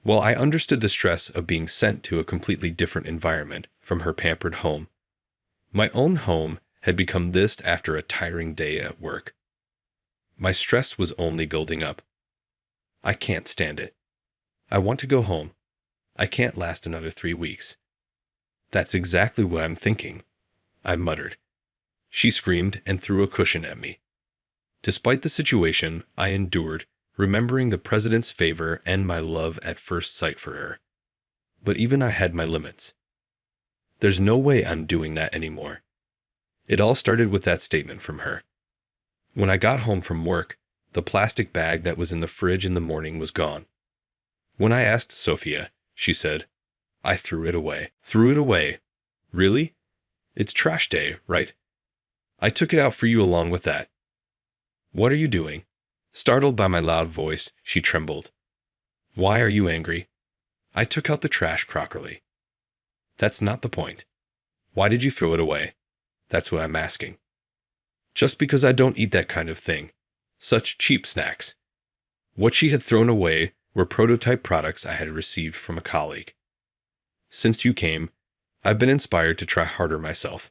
While I understood the stress of being sent to a completely different environment from her pampered home, my own home had become this after a tiring day at work. My stress was only building up. I can't stand it. I want to go home. I can't last another 3 weeks. "That's exactly what I'm thinking," I muttered. She screamed and threw a cushion at me. Despite the situation, I endured, remembering the president's favor and my love at first sight for her. But even I had my limits. There's no way I'm doing that anymore. It all started with that statement from her. When I got home from work, the plastic bag that was in the fridge in the morning was gone. When I asked Sophia, she said, "I threw it away." "Threw it away? Really? It's trash day, right? I took it out for you along with that." "What are you doing?" Startled by my loud voice, she trembled. "Why are you angry?" "I took out the trash properly." "That's not the point. Why did you throw it away? That's what I'm asking." "Just because I don't eat that kind of thing. Such cheap snacks." What she had thrown away were prototype products I had received from a colleague. "Since you came, I've been inspired to try harder myself.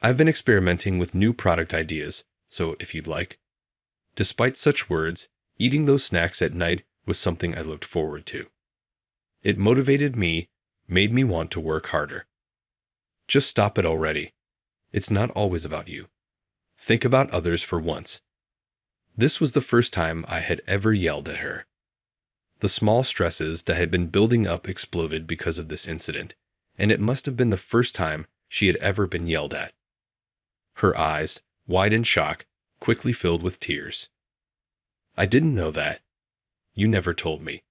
I've been experimenting with new product ideas, so if you'd like." Despite such words, eating those snacks at night was something I looked forward to. It motivated me, made me want to work harder. "Just stop it already. It's not always about you. Think about others for once." This was the first time I had ever yelled at her. The small stresses that had been building up exploded because of this incident, and it must have been the first time she had ever been yelled at. Her eyes, wide in shock, quickly filled with tears. "I didn't know that. You never told me."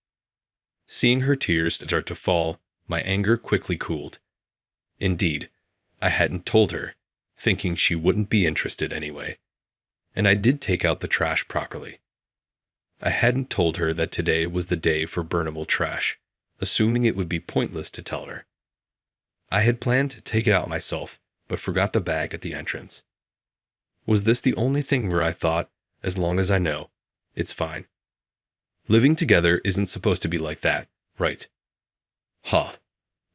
Seeing her tears start to fall, my anger quickly cooled. Indeed, I hadn't told her, thinking she wouldn't be interested anyway. And I did take out the trash properly. I hadn't told her that today was the day for burnable trash, assuming it would be pointless to tell her. I had planned to take it out myself, but forgot the bag at the entrance. Was this the only thing where I thought, as long as I know, it's fine? Living together isn't supposed to be like that, right? Huh.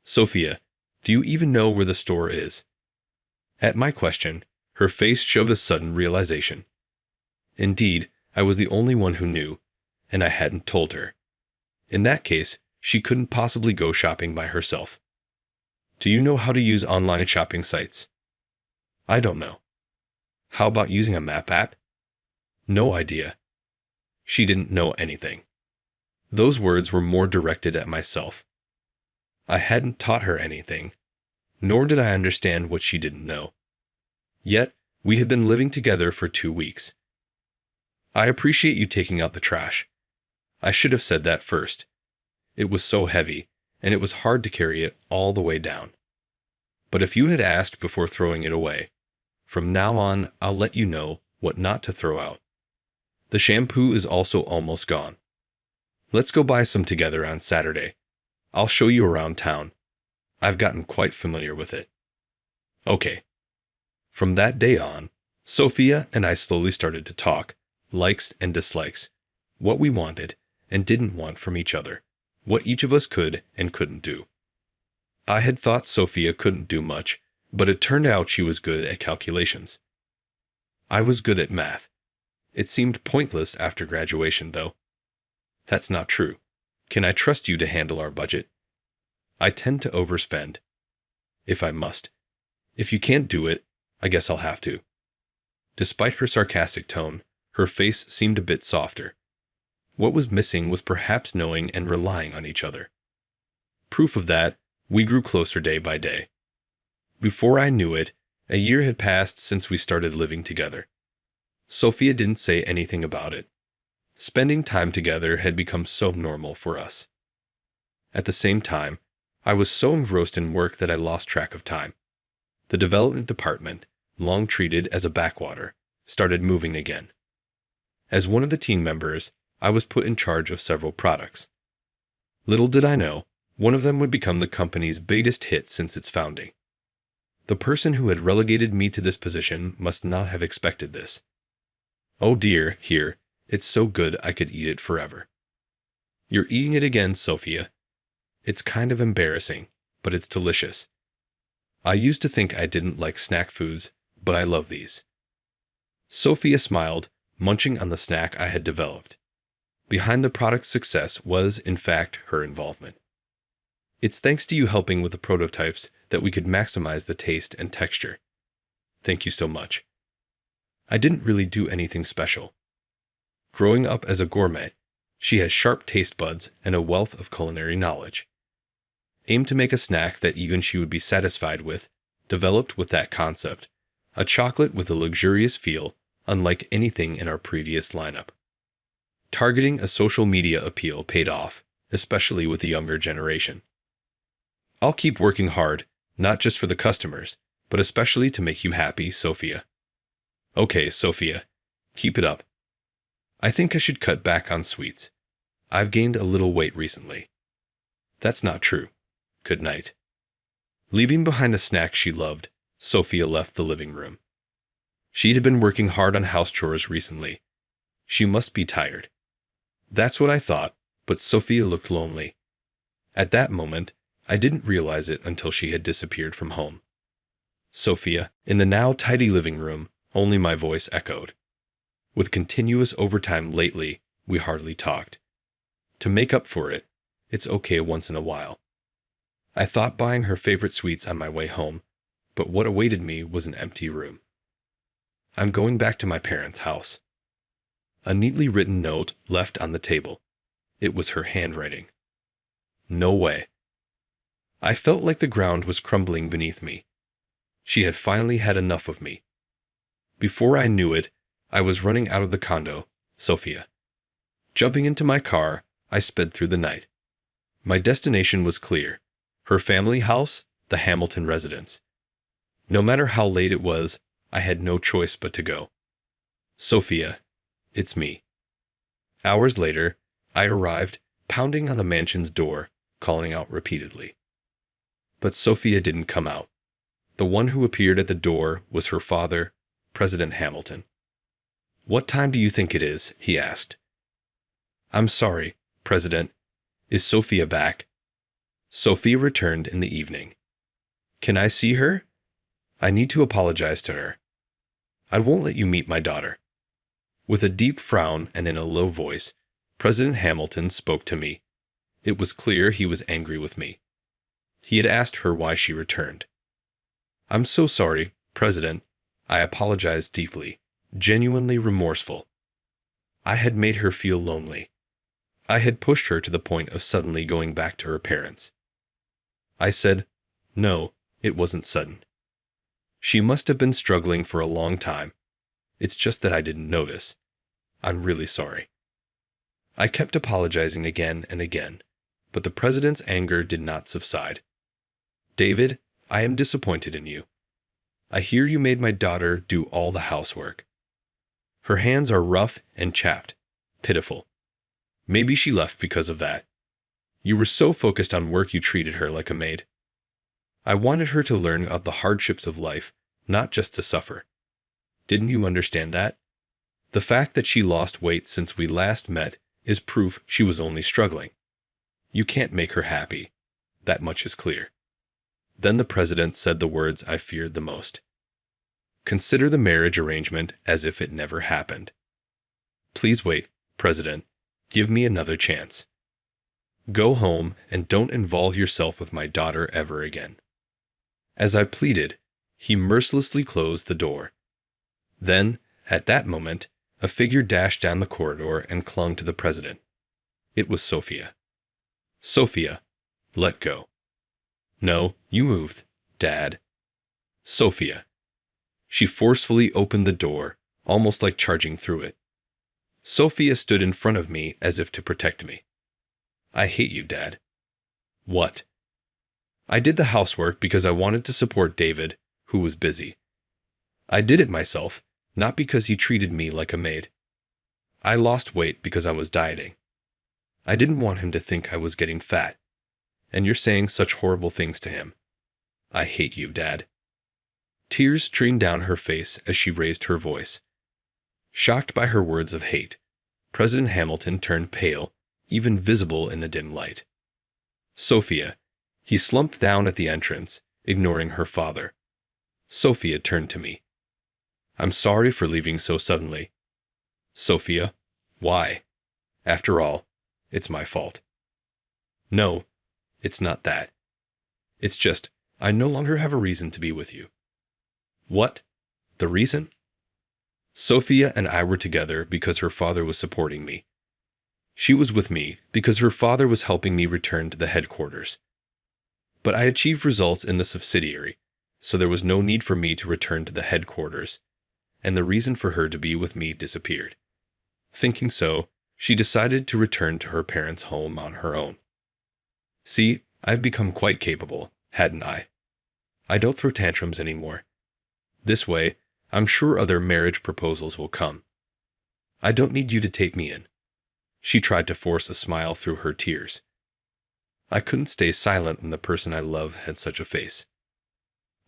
"Sophia, do you even know where the store is?" At my question, her face showed a sudden realization. Indeed, I was the only one who knew, and I hadn't told her. In that case, she couldn't possibly go shopping by herself. Do you know how to use online shopping sites? I don't know. How about using a map app? No idea. She didn't know anything. Those words were more directed at myself. I hadn't taught her anything, nor did I understand what she didn't know. Yet, we had been living together for 2 weeks. I appreciate you taking out the trash. I should have said that first. It was so heavy, and it was hard to carry it all the way down. But if you had asked before throwing it away, from now on I'll let you know what not to throw out. The shampoo is also almost gone. Let's go buy some together on Saturday. I'll show you around town. I've gotten quite familiar with it. Okay. From that day on, Sophia and I slowly started to talk, likes and dislikes, what we wanted and didn't want from each other, what each of us could and couldn't do. I had thought Sophia couldn't do much, but it turned out she was good at calculations. I was good at math. It seemed pointless after graduation, though. That's not true. Can I trust you to handle our budget? I tend to overspend. If I must. If you can't do it, I guess I'll have to. Despite her sarcastic tone, her face seemed a bit softer. What was missing was perhaps knowing and relying on each other. Proof of that, we grew closer day by day. Before I knew it, a year had passed since we started living together. Sophia didn't say anything about it. Spending time together had become so normal for us. At the same time, I was so engrossed in work that I lost track of time. The development department, long treated as a backwater, started moving again. As one of the team members, I was put in charge of several products. Little did I know, one of them would become the company's biggest hit since its founding. The person who had relegated me to this position must not have expected this. Oh dear, here, it's so good I could eat it forever. You're eating it again, Sophia. It's kind of embarrassing, but it's delicious. I used to think I didn't like snack foods, but I love these. Sophia smiled, munching on the snack I had developed. Behind the product's success was, in fact, her involvement. It's thanks to you helping with the prototypes that we could maximize the taste and texture. Thank you so much. I didn't really do anything special. Growing up as a gourmet, she has sharp taste buds and a wealth of culinary knowledge. Aimed to make a snack that even she would be satisfied with, developed with that concept, a chocolate with a luxurious feel unlike anything in our previous lineup. Targeting a social media appeal paid off, especially with the younger generation. I'll keep working hard, not just for the customers, but especially to make you happy, Sophia. Okay, Sophia, keep it up. I think I should cut back on sweets. I've gained a little weight recently. That's not true. Good night. Leaving behind a snack she loved, Sophia left the living room. She had been working hard on house chores recently. She must be tired. That's what I thought, but Sophia looked lonely. At that moment, I didn't realize it until she had disappeared from home. Sophia, in the now tidy living room, only my voice echoed. With continuous overtime lately, we hardly talked. To make up for it, it's okay once in a while. I thought buying her favorite sweets on my way home, but what awaited me was an empty room. I'm going back to my parents' house. A neatly written note left on the table. It was her handwriting. No way. I felt like the ground was crumbling beneath me. She had finally had enough of me. Before I knew it, I was running out of the condo, Sophia. Jumping into my car, I sped through the night. My destination was clear. Her family house, the Hamilton residence. No matter how late it was, I had no choice but to go. Sophia, it's me. Hours later, I arrived, pounding on the mansion's door, calling out repeatedly. But Sophia didn't come out. The one who appeared at the door was her father, President Hamilton. "What time do you think it is?" he asked. "I'm sorry, President. Is Sophia back?" Sophia returned in the evening. "Can I see her? I need to apologize to her. I won't let you meet my daughter." With a deep frown and in a low voice, President Hamilton spoke to me. It was clear he was angry with me. He had asked her why she returned. "I'm so sorry, President." I apologized deeply, genuinely remorseful. I had made her feel lonely. I had pushed her to the point of suddenly going back to her parents. I said, "No, it wasn't sudden. She must have been struggling for a long time. It's just that I didn't notice. I'm really sorry." I kept apologizing again and again, but the president's anger did not subside. "David, I am disappointed in you. I hear you made my daughter do all the housework. Her hands are rough and chapped, pitiful. Maybe she left because of that. You were so focused on work you treated her like a maid. I wanted her to learn about the hardships of life, not just to suffer. Didn't you understand that? The fact that she lost weight since we last met is proof she was only struggling. You can't make her happy. That much is clear." Then the president said the words I feared the most. "Consider the marriage arrangement as if it never happened. Please wait, President. Give me another chance. Go home and don't involve yourself with my daughter ever again." As I pleaded, he mercilessly closed the door. Then, at that moment, a figure dashed down the corridor and clung to the president. It was Sophia. "Sophia, let go." "No, you moved, Dad." "Sophia." She forcefully opened the door, almost like charging through it. Sophia stood in front of me as if to protect me. "I hate you, Dad." "What?" "I did the housework because I wanted to support David, who was busy. I did it myself, not because he treated me like a maid. I lost weight because I was dieting. I didn't want him to think I was getting fat. And you're saying such horrible things to him. I hate you, Dad." Tears streamed down her face as she raised her voice. Shocked by her words of hate, President Hamilton turned pale, even visible in the dim light. "Sophia." He slumped down at the entrance, ignoring her father. Sophia turned to me. "I'm sorry for leaving so suddenly." "Sophia, why? After all, it's my fault." "No, it's not that. It's just, I no longer have a reason to be with you." "What? The reason?" "Sophia and I were together because her father was supporting me. She was with me because her father was helping me return to the headquarters. But I achieved results in the subsidiary, so there was no need for me to return to the headquarters, and the reason for her to be with me disappeared. Thinking so, she decided to return to her parents' home on her own. See, I've become quite capable, hadn't I? I don't throw tantrums anymore. This way, I'm sure other marriage proposals will come. I don't need you to take me in." She tried to force a smile through her tears. I couldn't stay silent when the person I love had such a face.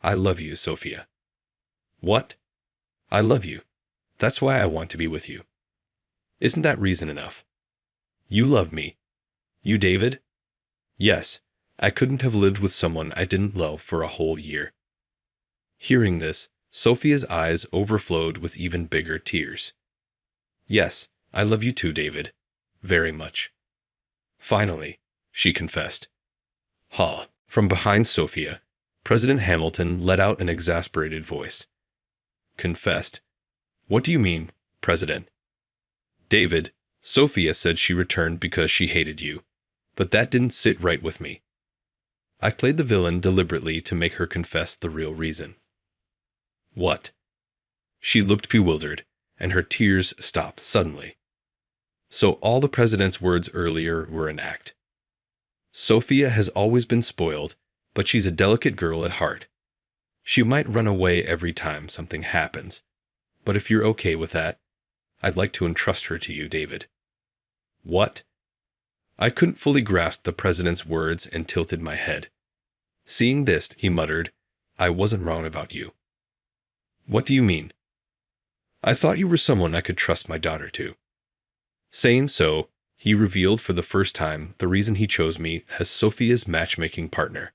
"I love you, Sophia." "What?" "I love you. That's why I want to be with you. Isn't that reason enough? You love me. You, David?" "Yes, I couldn't have lived with someone I didn't love for a whole year." Hearing this, Sophia's eyes overflowed with even bigger tears. "Yes, I love you too, David. Very much." Finally, she confessed. "Ha!" From behind Sophia, President Hamilton let out an exasperated voice. "Confessed? What do you mean, President?" "David, Sophia said she returned because she hated you, but that didn't sit right with me. I played the villain deliberately to make her confess the real reason." "What?" She looked bewildered, and her tears stopped suddenly. So all the president's words earlier were an act. Sophia has always been spoiled, but she's a delicate girl at heart. She might run away every time something happens, but if you're okay with that, I'd like to entrust her to you, David." "What?" I couldn't fully grasp the president's words and tilted my head. Seeing this, he muttered, "I wasn't wrong about you." "What do you mean?" "I thought you were someone I could trust my daughter to." Saying so, he revealed for the first time the reason he chose me as Sophia's matchmaking partner.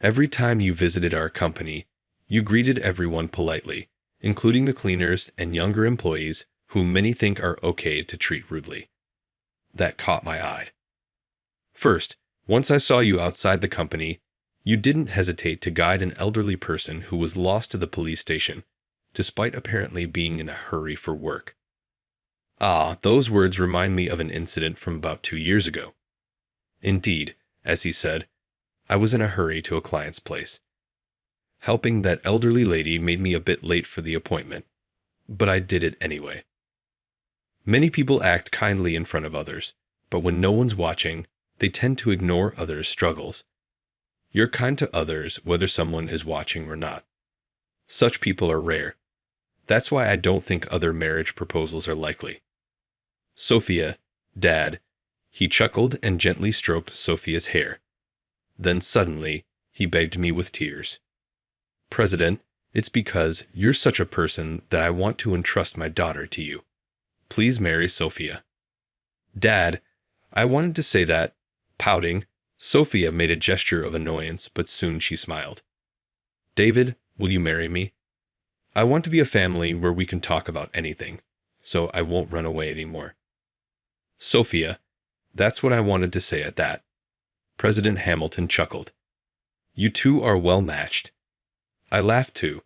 "Every time you visited our company, you greeted everyone politely, including the cleaners and younger employees whom many think are okay to treat rudely. that caught my eye. First, once I saw you outside the company, you didn't hesitate to guide an elderly person who was lost to the police station, despite apparently being in a hurry for work. Ah, those words remind me of an incident from about 2 years ago. Indeed, as he said, I was in a hurry to a client's place. Helping that elderly lady made me a bit late for the appointment, but I did it anyway. Many people act kindly in front of others, but when no one's watching, they tend to ignore others' struggles. You're kind to others whether someone is watching or not. Such people are rare. That's why I don't think other marriage proposals are likely. Sophia, Dad, he chuckled and gently stroked Sophia's hair. Then suddenly, he begged me with tears. President, it's because you're such a person that I want to entrust my daughter to you. Please marry Sophia. Dad, I wanted to say that. Pouting, Sophia made a gesture of annoyance, but soon she smiled. David, will you marry me? I want to be a family where we can talk about anything, so I won't run away anymore. Sophia, that's what I wanted to say at that. President Hamilton chuckled. You two are well matched. I laughed too,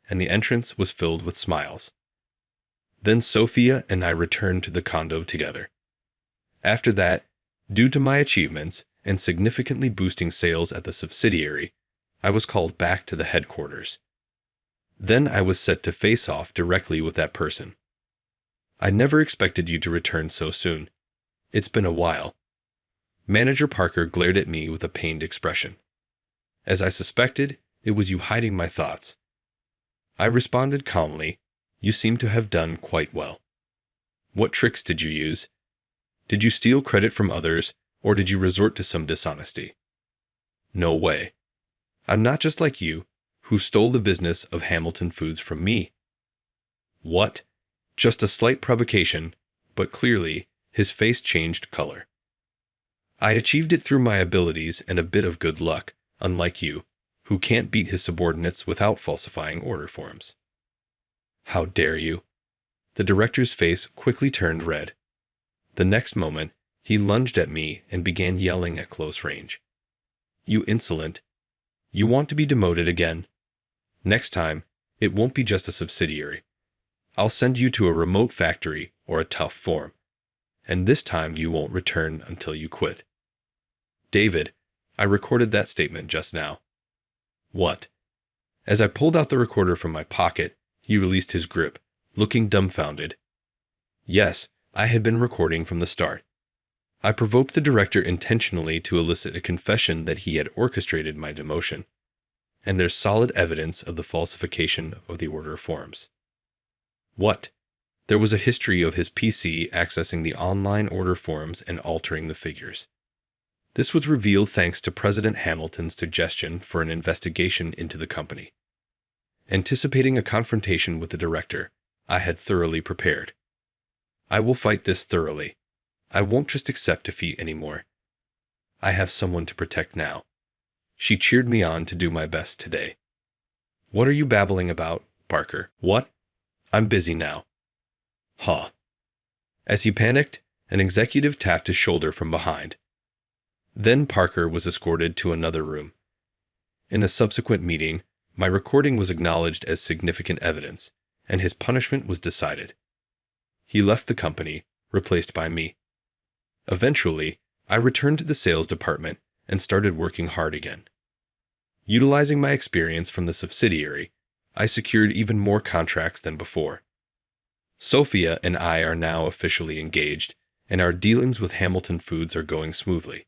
and the entrance was filled with smiles. Then Sophia and I returned to the condo together. After that, due to my achievements and significantly boosting sales at the subsidiary, I was called back to the headquarters. Then I was set to face off directly with that person. I never expected you to return so soon. It's been a while. Manager Parker glared at me with a pained expression. As I suspected, it was you hiding my thoughts. I responded calmly, you seem to have done quite well. What tricks did you use? Did you steal credit from others, or did you resort to some dishonesty? No way. I'm not just like you, who stole the business of Hamilton Foods from me. What? Just a slight provocation, but clearly, his face changed color. I achieved it through my abilities and a bit of good luck, unlike you, who can't beat his subordinates without falsifying order forms. How dare you? The director's face quickly turned red. The next moment, he lunged at me and began yelling at close range. You insolent. You want to be demoted again? Next time, it won't be just a subsidiary. I'll send you to a remote factory or a tough form. And this time you won't return until you quit. David, I recorded that statement just now. What? As I pulled out the recorder from my pocket, he released his grip, looking dumbfounded. Yes, I had been recording from the start. I provoked the director intentionally to elicit a confession that he had orchestrated my demotion. And there's solid evidence of the falsification of the order forms. What? There was a history of his PC accessing the online order forms and altering the figures. This was revealed thanks to President Hamilton's suggestion for an investigation into the company. Anticipating a confrontation with the director, I had thoroughly prepared. I will fight this thoroughly. I won't just accept defeat anymore. I have someone to protect now. She cheered me on to do my best today. What are you babbling about, Parker? What? I'm busy now. Huh. As he panicked, an executive tapped his shoulder from behind. Then Parker was escorted to another room. In a subsequent meeting, my recording was acknowledged as significant evidence, and his punishment was decided. He left the company, replaced by me. Eventually, I returned to the sales department and started working hard again. Utilizing my experience from the subsidiary, I secured even more contracts than before. Sophia and I are now officially engaged, and our dealings with Hamilton Foods are going smoothly.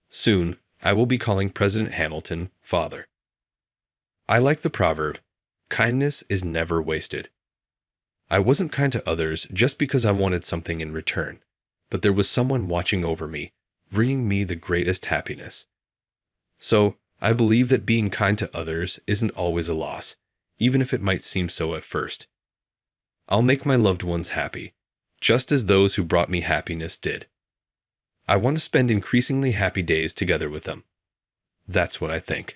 Soon, I will be calling President Hamilton father. I like the proverb, kindness is never wasted. I wasn't kind to others just because I wanted something in return, but there was someone watching over me, bringing me the greatest happiness. So, I believe that being kind to others isn't always a loss, even if it might seem so at first. I'll make my loved ones happy, just as those who brought me happiness did. I want to spend increasingly happy days together with them. That's what I think.